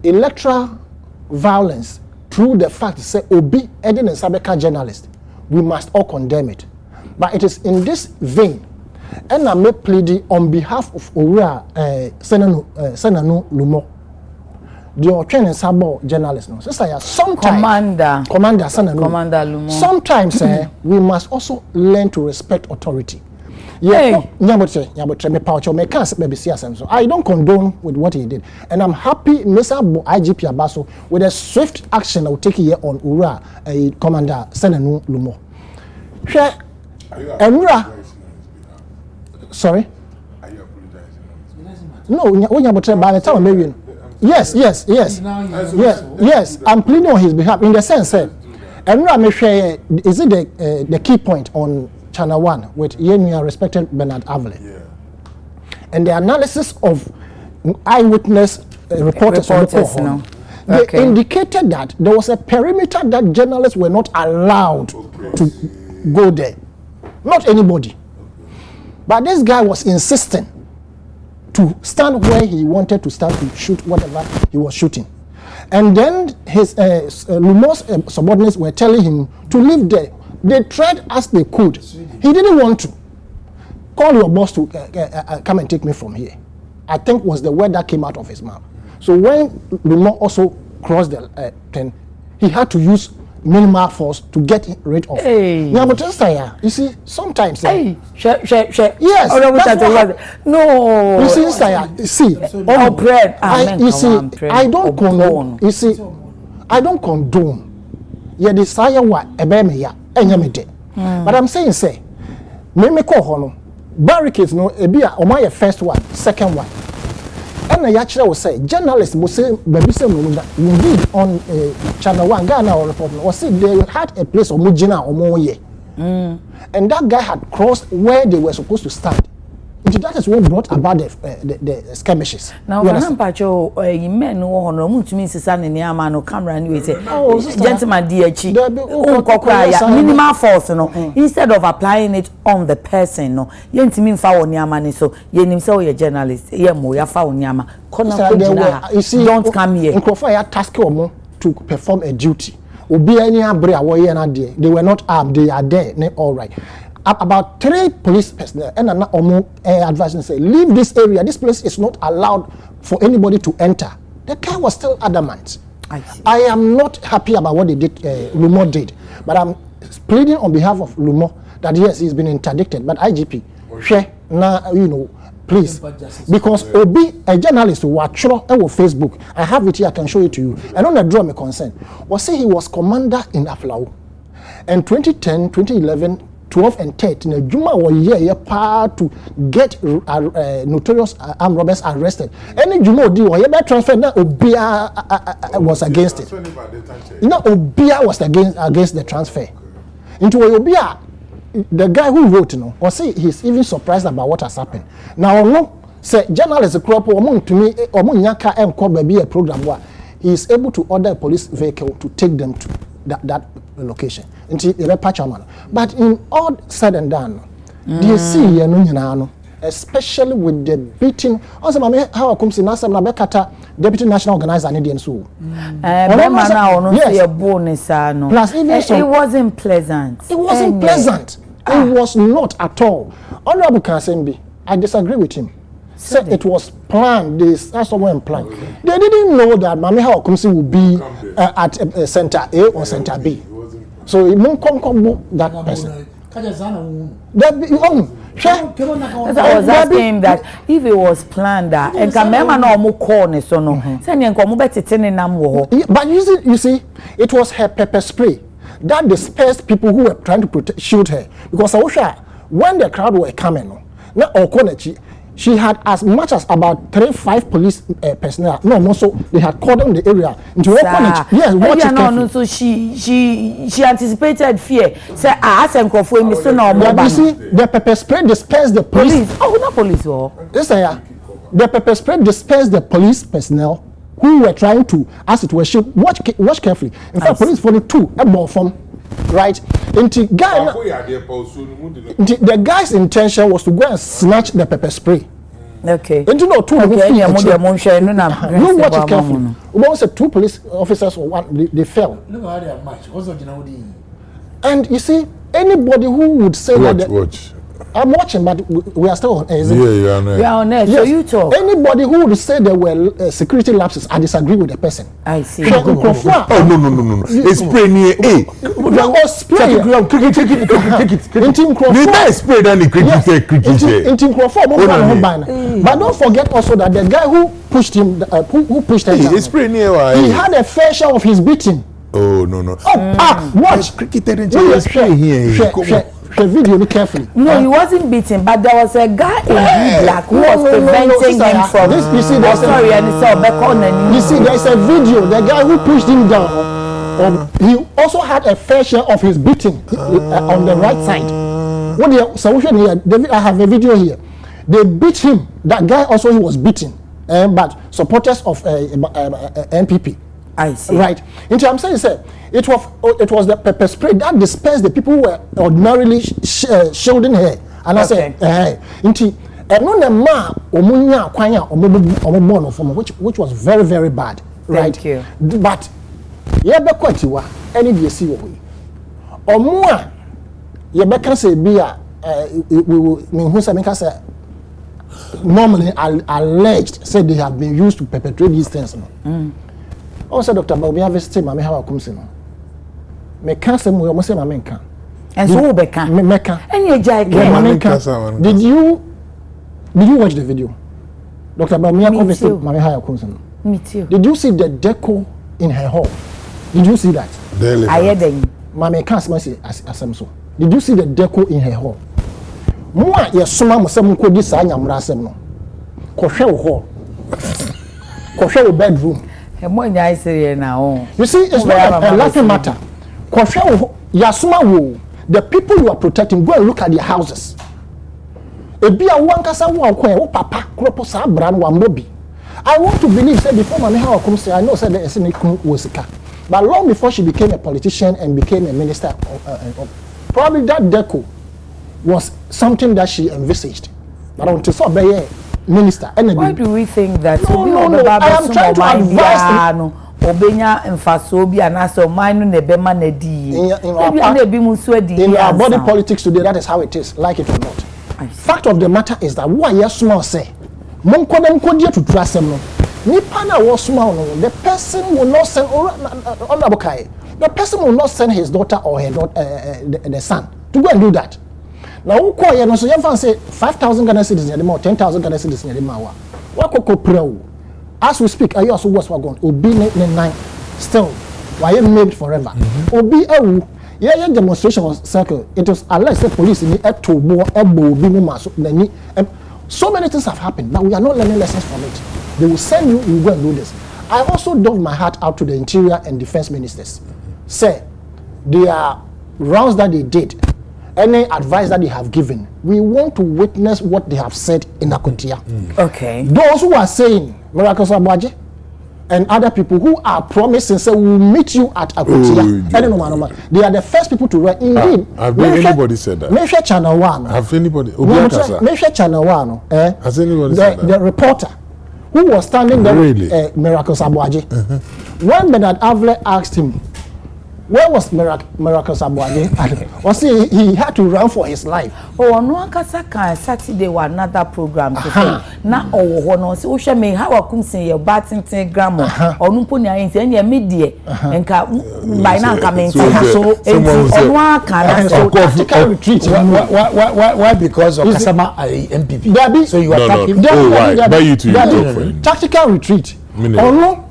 D: electoral violence through the fact say obi Eden and Sabeka journalist, we must all condemn it. But it is in this vein, and I may plead on behalf of Owura Senanu Lumo, the Otwen and Sabo journalist. No, sometimes Commander Senanu,
A: Commander Lumo.
D: Sometimes we must also learn to respect authority. Yeah, I don't condone with what he did, and I'm happy Mr. IGP Abaso with a swift action I will take here on Ura, Commander Senanu Lumo. Sorry.
B: Are you apologizing?
D: No, by the time I'm yes. I'm pleading on his behalf in the sense, is it the key point on Channel 1 with Yenya respected Bernard Avile.
B: Yeah.
D: And the analysis of eyewitness reporters
A: no.
D: They indicated that there was a perimeter that journalists were not allowed to go there. Not anybody. But this guy was insisting to stand where he wanted to stand to shoot whatever he was shooting. And then his Lumo's subordinates were telling him to leave there. They tried as they could. He didn't want to. Call your boss to come and take me from here. I think was the word that came out of his mouth. So when Lumo also crossed the thing, he had to use minimal force to get rid of.
A: Hey.
D: Yeah, but you see, sometimes.
A: Hey,
D: yes.
A: No.
D: You see, see, I don't condone. You see, I don't condone. Yeah, desire what ebeme ya enyamede. But I'm saying say, me call hono barricades no ebia omo first one, second one. And I actually will say journalists will say baby say indeed on Channel 1 Ghana or report or say they had a place omujina omoye. And that guy had crossed where they were supposed to stand. That is what brought about the skirmishes.
A: Now, when I'm patcho, men who are no to me, Susan and Yamano camera, and you say, oh, gentlemen, minimal force, no, instead of applying it on the person, no, you to mean foul Yamani, so you name so your journalist, Yamo, ya foul Yama, don't come here.
D: Nkofaya task or to perform a duty. Obi any abrea warrior and they were not armed, they are there, all right. About 3 police personnel and advising say, leave this area. This place is not allowed for anybody to enter. The guy was still adamant. I am not happy about what they did, Lumo did, but I'm pleading on behalf of Lumo that yes, he's been interdicted. But IGP, please, because Obi, a journalist who watch on Facebook, I have it here. I can show it to you. And on the draw my consent, was say he was commander in Aflao, and 2010, 2011. 12 and 13 Juma was year to get notorious armed robbers arrested. Any Juma deal or transfer now Obia was against it. Obia was against the transfer. Into Obia, the guy who wrote, or say he's even surprised about what has happened. Now no, say journalists crop among to me or Munyaka and Kobe a program where he is able to order a police vehicle to take them to that location. But in all said and done, they see especially with the beating. Also, how I come to Nasa Nabekata, Deputy National Organizer and Indian Soul.
A: Plus, even it wasn't pleasant.
D: It wasn't pleasant. It was not at all. Honorable Kansembi, I disagree with him. Said it was planned. That's someone planned. Okay. They didn't know that Mami Hawakumsi would be at Center A or Center B. So it won't come that person. I
A: was asking that if it was planned that and Kamema no more corners or no,
D: but you see, it was her pepper spray that dispersed people who were trying to shoot her. Because when the crowd were coming, now Okonechi, she had as much as about 3-5 police personnel. No, more so they had cordoned the area into Okonechi. Yes, watch it carefully.
A: So she anticipated fear. Say, I asked him for me so now.
D: But you see, the pepper spray dispersed the police.
A: Oh, not police.
D: Yes, the pepper spray dispersed the police personnel who were trying to, as it were, shoot. Watch carefully. In fact, police followed 2 more from. Right, the guy's intention was to go and snatch the pepper spray.
A: Okay.
D: You watch it carefully. We said 2 police officers or 1, they fell. And you see, anybody who would say
B: watch.
D: I'm watching, but we are still on air.
B: Yeah, you are on air.
A: We are on air. Yes. So you talk.
D: Anybody who would say there were security lapses, I disagree with the person.
A: I see.
B: Oh no. It's spray near A.
D: Spray.
B: Spray than the
D: But don't forget also that the guy who pushed him, who pushed him,
B: it's spray near
D: he had a fair share of his beating.
B: Oh no.
D: Watch.
B: Spray here.
D: The video carefully.
A: No, he wasn't beaten, but there was a guy in black who was preventing him from.
D: You see, there's a video. The guy who pushed him down, he also had a fair share of his beating on the right side. What the solution here? I have a video here. They beat him. That guy also he was beaten, but supporters of NPP.
A: I see.
D: Right. Into I'm saying, sir, it was the pepper spray that dispersed the people who were ordinarily shielding her. And I said, into which was very, very bad. Right.
A: Thank you.
D: But any DSC Omua Yebeka say be we will say normally alleged said they have been used to perpetrate these things. Also, Dr. Bobi have visited Mami how comes in. Me can't say we almost say Mami can.
A: And so we can.
D: Me can.
A: And you jai
D: can. Did you watch the video? Dr. Bobi have visited Mami how comes in.
A: Me too.
D: Did you see the deco in her hall? Did you see that?
A: I heard them.
D: Mami can't say as so. Did you see the deco in her hall? Moi yesoma mo sem ko di sa nyamra sem no. Ko hwe wo hall. Ko hwe wo bedroom.
A: You see,
D: it's not a laughing matter. The people you are protecting, go and look at their houses. I want to believe, say before Mami Hawa say I know said the was but long before she became a politician and became a minister, probably that deco was something that she envisaged. But until so be minister.
A: Why do we think that?
D: No. I am trying to advise.
A: Obenya Mfasobi and also mine nebema nedi.
D: In our body politics today, that is how it is, like it or not. Fact of the matter is that why you small say, to trust them. Nipana was small. The person will not send the person will not send his daughter or her the son to go and do that. Now, who call you? So you can say 5,000 Ghana citizens anymore, 10,000 Ghana citizens anymore. What could pray? As we speak, you also was going. Obi 9 still. Why made forever? Obi yeah demonstration was circle. It was alleged the police in the to so many things have happened, but we are not learning lessons from it. They will send you, you go and do this. I also dove my heart out to the interior and defense ministers. Say, their rounds that they did, any advice that they have given, we want to witness what they have said in Akontia.
A: Okay.
D: Those who are saying, Miracles Abaje, and other people who are promising, say, we'll meet you at Akontia. They are the first people to write. Indeed.
B: Have anybody said that?
D: Make sure Channel 1.
B: Have anybody?
D: Make sure Channel 1.
B: Has anybody said that?
D: The reporter who was standing there,
B: really?
D: Miracles Abaje. When Bernard Avle asked him, where was Miracles Abuaje? Was he had to run for his life?
A: Oh, no one can say Saturday was another program. Now, oh, no, so she may how I come say your batting grammar or no pony any media and by now coming. So, one can
C: tactical retreat. Why? Because of Kasama MPP. So you attack him.
B: Oh, why? By you to
D: tactical retreat. Oh no,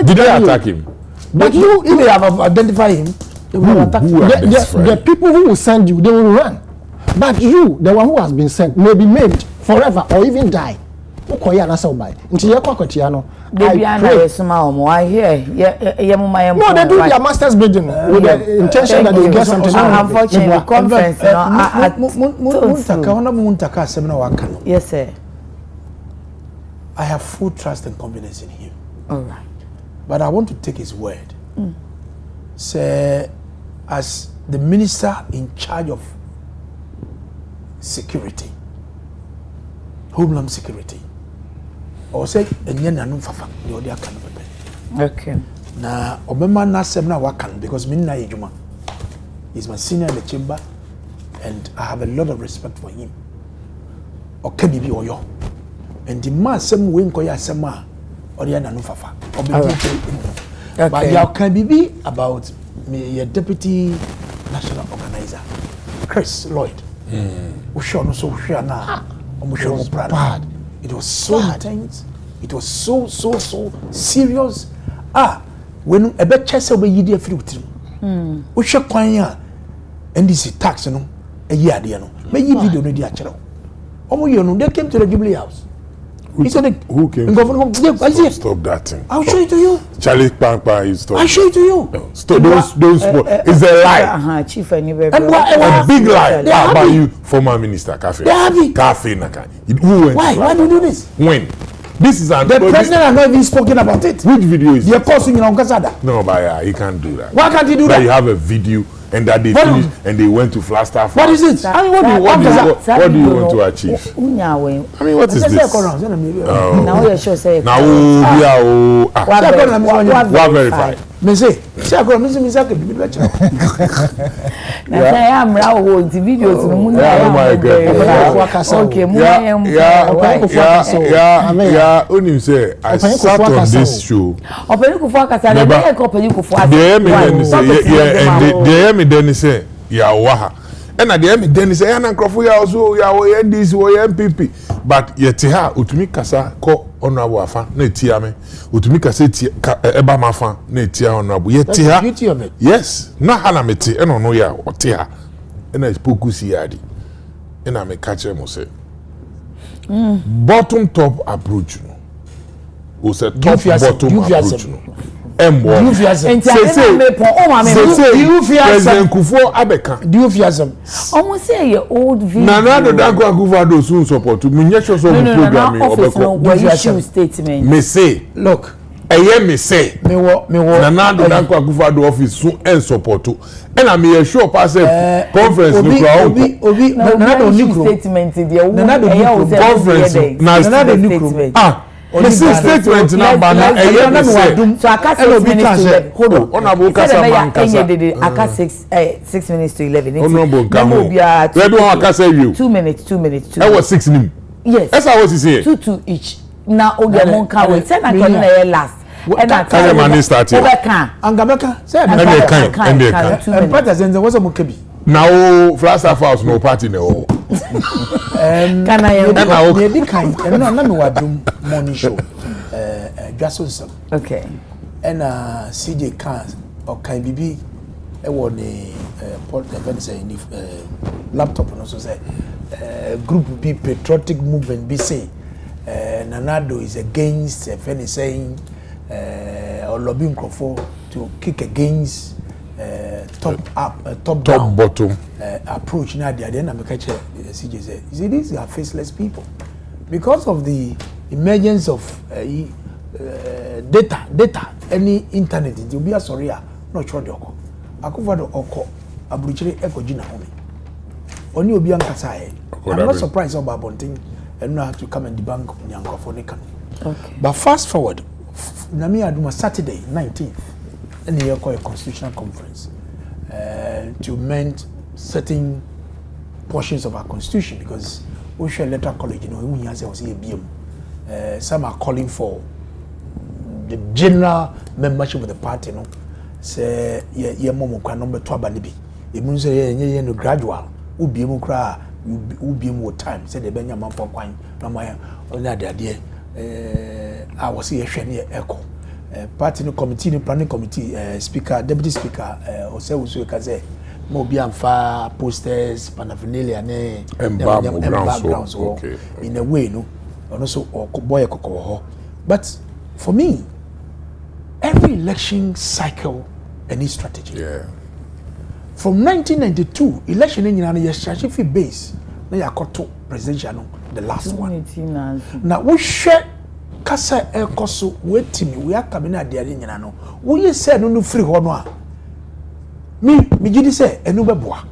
B: did I attack him?
C: But you, if they have identified him, they will attack you.
D: The people who will send you, they will run. But you, the one who has been sent, may be maimed forever or even die. I pray. No, they do their master's bidding with the intention that they get something.
A: Unfortunately, conference. Yes, sir.
C: I have full trust and confidence in him.
A: All right.
C: But I want to take his word. Say, as the minister in charge of security, homeland security, or say,
A: okay.
C: Now, Obama na semna wakan because minna yejuma. He's my senior in the chamber, and I have a lot of respect for him. Okay, bibi oyo, and the man sem win koya sema. Fafa. Okay. But there can be about your deputy national organizer, Chris Lloyd. It was so intense. It was so serious. When a bit chess over you dear fruit. We should quite NDC tax, you know, a year, may you video no dear channel. Oh, you know, they came to the Jubilee House.
B: Who came? Stop that thing.
C: I'll show it to you.
B: Charlie Pampa, you stop.
C: I'll show it to you.
B: Stop. Don't spoil. It's a lie.
A: Chief, and
B: a big lie. How about you, former minister, Cafe? Cafe, Naka.
C: Why do you do this?
B: When? This is the
C: president has not even spoken about it.
B: Which video is?
C: They're causing in Onkasada.
B: No, but he can't do that.
C: Why can't he do that?
B: You have a video. And that they finished and they went to Flagstaff.
C: What is it?
B: I mean, what do you want to achieve? I mean, what is this?
A: Now you're sure say.
B: Now we are verified.
C: Me say, say I come, me say ke bibi lecture.
A: Na say am ra wo the videos no mu na.
B: Oh my God.
A: Okay, mu
B: yeah, only say I sat on this show.
A: Openi kufu akasa na dey ko openi kufu asa.
B: Then say yeah waha. And at the end then say na nkrofo ya also ya wo NDC wo MPP but yete ha utumi kasa ko honorable afa na etia me utumi kasa eba mafa na etia honorable yete ha
C: beauty of it.
B: Yes na hana mete eno no ya ote ha na spoku si yadi na me catch mo say bottom top approach no o say top bottom approach no President Kufo Abeka.
C: Do you fear some?
A: Almost say your old video.
B: Nana Danko Akufo-Addo soon support. Munyesho so programming
A: Obeko. Statement.
B: Me say,
C: look.
B: Me say. Me wo. Nana Danko Akufo-Addo office soon and support. And I may assure pass conference
C: Obi Nana
A: statement
B: conference. This is statement number na
A: so aka 6 minutes to hold on.
B: Honorable Kasa man Kasa.
A: Aka 6 minutes to 11.
B: Honorable Kamo. Where do I Kasa you?
A: 2 minutes.
B: That was 6 minutes.
A: Yes.
B: That's how was he saying.
A: 2 each. Now Ogamon can wait. 10 o'clock na last.
B: And I tell man start here.
C: Angabeka. Say
B: and they can.
C: And President was a mukebi.
B: Now Flagstaff House no party no.
A: Can I
C: maybe kind and no wadum morning show Jason
A: okay
C: and CJ Khan or Kai Bibi want a laptop and also say group be patriotic movement be say Nanado is against any saying or lobbying for to kick against top down
B: bottom
C: approach. Now the end I'm catch CJ say you see these are faceless people because of the emergence of data any internet it will be a sorry not sure the oko akufa do oko aburuchire ekojina home oni obi ankasa I'm not surprised about Bonting and not to come and debunk Nyankofonika. Okay. But fast forward, Nami Aduma Saturday 19th, and here called a constitutional conference to amend certain portions of our constitution because we share electoral college, some are calling for the general membership of the party, say momo number 12 it means no gradual ubi more time said the Benjamin for quine no my only idea I was here shiny echo party no committee no planning committee speaker deputy speaker or say we can say Mobi and far posters paraphernalia ne backgrounds okay in a way no and also or boy but for me every election cycle any strategy from 1992 election in United base na yakoto presidential the last one now we share kasa ekoso wetimi we akame na de nyina no we say no free ho no a me gidi say enu beboa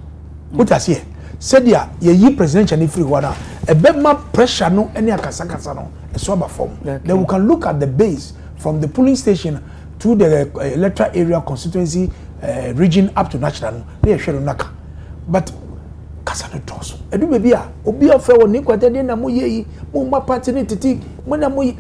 C: what as here said ya ye presidential ni free ho na ebema pressure no any akasa no so aba form then we can look at the base from the polling station to the electoral area constituency region up to national they share naka but kasa no toso edu bebi a obi ofe woni kwade de na mo yeyi mo ma party ni titi mo na mo edu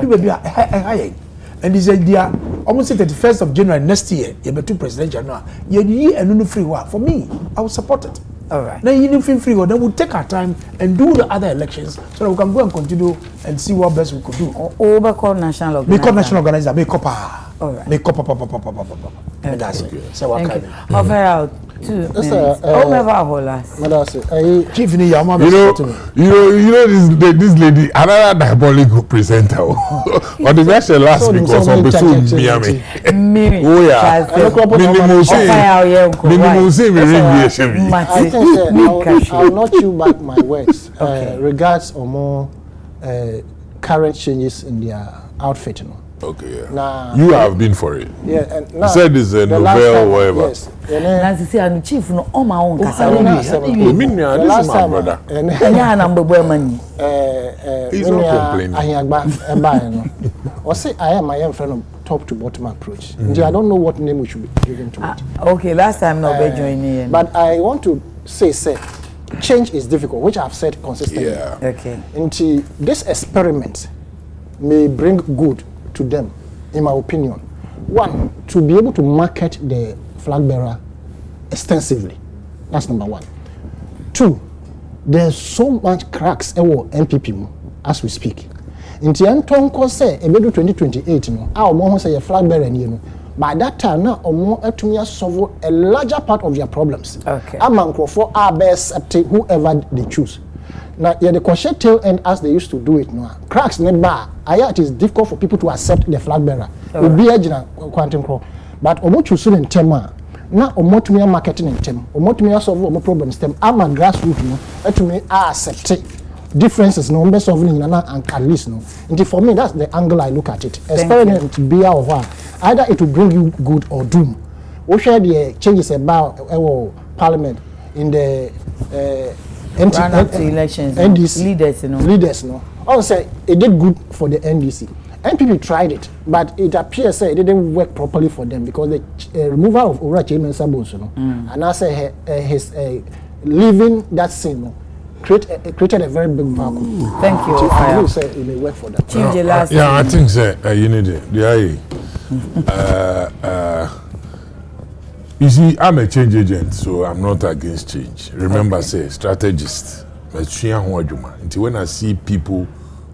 C: bebi a ye and this idea almost 31st of January next year you be to presidential no ye enu no free wa for me I will support it. All right. Now you feel free, then we'll take our time and do the other elections so that we can go and continue and see what best we could do.
A: Or become national organizer.
C: Become national organizer. Make up.
A: All right.
C: Make up. That's it. So what kind?
A: Offer out 2 minutes. Oh, never hold us.
C: Chief, you know
B: this lady, another diabolical presenter. Or the best last because of the Miami.
A: Oh
B: yeah. Minimum say we ring
D: I'll not you back my words. Regards or more current changes in their outfit, you know.
B: Okay, yeah.
D: Now,
B: you have been for it.
D: Yeah, and
B: you said it's a novel or whatever.
D: Yes.
A: Nancy say I'm chief no on my own
B: this is my brother. He's not complaining.
D: Or say I am my own friend of top to bottom approach. I don't know what name we should be giving to it.
A: Okay, last time no be joining.
D: But I want to say change is difficult, which I've said consistently.
B: Yeah.
A: Okay.
D: Until this experiment may bring good to them, in my opinion. One, to be able to market the flag bearer extensively. That's number one. Two, there's so much cracks in MPP as we speak. In the end, Tonko say, about 2028, our mom say a flag bearer, by that time, now, to solve a larger part of their problems.
A: Okay.
D: Among for best whoever they choose. Now, the crochet tail end as they used to do it now. Cracks never. It is difficult for people to accept the flag bearer. Be a quantum crow. But omo choose in tema. Now omo to me marketing in tem. Omo to me solve omo problems tem. I'm a grassroots no. To me accept differences no best solving in and at least no. And for me that's the angle I look at it. Experiment be or what. Either it will bring you good or doom. We share the changes about parliament in the
A: run up to elections,
D: NDC leaders, no. Also, it did good for the NDC. NPP tried it, but it appears it didn't work properly for them because the removal of Ora Chairman Sabos, and I say his leaving that scene, created a very big vacuum.
A: Thank you.
D: I will say it may work for that.
B: Yeah, I think you need it. You see, I'm a change agent, so I'm not against change. Remember, say, strategist. When I see people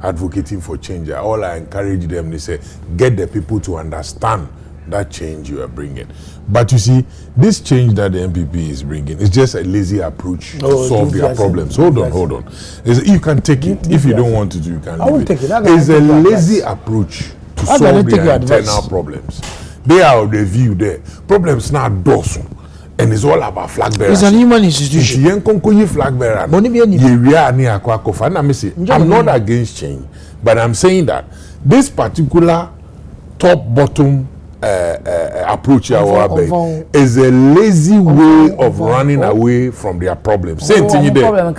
B: advocating for change, all I encourage them, they say, get the people to understand that change you are bringing. But you see, this change that the MPP is bringing is just a lazy approach to solve their problems. Hold on. You can take it. If you don't want to do, you can leave it. It's a lazy approach to solve their internal problems. They are of the view there. Problems not dorsal. And it's all about flag bearers.
C: It's an human institution.
B: Flag bearer. I'm not against change, but I'm saying that this particular top-bottom approach is a lazy way of running away from their problems. Same thing there. Problems.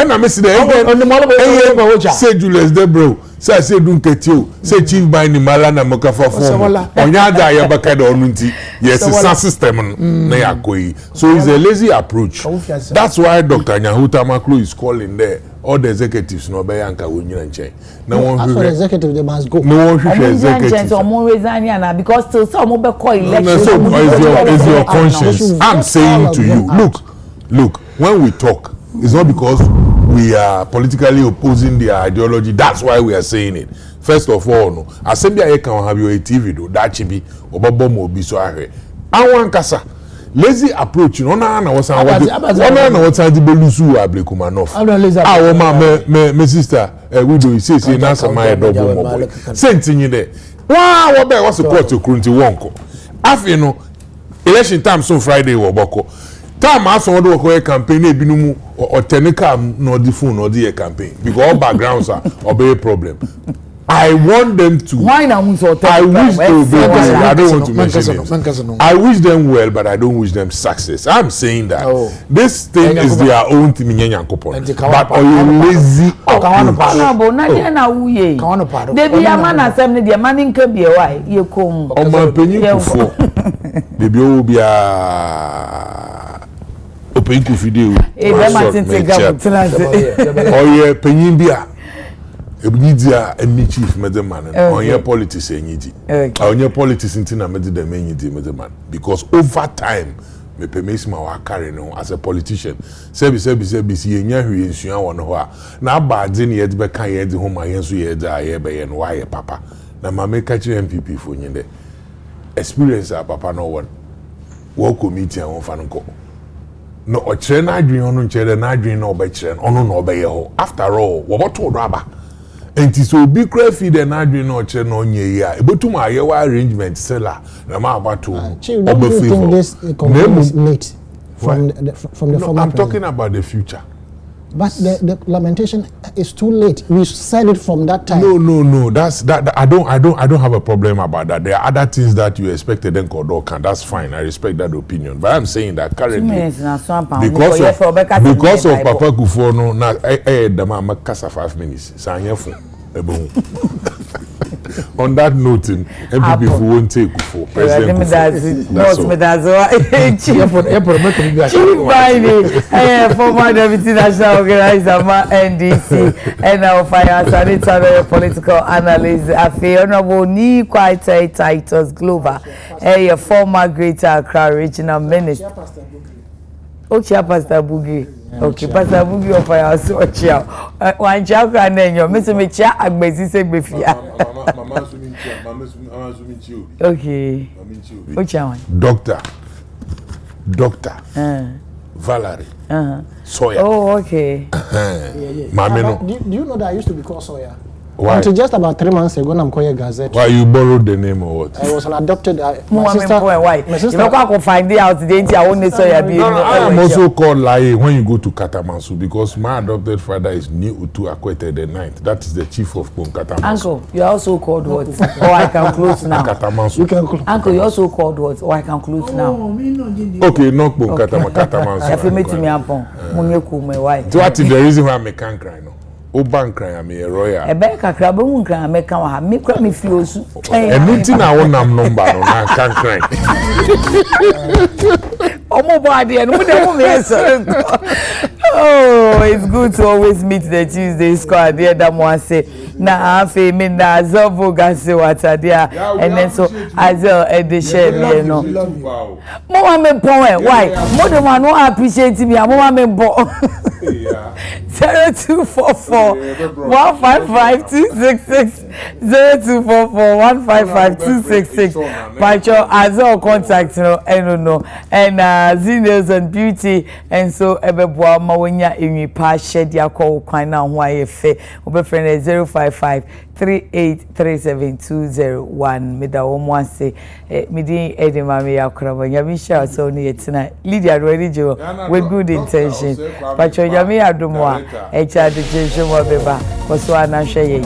B: And this is say Julius Debro, say Dun Ketio, say Chief by Nimala na Mokafa form. Onyada Yabaka Onunti, yes, it's a system. So it's a lazy approach. That's why Dr. Nyahuta Maklu is calling there. All the executives no be anka wonyi and change. No one
D: the executive they must go.
B: No one should executive.
A: Because still some will be called election.
B: It's your conscience. I'm saying to you, look, when we talk, it's not because we are politically opposing their ideology. That's why we are saying it. First of all, no. Assembly I can have your TV do that chibi obabo mo bi so ahwe. Anwan kasa lazy approach no na what's the belusu ablekumanov. My sister widow say na sama e double mo boy. Sentin there. Wa be was support to Kurunti wonko. Afi no election time so Friday wo boko. Time as on the campaign ebinumu or technical no the phone or the campaign because all backgrounds are obey problem. I want them to. Why now? I wish they I don't want to mention names. I wish them well, but I don't wish them success. I'm saying that this thing is their own thing. But are you lazy?
A: Baby, a man assembly, the man in Kabia, why you come?
B: On my opinion, baby, will be a open to video. Oh yeah, Penyimbia. Ebunidia any chief medeman on your politics enyidi. On your politics intina mede dem enyidi medeman because over time me permits ma wa carry no as a politician. Sebi yenya hwe nsua won ho a na abaade ne yede be kan yede ho ma yenso yede a ye be ye no wa ye papa. Na ma me catch MPP fo nyinde. Experience a papa no won. Wo committee an fa nko. No o kire na adwen ho no nkire na adwen na oba kire no no oba ye ho. After all, wo boto do aba. And so big craft feed and I do not check on ye. But to my arrangement seller, the ma about to
D: think this is late from the former
B: I'm talking about the future.
D: But the lamentation is too late. We said it from that time.
B: No. That's that. I don't have a problem about that. There are other things that you expected then Kodokan. That's fine. I respect that opinion. But I'm saying that currently because of Papa Kufuor na the man makasa 5 minutes. On that note, MPP won't take Kufuor. President
A: former Deputy National Organizer, NDC, and our fire sanitary political analyst, Honorable Ni Kwaite Titus Glover, a former Greater Accra Regional Minister. Okay, Pastor Boogie. Okay, Pastor Boogie of our social. One chapter and then your Mr. Micha Agbezi say befia. Okay. Which one?
B: Doctor. Valerie. Sawyer.
A: Oh, okay.
B: Mameno.
D: Do you know that I used to be called Sawyer?
B: Why?
D: Until just about 3 months ago, I'm calling Gazette.
B: Why you borrowed the name or what?
D: I was an adopted.
A: My sister. Why? My sister. You can't find it out. I
B: am also called Lai when you go to Katamansu because my adopted father is New Utu Akwete the 9th. That is the chief of Katamansu.
A: Uncle, you are also called what? Or I can close now.
B: Katamansu.
D: You can close.
A: Uncle, you also called what? Or I can close now.
B: Okay, not Katamansu.
A: If you meet me up on, why?
B: So what is the reason why I can't cry now? O bank cry am a royal.
A: E be kakra be hun kran me kan ha me kwa me fi osu.
B: Anything I want am number no na can cry.
A: Omo bo ade no mo de mo me so. Oh, it's good to always meet the Tuesday squad. The other one say, na afe me na azovo gase watadia, and then so azel edishe me no. Mama me bon why? More than one appreciate me. Mama me bon. 0244 155 266 0244 155 266. Pacho azel contact no no and Zines and Beauty and so ebeboa ma wonya enwi pa shed yakọ kwan na ho ayefe obefrene 055 38372001 meda wo mo ase midi edema me yakraba nyamisha so ne yetina Lydia Rwedijo with good intention pacho nyame adomo a Adekye Nsroma beba koso anahwe ye